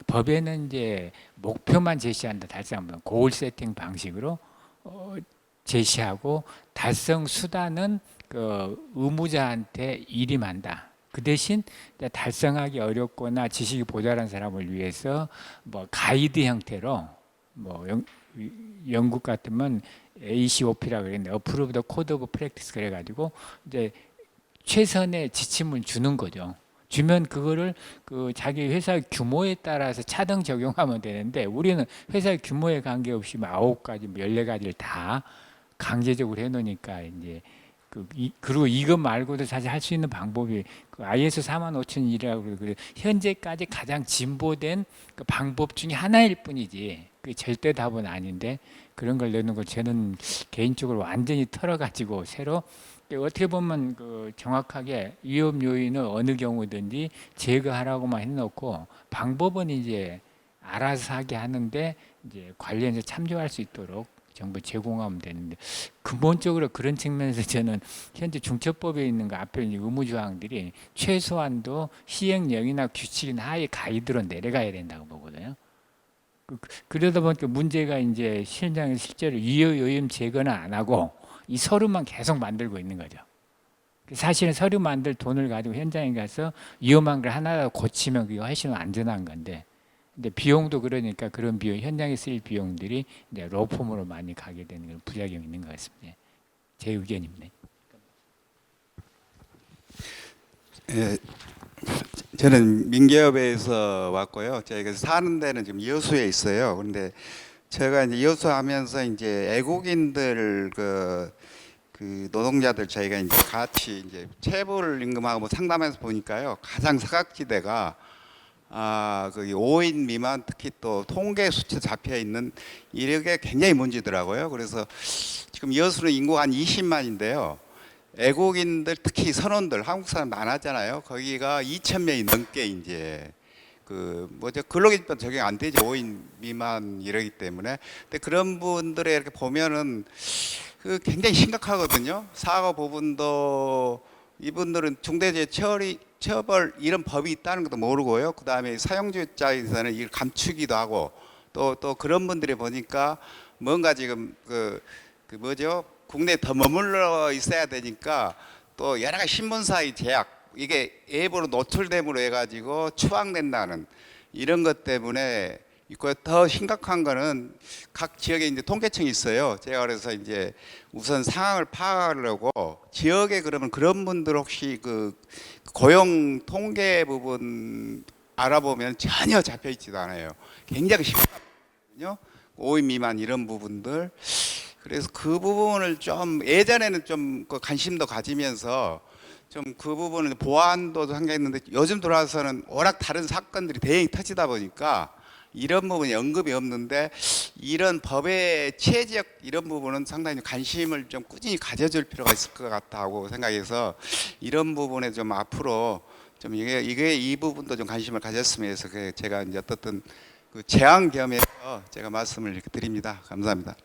H: 법에는 이제 목표만 제시한다 달성하면 고을 세팅 방식으로 제시하고 달성 수단은 그 의무자한테 일임한다. 그 대신 달성하기 어렵거나 지식이 모자란 사람을 위해서 뭐 가이드 형태로 뭐 영국 같으면 ACOP라고 그랬는데 Approved Code of Practice 그래가지고 이제 최선의 지침을 주는 거죠. 주면 그거를 그 자기 회사 규모에 따라서 차등 적용하면 되는데 우리는 회사 규모에 관계없이 9가지, 14가지를 다 강제적으로 해놓으니까 이제 그리고 이것 말고도 사실 할 수 있는 방법이 그 ISO 45001이라고 그래 현재까지 가장 진보된 그 방법 중에 하나일 뿐이지 그 절대 답은 아닌데 그런 걸 내는 걸 저는 개인적으로 완전히 털어가지고 새로 어떻게 보면 그 정확하게 위험 요인을 어느 경우든지 제거하라고만 해놓고 방법은 이제 알아서 하게 하는데 이제 관련해서 참조할 수 있도록 정부 제공하면 되는데 근본적으로 그런 측면에서 저는 현재 중처법에 있는 거 앞에 있는 의무조항들이 최소한도 시행령이나 규칙이나 하에 가이드로 내려가야 된다고 보거든요. 그러다 보니까 문제가 이제 현장에서 실제로 위험 제거는 안 하고 이 서류만 계속 만들고 있는 거죠. 사실은 서류 만들 돈을 가지고 현장에 가서 위험한 걸 하나라도 고치면 그게 훨씬 안전한 건데 근데 비용도 그러니까 그런 비용 현장에 쓰일 비용들이 이제 로펌으로 많이 가게 되는 그런 부작용이 있는 것 같습니다. 제 의견입니다.
I: 예, 저는 민기업에서 왔고요. 저희가 사는 데는 지금 여수에 있어요. 그런데 제가 이제 여수하면서 이제 애국인들 그 그 노동자들 저희가 이제 같이 이제 체불 임금하고 뭐 상담해서 보니까요, 가장 사각지대가 그 5인 미만, 특히 또 통계 수치 잡혀 있는 이력에 굉장히 문제더라고요. 그래서 지금 여수는 인구가 한 20만인데요. 애국인들, 특히 선원들, 한국 사람 많았잖아요. 거기가 2,000명이 넘게 이제 그 뭐죠, 근로기준법 적용 안 되죠. 5인 미만 이러기 때문에. 근데 그런 분들에 이렇게 보면은 그 굉장히 심각하거든요. 사고 부분도 이분들은 중대재해 처벌 이런 법이 있다는 것도 모르고요. 그 다음에 사용주 입장에서는 이걸 감추기도 하고 또 그런 분들이 보니까 뭔가 지금 그 뭐죠, 국내에 더 머물러 있어야 되니까 또 여러 가지 신문사의 제약, 이게 외부로 노출됨으로 해가지고 추방된다는 이런 것 때문에 있고, 더 심각한 거는 각 지역에 이제 통계청이 있어요. 제가 그래서 이제 우선 상황을 파악하려고 지역에 그러면 그런 분들 혹시 그 고용 통계 부분 알아보면 전혀 잡혀 있지도 않아요. 굉장히 심각하거든요. 5인 미만 이런 부분들. 그래서 그 부분을 좀 예전에는 좀 그 관심도 가지면서 좀 그 부분을 보완도 상당했는데, 요즘 들어와서는 워낙 다른 사건들이 대형이 터지다 보니까 이런 부분이 언급이 없는데, 이런 법의 취해지역 이런 부분은 상당히 관심을 좀 꾸준히 가져줄 필요가 있을 것 같다고 생각해서, 이런 부분에 좀 앞으로 좀 이게 이 부분도 좀 관심을 가졌으면 해서 제가 이제 어떻든 그 제안 겸해서 제가 말씀을 이렇게 드립니다. 감사합니다.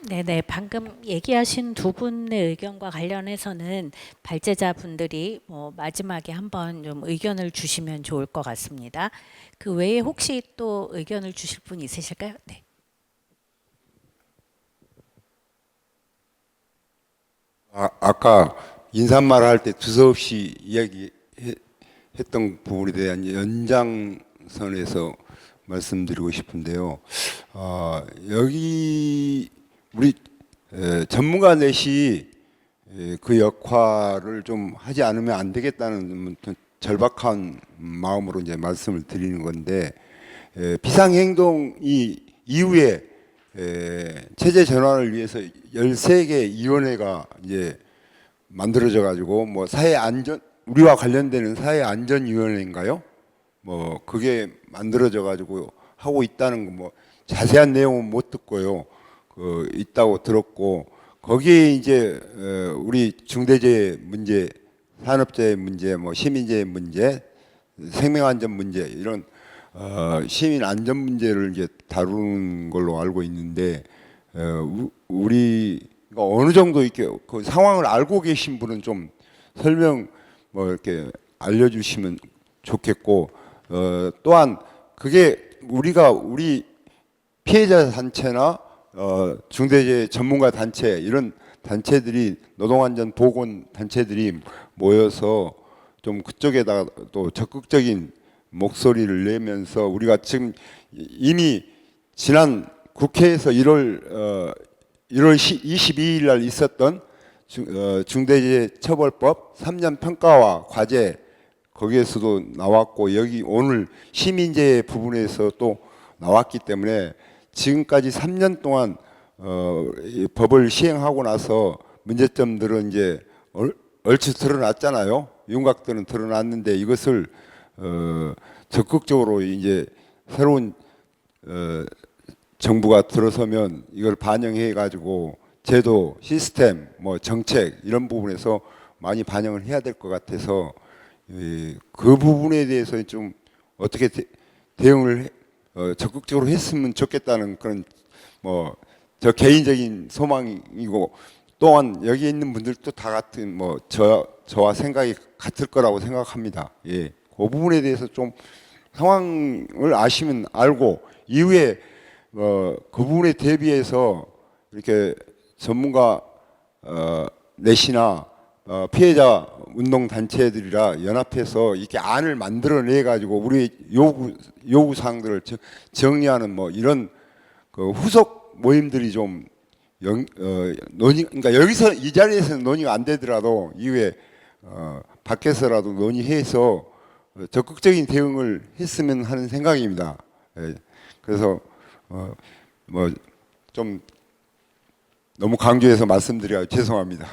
A: 네네, 방금 얘기하신 두 분의 의견과 관련해서는 발제자 분들이 뭐 마지막에 한번 좀 의견을 주시면 좋을 것 같습니다. 그 외에 혹시 또 의견을 주실 분 있으실까요? 네.
J: 아까 인사말 할 때 두서없이 이야기했던 부분에 대한 연장선에서 말씀드리고 싶은데요. 여기 우리 전문가 넷이 그 역할을 좀 하지 않으면 안 되겠다는 절박한 마음으로 이제 말씀을 드리는 건데, 비상행동 이후에 체제 전환을 위해서 13개 위원회가 이제 만들어져 가지고 뭐 사회 안전, 우리와 관련되는 사회 안전 위원회인가요? 뭐 그게 만들어져 가지고 하고 있다는 거, 뭐 자세한 내용은 못 듣고요. 있다고 들었고, 거기에 이제 우리 중대재해 문제, 산업재해 문제, 뭐 시민재해 문제, 생명안전 문제, 이런 시민 안전 문제를 이제 다루는 걸로 알고 있는데, 우리가 어느 정도 이렇게 그 상황을 알고 계신 분은 좀 설명 뭐 이렇게 알려주시면 좋겠고, 또한 그게 우리 피해자 단체나 중대재해 전문가 단체, 이런 단체들이, 노동안전 보건 단체들이 모여서 좀 그쪽에다가 또 적극적인 목소리를 내면서, 우리가 지금 이미 지난 국회에서 1월 22일 날 있었던 중대재해처벌법 3년 평가와 과제, 거기에서도 나왔고, 여기 오늘 시민재해 부분에서 또 나왔기 때문에 지금까지 3년 동안 이 법을 시행하고 나서 문제점들은 이제 얼추 드러났잖아요. 윤곽들은 드러났는데, 이것을 적극적으로 이제 새로운 정부가 들어서면 이걸 반영해 가지고 제도, 시스템, 뭐 정책 이런 부분에서 많이 반영을 해야 될 것 같아서, 그 부분에 대해서 좀 어떻게 대응을 적극적으로 했으면 좋겠다는 그런 뭐 저 개인적인 소망이고, 또한 여기 있는 분들도 다 같은 뭐 저와 생각이 같을 거라고 생각합니다. 예, 그 부분에 대해서 좀 상황을 아시면 알고, 이후에 그 부분에 대비해서 이렇게 전문가 넷이나 피해자 운동 단체들이라 연합해서 이렇게 안을 만들어내 가지고 우리 요구 사항들을 정리하는 뭐 이런 그 후속 모임들이 좀 논의, 그러니까 여기서 이 자리에서는 논의가 안 되더라도 이후에 밖에서라도 논의해서 적극적인 대응을 했으면 하는 생각입니다. 예. 그래서 뭐 좀 너무 강조해서 말씀드려 죄송합니다.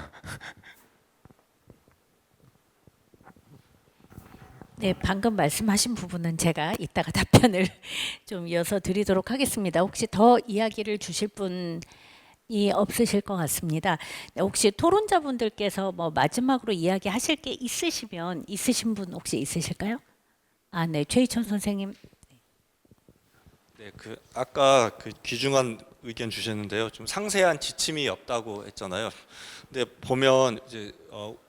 A: 네, 방금 말씀하신 부분은 제가 이따가 답변을 좀 이어서 드리도록 하겠습니다. 혹시 더 이야기를 주실 분이 없으실 것 같습니다. 네, 혹시 토론자분들께서 뭐 마지막으로 이야기하실 게 있으시면 있으신 분 혹시 있으실까요? 아, 네, 최희천 선생님.
F: 네, 그 아까 그 귀중한 의견 주셨는데요. 좀 상세한 지침이 없다고 했잖아요. 근데 보면 이제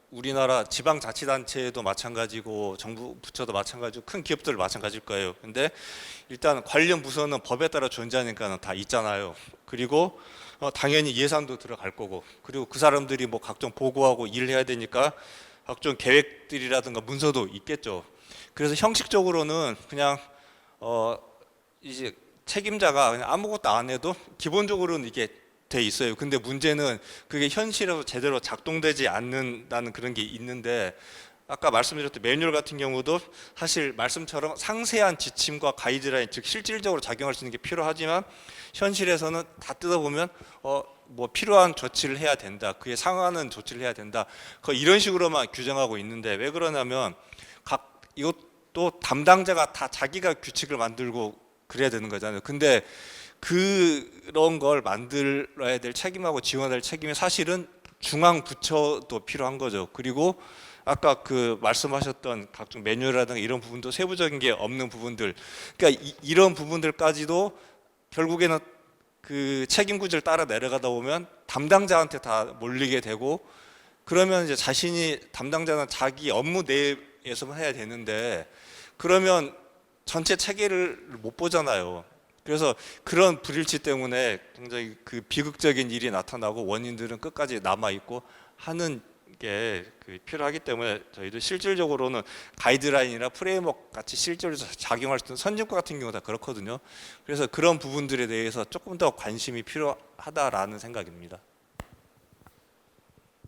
F: 우리나라 지방자치단체도 마찬가지고 정부 부처도 마찬가지고 큰 기업들 마찬가지일 거예요. 근데 일단 관련 부서는 법에 따라 존재하니까 다 있잖아요. 그리고 당연히 예산도 들어갈 거고, 그리고 그 사람들이 뭐 각종 보고하고 일을 해야 되니까 각종 계획들이라든가 문서도 있겠죠. 그래서 형식적으로는 그냥 이제 책임자가 그냥 아무것도 안 해도 기본적으로는 이게 돼 있어요. 근데 문제는 그게 현실에서 제대로 작동되지 않는다는 그런 게 있는데, 아까 말씀드렸던 매뉴얼 같은 경우도 사실 말씀처럼 상세한 지침과 가이드라인, 즉 실질적으로 작용할 수 있는 게 필요하지만 현실에서는 다 뜯어보면 뭐 필요한 조치를 해야 된다, 그에 상하는 조치를 해야 된다, 이런 식으로만 규정하고 있는데, 왜 그러냐면 이것도 담당자가 다 자기가 규칙을 만들고 그래야 되는 거잖아요. 근데 그런 걸 만들어야 될 책임하고 지원해야 될 책임이 사실은 중앙 부처도 필요한 거죠. 그리고 아까 그 말씀하셨던 각종 매뉴얼이라든가 이런 부분도 세부적인 게 없는 부분들, 그러니까 이런 부분들까지도 결국에는 그 책임 구조를 따라 내려가다 보면 담당자한테 다 몰리게 되고, 그러면 이제 자신이 담당자는 자기 업무 내에서만 해야 되는데, 그러면 전체 체계를 못 보잖아요. 그래서 그런 불일치 때문에 굉장히 그 비극적인 일이 나타나고 원인들은 끝까지 남아 있고 하는 게 필요하기 때문에, 저희도 실질적으로는 가이드라인이나 프레임워크 같이 실제로 작용할 수 있는 선진국 같은 경우 다 그렇거든요. 그래서 그런 부분들에 대해서 조금 더 관심이 필요하다라는 생각입니다.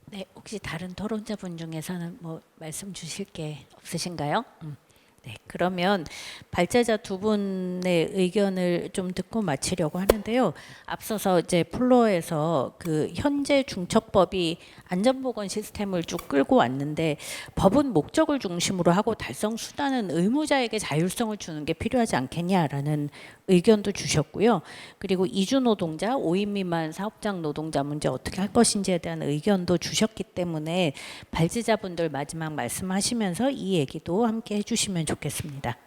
A: 네, 혹시 다른 토론자분 중에서는 뭐 말씀 주실 게 없으신가요? 네, 그러면 발제자 두 분의 의견을 좀 듣고 마치려고 하는데요. 앞서서 이제 플로어에서 그 현재 중첩법이 안전보건 시스템을 쭉 끌고 왔는데, 법은 목적을 중심으로 하고 달성 수단은 의무자에게 자율성을 주는 게 필요하지 않겠냐라는 의견도 주셨고요. 그리고 이주 노동자, 5인 미만 사업장 노동자 문제 어떻게 할 것인지에 대한 의견도 주셨기 때문에 발제자분들 마지막 말씀하시면서 이 얘기도 함께 해주시면 좋겠습니다.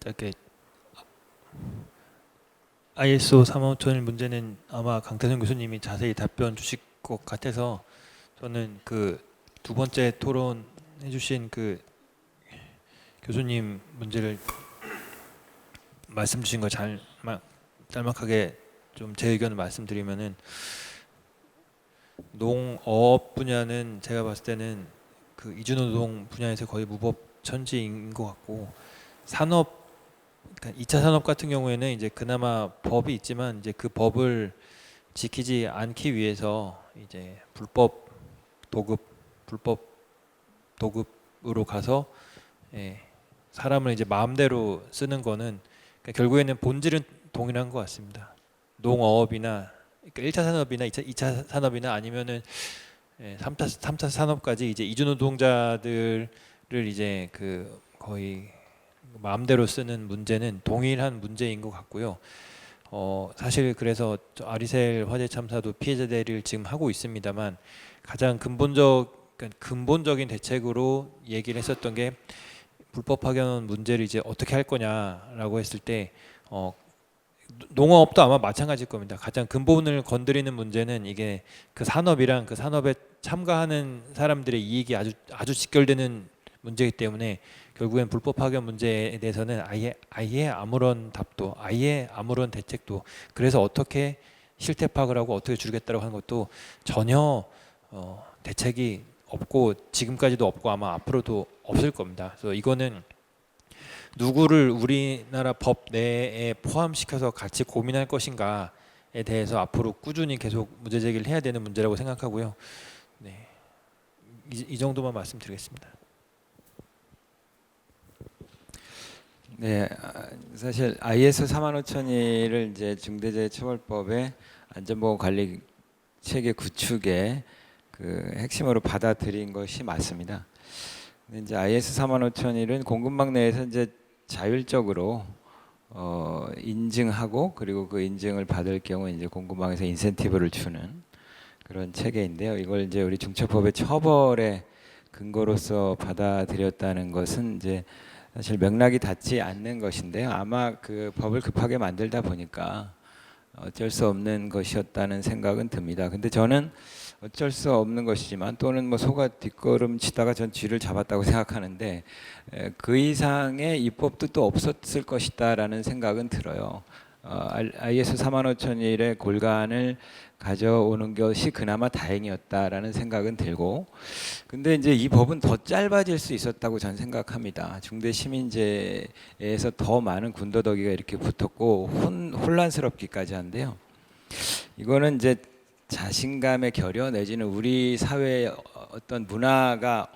B: 이렇게 ISO 35001 문제는 아마 강태성 교수님이 자세히 답변 주실 것 같아서, 저는 그 두 번째 토론 해주신 그 교수님 문제를 말씀 주신 거 짤막하게 좀 제 의견을 말씀드리면은, 농업 분야는 제가 봤을 때는 그 이주노동 분야에서 거의 무법천지인 것 같고, 산업, 그러니까 2차 산업 같은 경우에는 이제 그나마 법이 있지만 이제 그 법을 지키지 않기 위해서 이제 불법 도급으로 가서 사람을 이제 마음대로 쓰는 거는, 그러니까 결국에는 본질은 동일한 것 같습니다. 농업이나 그러니까 1차 산업이나 2차 산업이나 아니면은 3차 산업까지 이제 이주 노동자들을 이제 그 거의 마음대로 쓰는 문제는 동일한 문제인 것 같고요. 사실 그래서 아리셀 화재 참사도 피해자 대리를 지금 하고 있습니다만, 가장 근본적인 대책으로 얘기를 했었던 게 불법 파견 문제를 이제 어떻게 할 거냐라고 했을 때, 농업도 아마 마찬가지일 겁니다. 가장 근본을 건드리는 문제는 이게 그 산업이랑 그 산업에 참가하는 사람들의 이익이 아주 직결되는 문제이기 때문에, 결국엔 불법 파견 문제에 대해서는 아예 아무런 답도, 아예 아무런 대책도, 그래서 어떻게 실태 파악을 하고 어떻게 줄이겠다고 하는 것도 전혀 대책이 없고 지금까지도 없고 아마 앞으로도 없을 겁니다. 그래서 이거는 누구를 우리나라 법 내에 포함시켜서 같이 고민할 것인가에 대해서 앞으로 꾸준히 계속 문제 제기를 해야 되는 문제라고 생각하고요. 네, 이 정도만 말씀드리겠습니다.
C: 네, 사실 ISO 35001을 이제 중대재해처벌법에 안전보건관리 체계 구축의 그 핵심으로 받아들인 것이 맞습니다. 근데 이제 IS 45001은 공급망 내에서 이제 자율적으로 인증하고 그리고 그 인증을 받을 경우 이제 공급망에서 인센티브를 주는 그런 체계인데요. 이걸 이제 우리 중처법의 처벌의 근거로서 받아들였다는 것은 이제 사실 맥락이 닿지 않는 것인데요. 아마 그 법을 급하게 만들다 보니까 어쩔 수 없는 것이었다는 생각은 듭니다. 근데 저는 어쩔 수 없는 것이지만 또는 뭐 소가 뒷걸음 치다가 전 쥐를 잡았다고 생각하는데 그 이상의 입법도 또 없었을 것이다라는 생각은 들어요. IS 45001의 골간을 가져오는 것이 그나마 다행이었다라는 생각은 들고, 근데 이제 이 법은 더 짧아질 수 있었다고 저는 생각합니다. 중대 시민제에서 더 많은 군더더기가 이렇게 붙었고 혼란스럽기까지 한데요. 이거는 이제 자신감의 결여 내지는 우리 사회에 어떤 문화가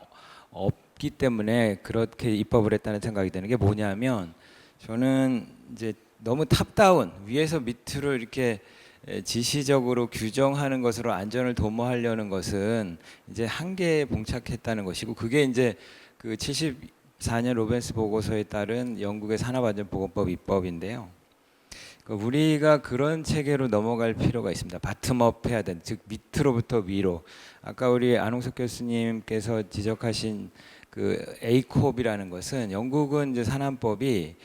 C: 없기 때문에 그렇게 입법을 했다는 생각이 드는 게 뭐냐면, 저는 이제 너무 탑다운 위에서 밑으로 이렇게 지시적으로 규정하는 것으로 안전을 도모하려는 것은 이제 한계에 봉착했다는 것이고, 그게 이제 그 74년 로벤스 보고서에 따른 영국의 산업안전보건법 입법인데요. 우리가 그런 체계로 넘어갈 필요가 있습니다. 바텀업 해야 되는, 즉 밑으로부터 위로. 아까 우리 안홍석 교수님께서 지적하신 그 A콥이라는 것은, 영국은 이제 산안법이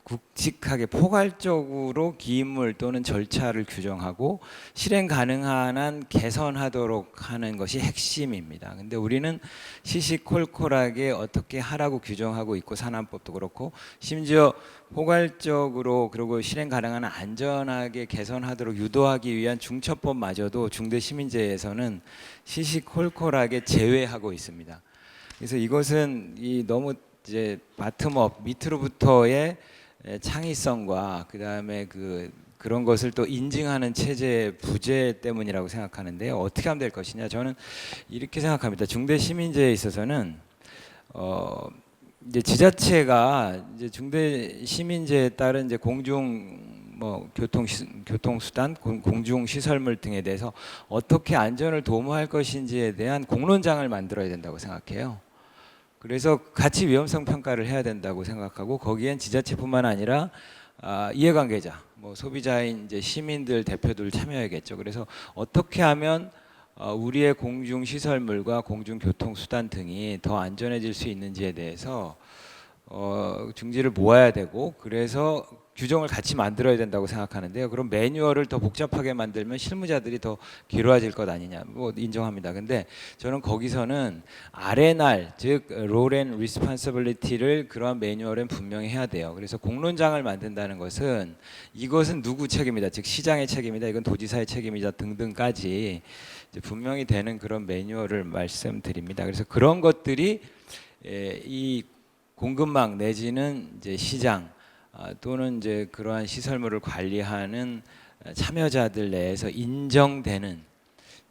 C: 굵직하게 포괄적으로 기입물 또는 절차를 규정하고 실행 가능한 한 개선하도록 하는 것이 핵심입니다. 근데 우리는 시시콜콜하게 어떻게 하라고 규정하고 있고, 산안법도 그렇고 심지어 포괄적으로 그리고 실행 가능한 한 안전하게 개선하도록 유도하기 위한 중처법마저도 중대시민제에서는 시시콜콜하게 제외하고 있습니다. 그래서 이것은 너무 이제 바텀업 밑으로부터의 창의성과 그다음에 그런 것을 또 인증하는 체제의 부재 때문이라고 생각하는데요. 어떻게 하면 될 것이냐? 저는 이렇게 생각합니다. 중대 시민제에 있어서는 이제 지자체가 이제 중대 시민제에 따른 이제 공중 교통수단, 공중시설물 등에 대해서 어떻게 안전을 도모할 것인지에 대한 공론장을 만들어야 된다고 생각해요. 그래서 같이 위험성 평가를 해야 된다고 생각하고, 거기엔 지자체뿐만 아니라 이해관계자, 소비자인 이제 시민들 대표들 참여해야겠죠. 그래서 어떻게 하면 우리의 공중시설물과 공중교통수단 등이 더 안전해질 수 있는지에 대해서 중지를 모아야 되고, 그래서 규정을 같이 만들어야 된다고 생각하는데요. 그럼 매뉴얼을 더 복잡하게 만들면 실무자들이 더 괴로워질 것 아니냐, 인정합니다. 근데 저는 거기서는 아레날, 즉 롤 앤 리스폰서빌리티를 그러한 매뉴얼엔 분명히 해야 돼요. 그래서 공론장을 만든다는 것은 이것은 누구 책임이다, 즉 시장의 책임이다, 이건 도지사의 책임이다 등등까지 이제 분명히 되는 그런 매뉴얼을 말씀드립니다. 그래서 그런 것들이 이 공급망 내지는 이제 시장 또는 이제 그러한 시설물을 관리하는 참여자들 내에서 인정되는,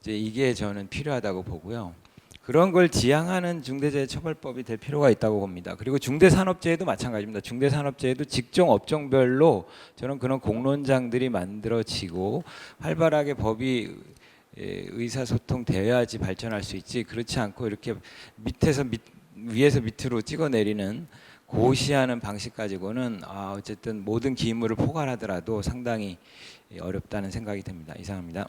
C: 이제 이게 저는 필요하다고 보고요. 그런 걸 지향하는 중대재해처벌법이 될 필요가 있다고 봅니다. 그리고 중대산업재해도 마찬가지입니다. 중대산업재해도 직종 업종별로 저는 그런 공론장들이 만들어지고 활발하게 법이 의사소통 돼야지 발전할 수 있지, 그렇지 않고 이렇게 위에서 밑으로 찍어내리는 고시하는 방식 가지고는 어쨌든 모든 기물을 포괄하더라도 상당히 어렵다는 생각이 듭니다. 이상입니다.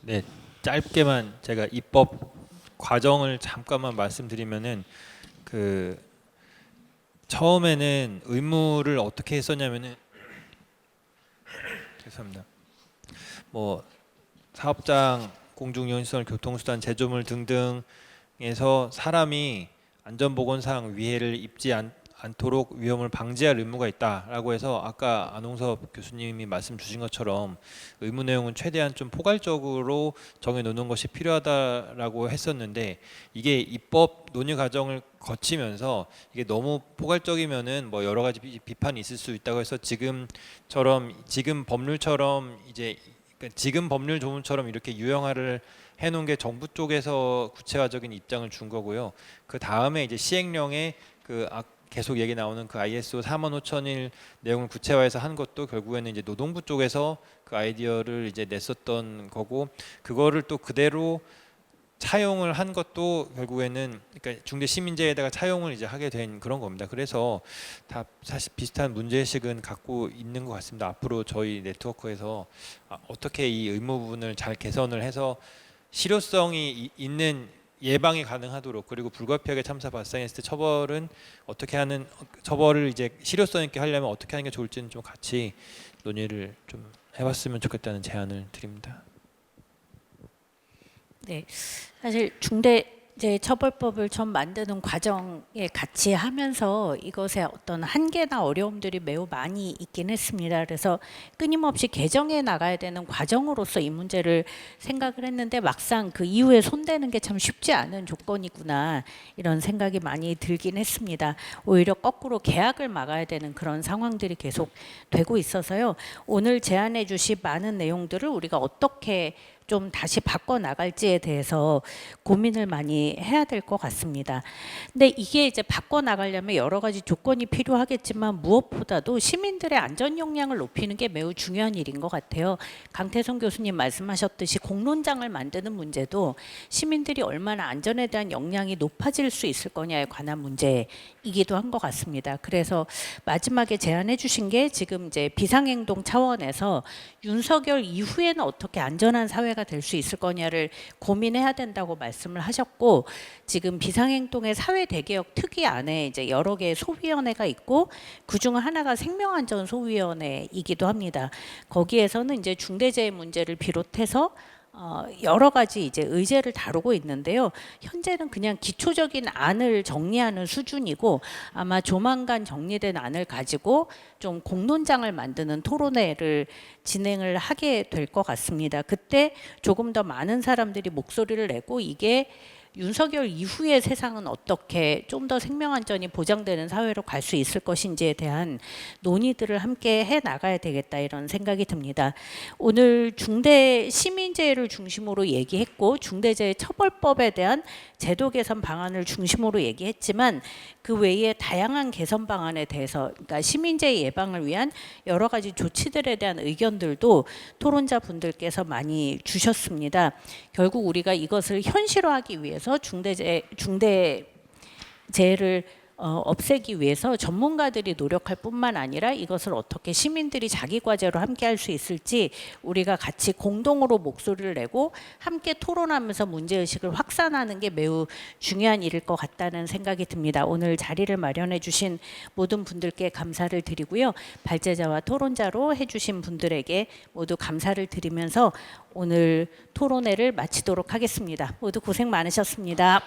B: 네, 짧게만 제가 입법 과정을 잠깐만 말씀드리면은, 처음에는 의무를 어떻게 했었냐면은 죄송합니다. 사업장, 공중시설, 교통수단, 제조물 등등에서 사람이 안전보건상 위해를 입지 않도록 위험을 방지할 의무가 있다라고 해서, 아까 안홍섭 교수님이 말씀 주신 것처럼 의무 내용은 최대한 좀 포괄적으로 정해놓는 것이 필요하다라고 했었는데, 이게 입법 논의 과정을 거치면서 이게 너무 포괄적이면은 여러 가지 비판이 있을 수 있다고 해서 지금 법률처럼 이제 지금 법률 조문처럼 이렇게 유형화를 해놓은 게 정부 쪽에서 구체화적인 입장을 준 거고요. 그 다음에 이제 시행령에 계속 얘기 나오는 그 ISO 45001 내용을 구체화해서 한 것도 결국에는 이제 노동부 쪽에서 그 아이디어를 이제 냈었던 거고, 그거를 또 그대로 차용을 한 것도 결국에는 그러니까 중대 시민제에다가 차용을 이제 하게 된 그런 겁니다. 그래서 다 사실 비슷한 문제의식은 갖고 있는 것 같습니다. 앞으로 저희 네트워크에서 어떻게 이 의무 부분을 잘 개선을 해서 실효성이 있는 예방이 가능하도록, 그리고 불가피하게 참사 발생했을 때 처벌은 어떻게 하는, 처벌을 이제 실효성 있게 하려면 어떻게 하는 게 좋을지는 좀 같이 논의를 좀 해봤으면 좋겠다는 제안을 드립니다.
A: 네, 사실 중대재해처벌법을 처음 만드는 과정에 같이 하면서 이것의 어떤 한계나 어려움들이 매우 많이 있긴 했습니다. 그래서 끊임없이 개정해 나가야 되는 과정으로서 이 문제를 생각을 했는데 막상 그 이후에 손대는 게 참 쉽지 않은 조건이구나 이런 생각이 많이 들긴 했습니다. 오히려 거꾸로 계약을 막아야 되는 그런 상황들이 계속 되고 있어서요. 오늘 제안해 주신 많은 내용들을 우리가 어떻게 좀 다시 바꿔 나갈지에 대해서 고민을 많이 해야 될 것 같습니다. 근데 이게 이제 바꿔 나가려면 여러 가지 조건이 필요하겠지만 무엇보다도 시민들의 안전 역량을 높이는 게 매우 중요한 일인 것 같아요. 강태성 교수님 말씀하셨듯이 공론장을 만드는 문제도 시민들이 얼마나 안전에 대한 역량이 높아질 수 있을 거냐에 관한 문제이기도 한 것 같습니다. 그래서 마지막에 제안해 주신 게 지금 이제 비상행동 차원에서 윤석열 이후에는 어떻게 안전한 사회가 될 수 있을 거냐를 고민해야 된다고 말씀을 하셨고, 지금 비상행동의 사회 대개혁 특위 안에 이제 여러 개의 소위원회가 있고 그중 하나가 생명안전 소위원회이기도 합니다. 거기에서는 이제 중대재해 문제를 비롯해서 여러 가지 이제 의제를 다루고 있는데요. 현재는 그냥 기초적인 안을 정리하는 수준이고 아마 조만간 정리된 안을 가지고 좀 공론장을 만드는 토론회를 진행을 하게 될 것 같습니다. 그때 조금 더 많은 사람들이 목소리를 내고 이게 윤석열 이후의 세상은 어떻게 좀 더 생명안전이 보장되는 사회로 갈 수 있을 것인지에 대한 논의들을 함께 해 나가야 되겠다 이런 생각이 듭니다. 오늘 중대 시민재해를 중심으로 얘기했고 중대재해처벌법에 대한 제도 개선 방안을 중심으로 얘기했지만 그 외에 다양한 개선 방안에 대해서, 그러니까 시민재해 예방을 위한 여러 가지 조치들에 대한 의견들도 토론자 분들께서 많이 주셨습니다. 결국 우리가 이것을 현실화하기 위해서 중대재해를 없애기 위해서 전문가들이 노력할 뿐만 아니라 이것을 어떻게 시민들이 자기 과제로 함께 할 수 있을지 우리가 같이 공동으로 목소리를 내고 함께 토론하면서 문제의식을 확산하는 게 매우 중요한 일일 것 같다는 생각이 듭니다. 오늘 자리를 마련해 주신 모든 분들께 감사를 드리고요. 발제자와 토론자로 해주신 분들에게 모두 감사를 드리면서 오늘 토론회를 마치도록 하겠습니다. 모두 고생 많으셨습니다.